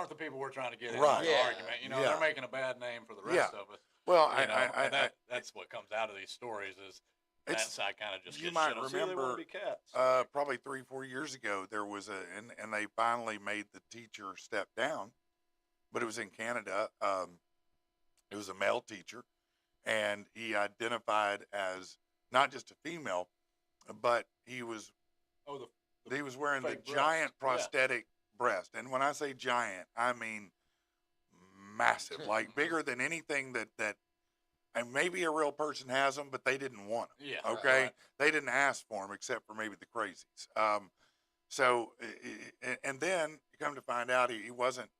the people we're trying to get in Right. the Yeah. argument. You know, Yeah. they're making a bad name for the rest of us. Well, You know, and that's what comes out of these stories is that It's- side kind of just you gets might shit on. See, they want remember, to be cats. probably 3-4 years ago, there was and they finally made the teacher step down, but it was in Canada. It was a male teacher, and he identified as not just a female, but he was Oh, wearing the fake breast. giant Yeah. prosthetic breast. And when I say giant, I mean massive, like bigger than anything that and maybe a real person has them, but they didn't want them. yeah. Okay, right. they didn't ask for them except for maybe the crazies. And then you come to find out he wasn't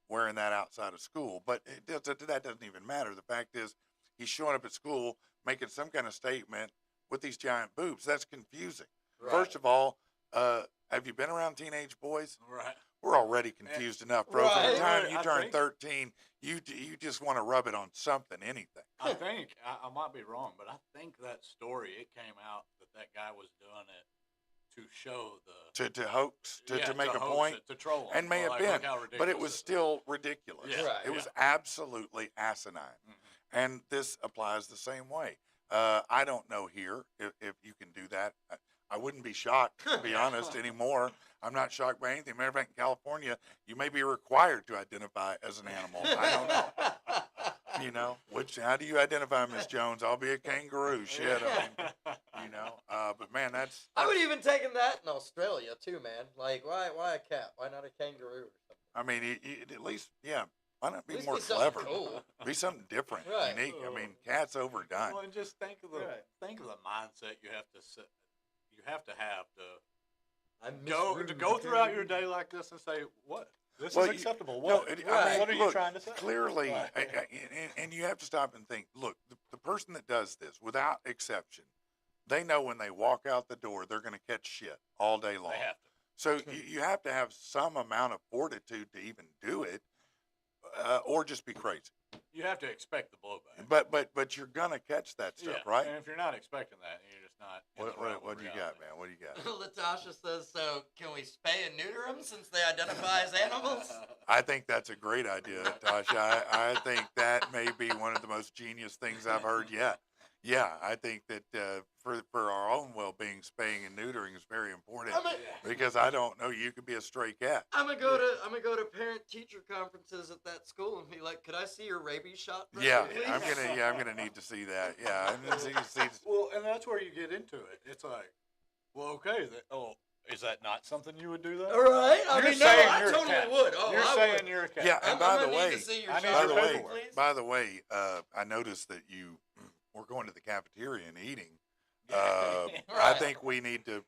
wearing that outside of school, but that doesn't even matter. The fact is, he's showing up at school making some kind of statement with these giant boobs. That's confusing. Right. First of all, have you been around teenage boys? Right. We're already confused enough, bro. From the Right. time you I turn think- 13, you just want to rub it on something, anything. I think I might be wrong, but I think that story it came out that guy was doing it to show the To hoax, to make a hoax point, it, to troll 'em, and may have like, been, look how but it ridiculous was this is. still ridiculous. Yeah, Right. It was absolutely asinine. Mhm. And this applies the same way. I don't know here if you can do that. I wouldn't be shocked, to be honest, anymore. I'm not shocked by anything. Matter of fact, in California, you may be required to identify as an animal. I don't know. How do you identify, Miss Jones? I'll be a kangaroo. Shit, but man, that's I would even taken that in Australia too, man. Like, why a cat? Why not a kangaroo or something? I mean, at least, yeah. Why not be At least more be something clever? cool. Be something different, Right. unique. I mean, cat's overdone. Well, and just think of the Right. mindset you have to have to I go throughout your day like this and say, what? This Well, is you- acceptable. No, What? I mean, what are you look, trying to say? clearly, Right. and you have to stop and think. Look, the person that does this, without exception, they know when they walk out the door, they're going to catch shit all day long. They have to. So you have to have some amount of fortitude to even do it, or just be crazy. You have to expect the blowback. But you're gonna catch that stuff, Yeah, right? And if you're not expecting that, you're just not. in the realm What of do you reality. got, man? What do you got? Latasha says, so can we spay and neuter them since they identify as animals? I think that's a great idea, Tasha. I think that may be one of the most genius things I've heard yet. Yeah, I think that for our own well-being, spaying and neutering is very important I'm because I don't know you could be a stray cat. gonna go to parent teacher conferences at that school and be like, could I see your rabies shot? record, Yeah, please? I'm gonna need to see that. Yeah, I'm gonna see. Well, and that's where you get into it. It's like, well, okay, Is that not something you would do though? All right. I You're mean, no, saying I you're a totally cat. would. Oh, You're I saying would. you're a cat. Yeah, and by the I'm gonna way, need to see your I need shot, by the your way, paperwork. please. by the way, I noticed that you were going to the cafeteria and eating. I Right. think we need to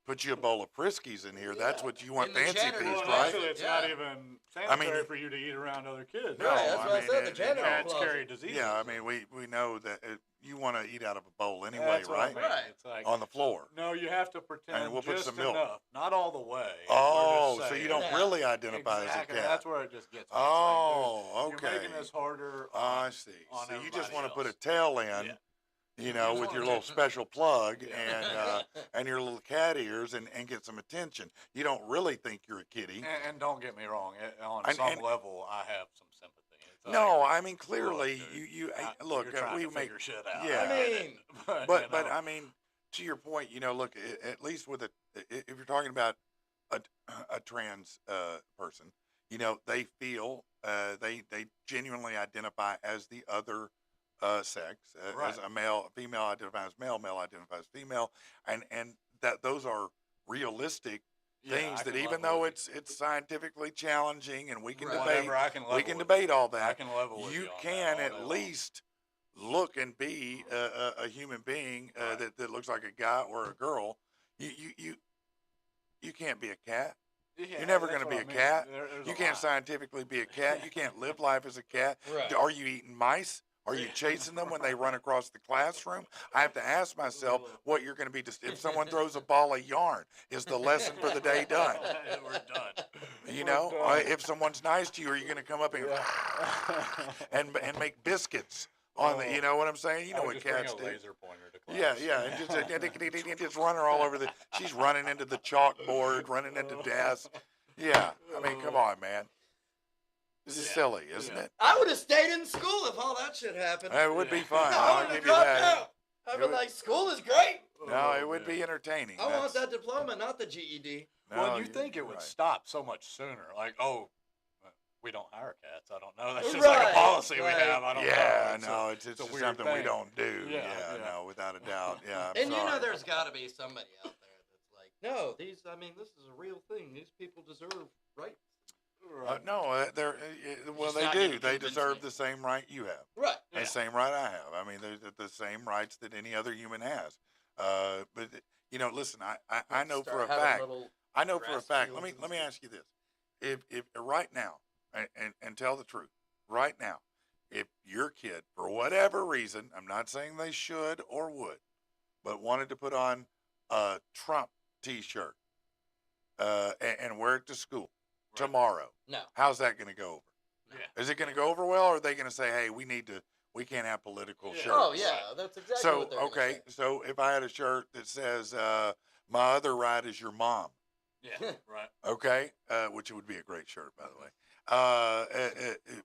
put you a bowl of Friskies in here. That's what you want, In the fancy janitor's feast, Well, closet. right? actually, it's Yeah. not even sanitary for you to eat around other kids. No, Right, that's I what I mean, said. The it- janitor Cats closet. carry diseases. Yeah, I mean, we know that you want to eat out of a bowl anyway, That's what I right? mean. Right. It's like, On the floor. no, you have to pretend And we'll put just some milk. enough, not all the way. Oh, We're just so you saying. don't Yeah. really identify Exactly. as a cat. That's where it just gets. me. It's Oh, like, dude, okay. You're making this harder. I see. on So you just everybody want to put a else. tail in, Yeah. you know, just with your wanna little do- special plug Yeah. and your little cat ears and get some attention. You don't really think you're a kitty. And don't get me wrong. On And- some and- level, I have some sympathy. It's No, like, I mean clearly look, dude, you look. You're trying We to make figure shit out. yeah. I I get it. mean, but but I mean, to your point, you know, look, at least with if you're talking about a trans person, you know, they feel they genuinely identify as the other sex, as Right. a male, female identifies male, male identifies female, and that those are realistic yeah, things I that can even level though with it's scientifically challenging and we can Right. debate whatever, I can level we can with debate all I that, can level with you on can that all at day long. least look and be a human being Right. that looks like a guy or a girl. You can't be a cat. Yeah, You're never that's going to be what a I mean. cat. There's You a can't lot. scientifically be a cat. You can't live life as a cat. Right. Are you eating mice? Are you chasing them when they run across the classroom? I have to ask myself what you're going to be. If someone throws a ball of yarn, is the lesson for the day done? We're done. You We're know, done. if someone's nice to you, are you going to come up and and make biscuits on the? You know what I'm saying? You know I what would just bring cats a do. laser pointer to class. Yeah, and just run her all over the. She's running into the chalkboard, running into desks. Yeah, I mean, come on, man. This is Yeah, silly, isn't yeah. it? I would have stayed in school if all that shit happened. It would be fun. I I'll would have give you dropped that. out. I'd It been would- like, school is great. No, Oh, it would man. be entertaining. I want That's- that diploma, not the GED. Well, no, you think it you're would right. stop so much sooner? Like, oh, we don't hire cats. I don't know. That's just like Right, a policy we right. have. I don't know. Yeah, It's no, a- it's a just weird something we thing. don't do. Yeah, Yeah, yeah. no, without a doubt. Yeah, I'm And you know, sorry. there's got to be somebody out there that's like, no, these. I mean, this is a real thing. These people deserve rights. Right. No, they're well, Just they not do. gonna They convince deserve me. the same right you have. Right. The Yeah. same right I have. I mean, they're the same rights that any other human has. But you know, listen, I know for a Start having fact. little I know for a grass fact. fields Let and me stuff. ask you this: if right now, and tell the truth, right now, if your kid, for whatever reason, I'm not saying they should or would, but wanted to put on a Trump T-shirt and wear it to school tomorrow, No. how's that going to go over? Yeah. Is it going to go over well, or are they going to say, "Hey, we can't have political Yeah. shirts"? Oh yeah, that's exactly So what they're gonna okay, say. so if I had a shirt that says "My other right is your mom," Yeah. Right. okay, which would be a great shirt, by the way,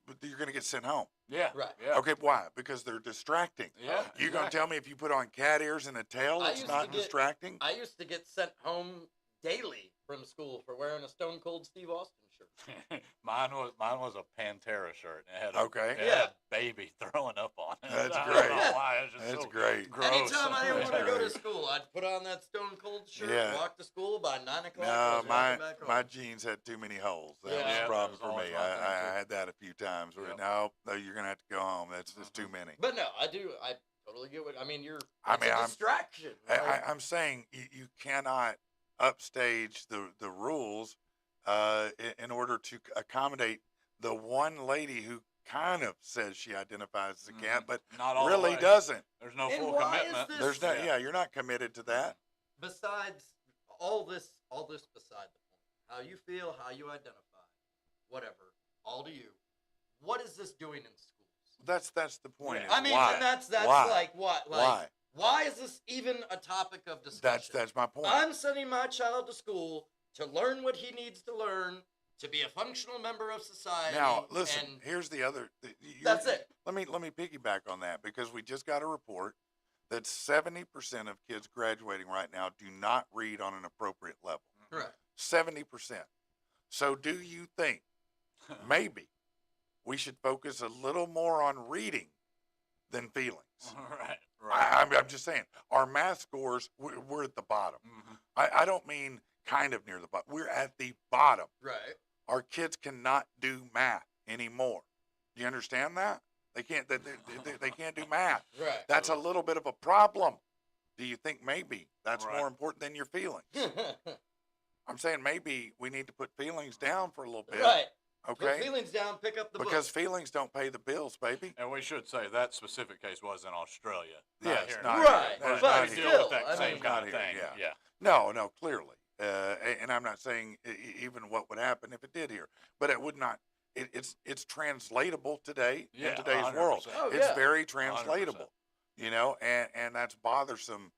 but you're going to get sent home. Yeah. Right. Yeah. Okay, why? Because they're distracting. Yeah. You're going to tell me if you put on cat ears and a tail, I it's used not to get- distracting? I used to get sent home daily from school for wearing a Stone Cold Steve Austin shirt. mine was a Pantera shirt. And it had Okay. it had Yeah. a baby throwing up on it. That's I great. don't know why. It was just That's so great. gross. Anytime I didn't want to go to Great. school, I'd put on that Stone Cold shirt, Yeah. walk to school by 9 o'clock. I No, was walking back home. my jeans had too many holes. That was Yeah. a problem That was for always me. my thing, I too. had that a few times. Where, Yep. no, you're going to have to go home. That's just too many. But no, I do. I totally get what. I mean, it's mean, a I'm- distraction. Like, I'm saying you cannot upstage the rules in order to accommodate the one lady who kind of says she identifies as a cat, but Not all the really way. doesn't. There's no And full why is commitment. this- There's no, yeah, you're not committed to that. besides all this beside the point. How you feel, how you identify, whatever, all to you. What is this doing in schools? That's the point. Yeah. is I mean, why? and that's Why? like what? Like, Why? why is this even a topic of discussion? That's my point. I'm sending my child to school to learn what he needs to learn to be a functional member of society. Now, listen. and Here's the other. that's it. Let me piggyback on that because we just got a report that 70% of kids graduating right now do not read on an appropriate level. Right. 70%. So do you think maybe we should focus a little more on reading than feelings? Right. Right. I'm just saying, our math scores, we're at the bottom. Mhm. I don't mean kind of near the bottom. We're at the bottom. Right. Our kids cannot do math anymore. Do you understand that? They can't. They can't do math. Right. That's a little bit of a problem. Do you think maybe that's Right. more important than your feelings? I'm saying maybe we need to put feelings down for a little bit. Right. Okay. Put feelings down, pick up the Because book. feelings don't pay the bills, baby. And we should say that specific case was in Australia. Yes, here in not America. Right, That's But not we here. deal with Still, that I same mean- kind of Not here, thing. yeah. No, clearly. And I'm not saying even what would happen if it did here, but it would not. It's translatable today Yeah, in today's 100%. world. Oh, It's yeah. very translatable, and that's bothersome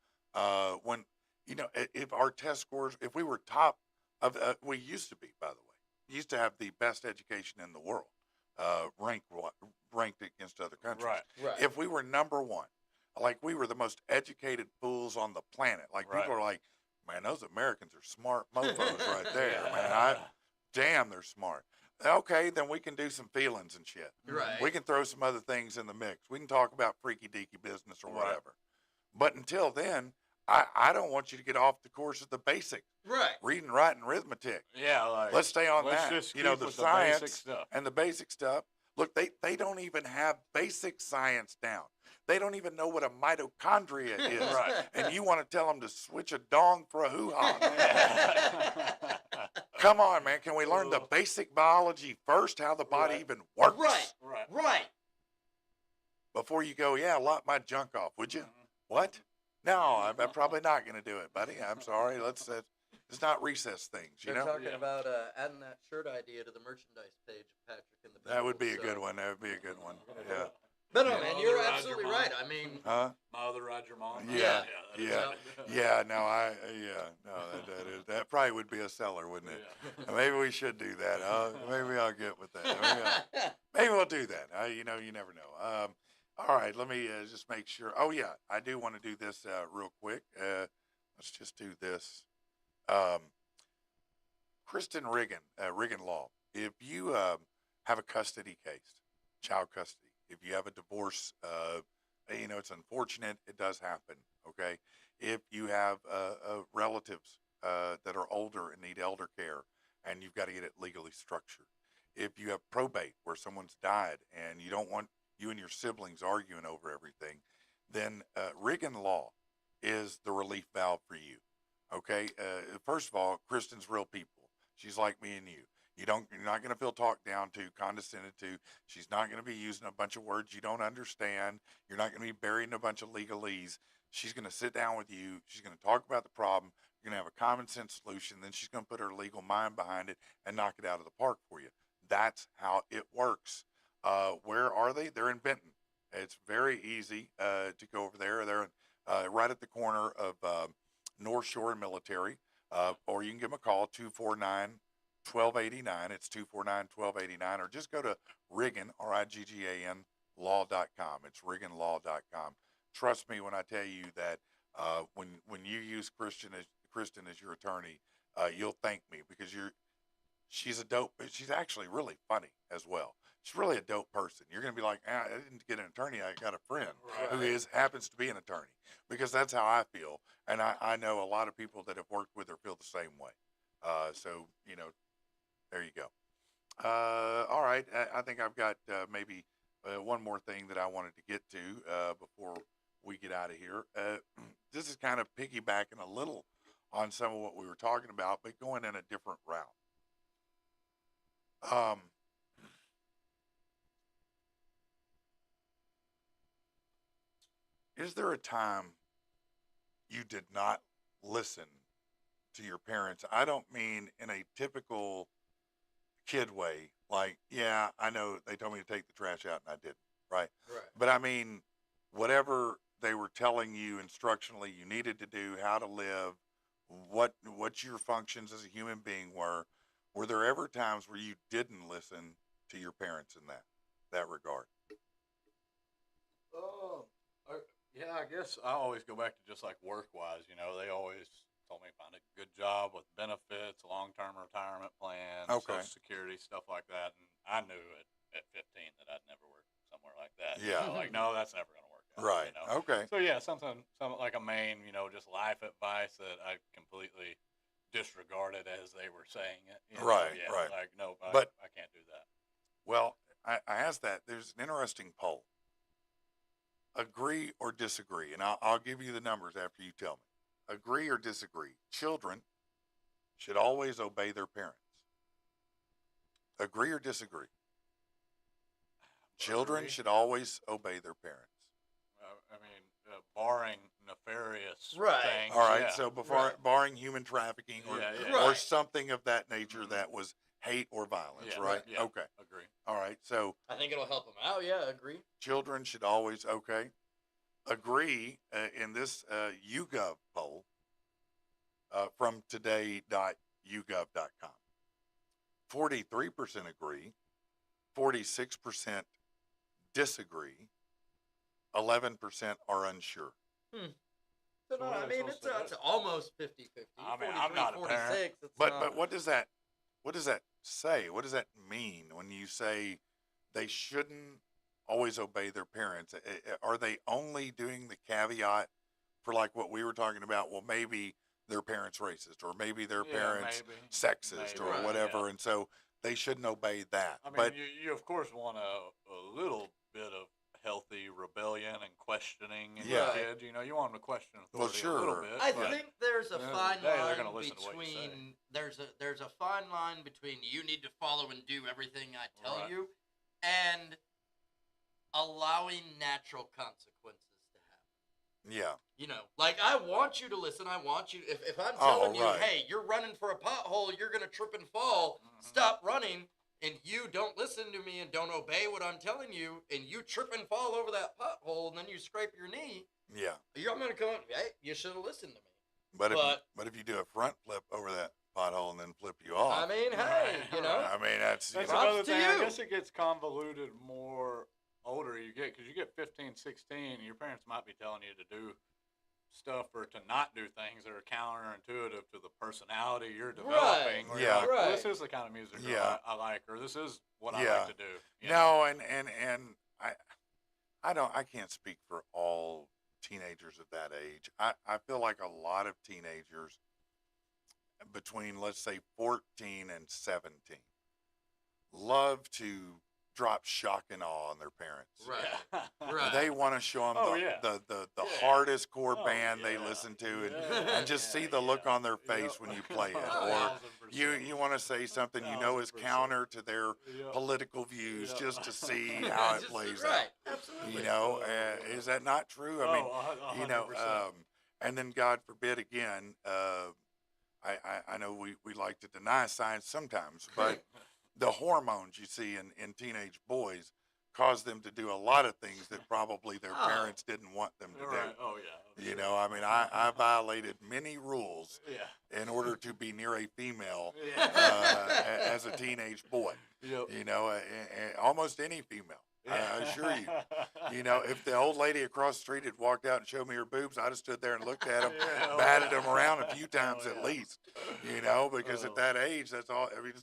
when, if our test scores, if we were top of, we used to be, by the way, used to have the best education in the world, ranked against other countries. Right. Right. If we were number one, like we were the most educated fools on the planet, like Right. people are like, man, those Americans are smart mofos right there, Yeah. man. Damn, they're smart. Okay, then we can do some feelings and shit. Right. We can throw some other things in the mix. We can talk about freaky deaky business or Right. whatever. But until then, I don't want you to get off the course of the basics, Right. reading, writing, arithmetic. Yeah, like Let's stay on let's that. just You know, keep the with the basic science stuff. and the basic stuff. Look, they don't even have basic science down. They don't even know what a mitochondria is. Right. And you want to tell them to switch a dong for a hoo-ha. Come on, man. Can we learn the basic biology first, how the body Right. even works? Right. Right. Right. Before you go, yeah, lock my junk off, would you? What? No, I'm probably not going to do it, buddy. I'm sorry. Let's not recess things, you They're know? talking about adding that shirt idea to the merchandise page of Patrick in the That would be a so- good one. That would be a good one. Yeah. But no, Yeah. man, Mother you're Roger absolutely Mom. right. I mean, Huh? My other Roger Mom. Yeah, that's yeah. right. Yeah, no, that probably would be a seller, wouldn't it? Yeah. Maybe we should do that. Maybe I'll get with that. Maybe we'll do that. You never know. All right, let me just make sure. Oh, yeah, I do want to do this real quick. Let's just do this. Kristen Riggin Law. If you have a custody case, child custody, if you have a divorce, it's unfortunate. It does happen, okay? If you have relatives that are older and need elder care, and you've got to get it legally structured. If you have probate where someone's died and you don't want you and your siblings arguing over everything, then Riggin Law is the relief valve for you, okay? First of all, Kristen's real people. She's like me and you. You're not going to feel talked down to, condescended to. She's not going to be using a bunch of words you don't understand. You're not going to be buried in a bunch of legalese. She's going to sit down with you. She's going to talk about the problem. You're going to have a common sense solution. Then she's going to put her legal mind behind it and knock it out of the park for you. That's how it works. Where are they? They're in Benton. It's very easy to go over there. They're right at the corner of North Shore and Military. Or you can give them a call, 249-1289. It's 249-1289. Or just go to Riggin, RIGGAN, law.com. It's rigginlaw.com. Trust me when I tell you that when you use Kristen as your attorney, you'll thank me because she's a dope. She's actually really funny as well. She's really a dope person. You're going to be like, I didn't get an attorney. I got a friend who happens to be an attorney, because that's how I feel. And I know a lot of people that have worked with her feel the same way. So, there you go. All right. I think I've got maybe one more thing that I wanted to get to before we get out of here. This is kind of piggybacking a little on some of what we were talking about, but going in a different route. Is there a time you did not listen to your parents? I don't mean in a typical kid way, like, yeah, I know they told me to take the trash out and I didn't, right? right. But I mean, whatever they were telling you instructionally you needed to do, how to live, what your functions as a human being were there ever times where you didn't listen to your parents in that regard? Yeah, I guess I always go back to just like work-wise. They always told me to find a good job with benefits, long-term retirement plan, Okay. Social Security, stuff like that. And I knew at 15 that I'd never work somewhere like that. Yeah. Like, no, that's never going to work out. Right. You know? Okay. So yeah, something like a main, just life advice that I completely disregarded as they were saying it. Right, Yeah, right. like nope, But- I can't do that. Well, I asked that. There's an interesting poll. Agree or disagree, and I'll give you the numbers after you tell me. Agree or disagree? Children should always obey their parents. Agree or disagree? Children Agree. should always obey their parents. I mean, barring nefarious Right. things. All right. yeah. So barring human trafficking or Yeah. or Right. something of that nature Mhm. that was hate or violence, Yeah, right? yeah. Okay. Agree. All right. So I think it'll help them out. Yeah, agree. children should always agree in this YouGov poll from today.yougov.com. 43% agree, 46% disagree, 11% are unsure. So So no, what I are they mean, supposed to it's do? almost 50-50. I mean, I'm not a parent. 46. It's But not, but what does that say? What does that mean when you say they shouldn't always obey their parents? Are they only doing the caveat for like what we were talking about? Well, maybe their parents racist, or maybe their Yeah, parents maybe. sexist, Maybe, or right, whatever, yeah. and so they shouldn't obey that. I mean, but you of course want a little bit of healthy rebellion and questioning in Yeah. your kid. You want them to question authority a sure. little bit. I but think there's a at the end of fine the day, they're line gonna listen to what you say. between there's a fine line between you need to follow and do everything I tell Right. you, and allowing natural consequences to happen. yeah, Like I want you to listen. I want you. If I'm Oh, telling you, right. hey, you're running for a pothole, you're gonna trip and fall. Mhm. Stop running, and you don't listen to me and don't obey what I'm telling you, and you trip and fall over that pothole, and then you scrape your knee. yeah. I'm gonna come. Hey, you should have listened to me. But But- if you do a front flip over that pothole and then flip you off, I mean, hey, Right, right. I mean that's That's Props another to thing. I you. guess it gets convoluted more older you get, because you get 15, 16, and your parents might be telling you to do stuff or to not do things that are counterintuitive to the personality you're developing. Where you're Yeah. like, well, this Right. is the kind of music Yeah. I like, or this is what I Yeah. like to do. you know? No, and I can't speak for all teenagers of that age. I feel like a lot of teenagers between, let's say, 14 and 17 love to drop shock and awe on their parents. Right. Yeah. Right. They want to show them Oh, yeah. the Yeah. hardest core Oh, band they yeah. listen to, Yeah. and just see Yeah, the look yeah. on their face Yep. when you play it. Oh, Or 1000%. you want to say something you know is 1000%. counter to their Yep. political views, Yep. just to see how it Just- plays right. out. Absolutely. Is that not true? I mean, 100%. and then God forbid again, I know we like to deny science sometimes, but the hormones you see in teenage boys cause them to do a lot of things that probably their Oh. parents didn't want them to Right. do. Oh, yeah. I mean, I violated many rules Yeah. in order to be near a female Yeah. as a teenage boy. Yep. Almost any female. I assure you. If the old lady across the street had walked out and showed me her boobs, I'd have stood there and looked at them, Yeah, oh, batted yeah. them around a few times Oh, at yeah. least. Because Oh. at that age, that's all. I mean,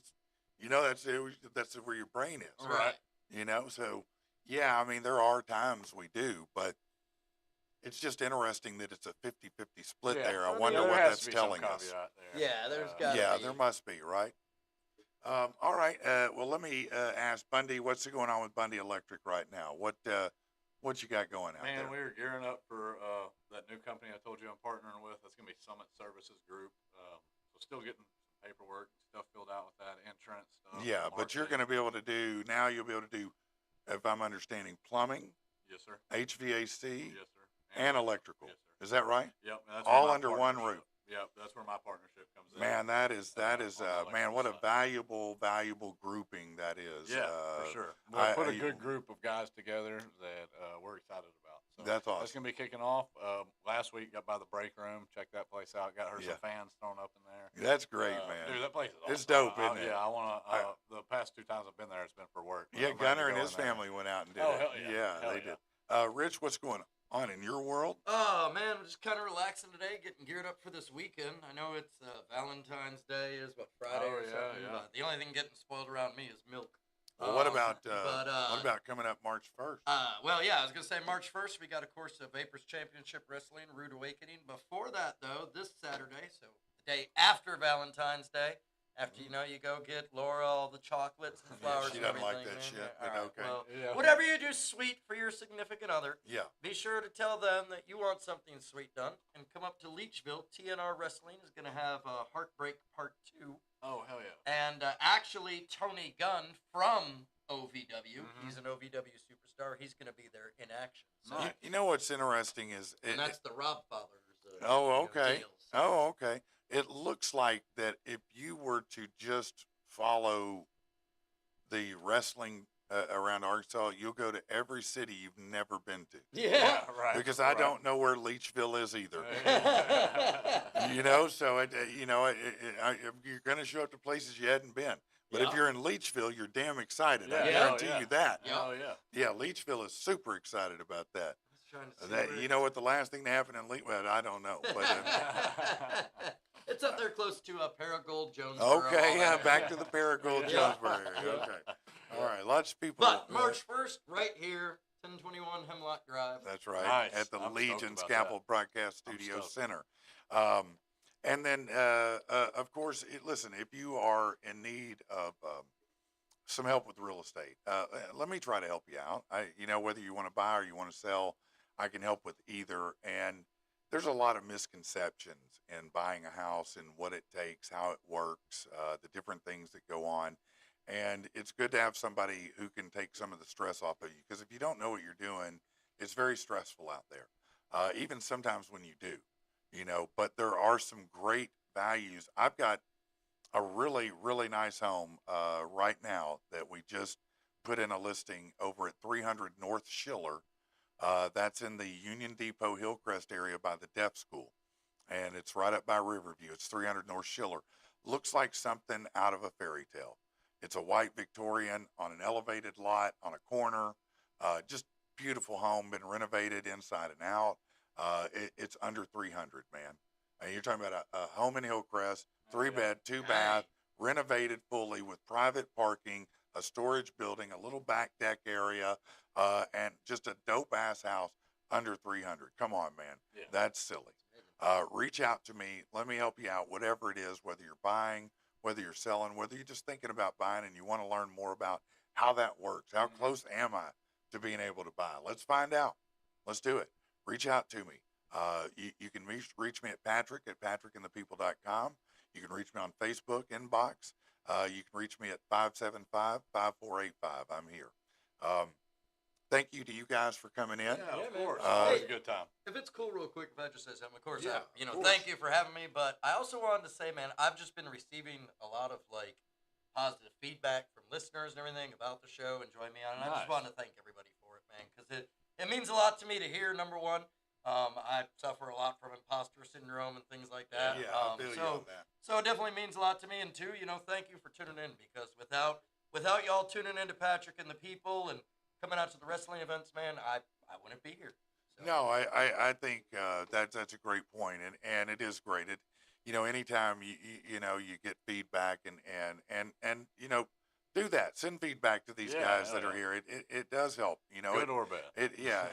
that's where your brain is. Right. So yeah, I mean, there are times we do, but it's just interesting that it's a 50-50 split Yeah. there. I mean, wonder there what has that's to be some telling us. caveat there. Yeah, there's gotta Yeah, be. there must be, right? All right. Well, let me ask Bundy, what's going on with Bundy Electric right now? What you got going out Man, there? we were gearing up for that new company I told you I'm partnering with. That's going to be Summit Services Group. So still getting some paperwork and stuff filled out with that insurance stuff. Yeah, but you're going to be able to do, now you'll be able to do, if I'm understanding, plumbing, Yes, sir. HVAC, Yes, sir. and electrical. Yes, sir. Is that right? Yep. and that's All where my under one partnership- roof. Yep, that's where my partnership comes in. Man, that is on the man, what a electrical side. valuable grouping that is. Yeah, for sure. We'll I- put a I- good group of guys together that we're excited about. So That's That's awesome. going to be kicking off. Last week, got by the break room, checked that place out, got her Yeah. some fans thrown up in there. That's great, man. Dude, that place is awesome. It's dope, isn't it? Yeah, I want to. The past 2 times I've been there, it's been for work. but Yeah, I'm ready to Gunner and go his in there. family went out and did Oh, it. hell yeah. Hell they yeah. did. Rich, what's going on in your world? Oh man, I'm just kind of relaxing today, getting geared up for this weekend. I know it's Valentine's Day is what Friday Oh, or yeah, something, yeah. but the only thing getting spoiled around me is milk. Well, what about coming up March 1st? Well, yeah, I was gonna say March 1st. We got, of course, the Vapors Championship Wrestling, Rude Awakening. Before that, though, this Saturday, so the day after Valentine's Day, after you go get Laura all the chocolates and flowers. She and doesn't like everything, that man. shit, Yeah, but all right, okay. well, Yeah. whatever you do sweet for your significant other, Yeah. be sure to tell them that you want something sweet done, and come up to Leechville. TNR Wrestling is gonna have Heartbreak Part 2. Oh, hell yeah. And actually, Tony Gunn from OVW, Mhm. he's an OVW superstar. He's going to be there in action. So, Nice. You know what's interesting is and that's the Rob Fathers. okay. Deal, so. Oh, okay. It looks like that if you were to just follow the wrestling around Arkansas, you'll go to every city you've never been to. Yeah. Right. Because I don't know where Leechville is either. So you're going to show up to places you hadn't been. But if Yeah. you're in Leechville, you're damn excited. Yeah, I hell guarantee yeah. you that. Yeah. Oh, yeah. Yeah, Leechville is super excited about that. I was trying to see where You know what the last thing that happened in Leechville? Well, I don't know. But it's up there close to Paragold, Jonesboro. okay, all yeah, that. back to the Paragold Yeah. Jonesboro area. Okay. All right, lots of people. But March 1st, right here, 1021 Hemlock Drive. That's right. Nice. At the I'm stoked Legion about Scalpel Broadcast I'm Studio stoked. Center. And then, of course, listen, if you are in need of some help with real estate, let me try to help you out. Whether you want to buy or you want to sell, I can help with either. And there's a lot of misconceptions in buying a house and what it takes, how it works, the different things that go on. And it's good to have somebody who can take some of the stress off of you. Because if you don't know what you're doing, it's very stressful out there. Even sometimes when you do, but there are some great values. I've got a really, really nice home right now that we just put in a listing over at 300 North Schiller. That's in the Union Depot Hillcrest area by the Deaf School. And it's right up by Riverview. It's 300 North Schiller. Looks like something out of a fairy tale. It's a white Victorian on an elevated lot on a corner. Just beautiful home, been renovated inside and out. It's under 300, man. And you're talking about a home in Hillcrest, 3-bed, 2-bath, renovated fully with private parking, a storage building, a little back deck area, and just a dope-ass house under 300. Come on, man. Yeah. That's silly. Reach out to me. Let me help you out, whatever it is, whether you're buying, whether you're selling, whether you're just thinking about buying and you want to learn more about how that works. How close am I to being able to buy? Let's find out. Let's do it. Reach out to me. You can reach me at Patrick at patrickandthepeople.com. You can reach me on Facebook inbox. You can reach me at 575-5485. I'm here. Thank you to you guys for coming in. Yeah, Yeah, of man. course. Hey, Always a good time. If it's cool, real quick, if I just say something, of course, Yeah, of course. thank you for having me. But I also wanted to say, man, I've just been receiving a lot of positive feedback from listeners and everything about the show, enjoying me on it. And I just Nice. wanted to thank everybody for it, man, because it means a lot to me to hear. Number one, I suffer a lot from imposter syndrome and things like that. Yeah, I feel you on that. So it definitely means a lot to me. And two, thank you for tuning in, because without y'all tuning in to Patrick and the people and coming out to the wrestling events, man, I wouldn't be here. So. No, I think that's a great point, and it is great. Anytime you get feedback and do that. Send feedback to these Yeah, guys that hell are yeah. here. It does help. Good or bad.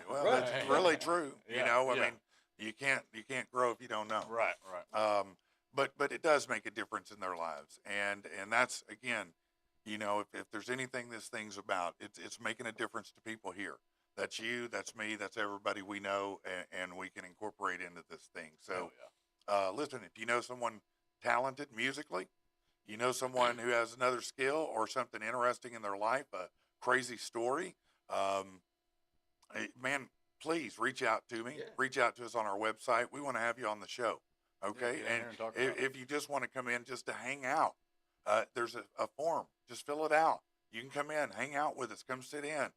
Well, Right. that's really true. Yeah, I yeah. mean, you can't grow if you don't know. Right, right. But it does make a difference in their lives, and that's again, if there's anything this thing's about, it's making a difference to people here. That's you, that's me, that's everybody we know, and we can incorporate into this thing. So, Hell listen, if you know someone talented musically, you know someone who has another skill or something interesting in their life, a crazy story, man, please reach out to me. Yeah. Reach out to us on our website. We want to have you on the show. Okay, get in here and talk about it. if you just want to come in just to hang out, there's a form. Just fill it out. You can come in, hang out with us, come sit in.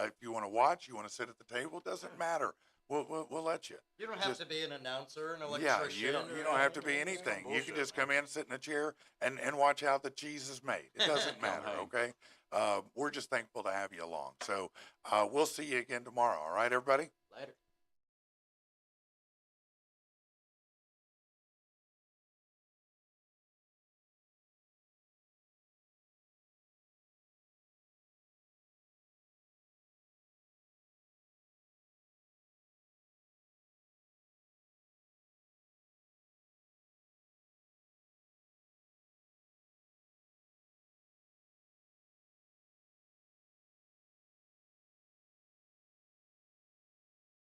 If you want to watch, you want to sit at the table, doesn't matter. We'll let you. You don't have Just- to be an announcer, an Yeah, electrician. you don't have to be anything. You can bullshit, just come in, sit in a chair, and watch how the cheese is made. It doesn't matter, okay? We're just thankful to have you along. So we'll see you again tomorrow. All right, everybody? Later.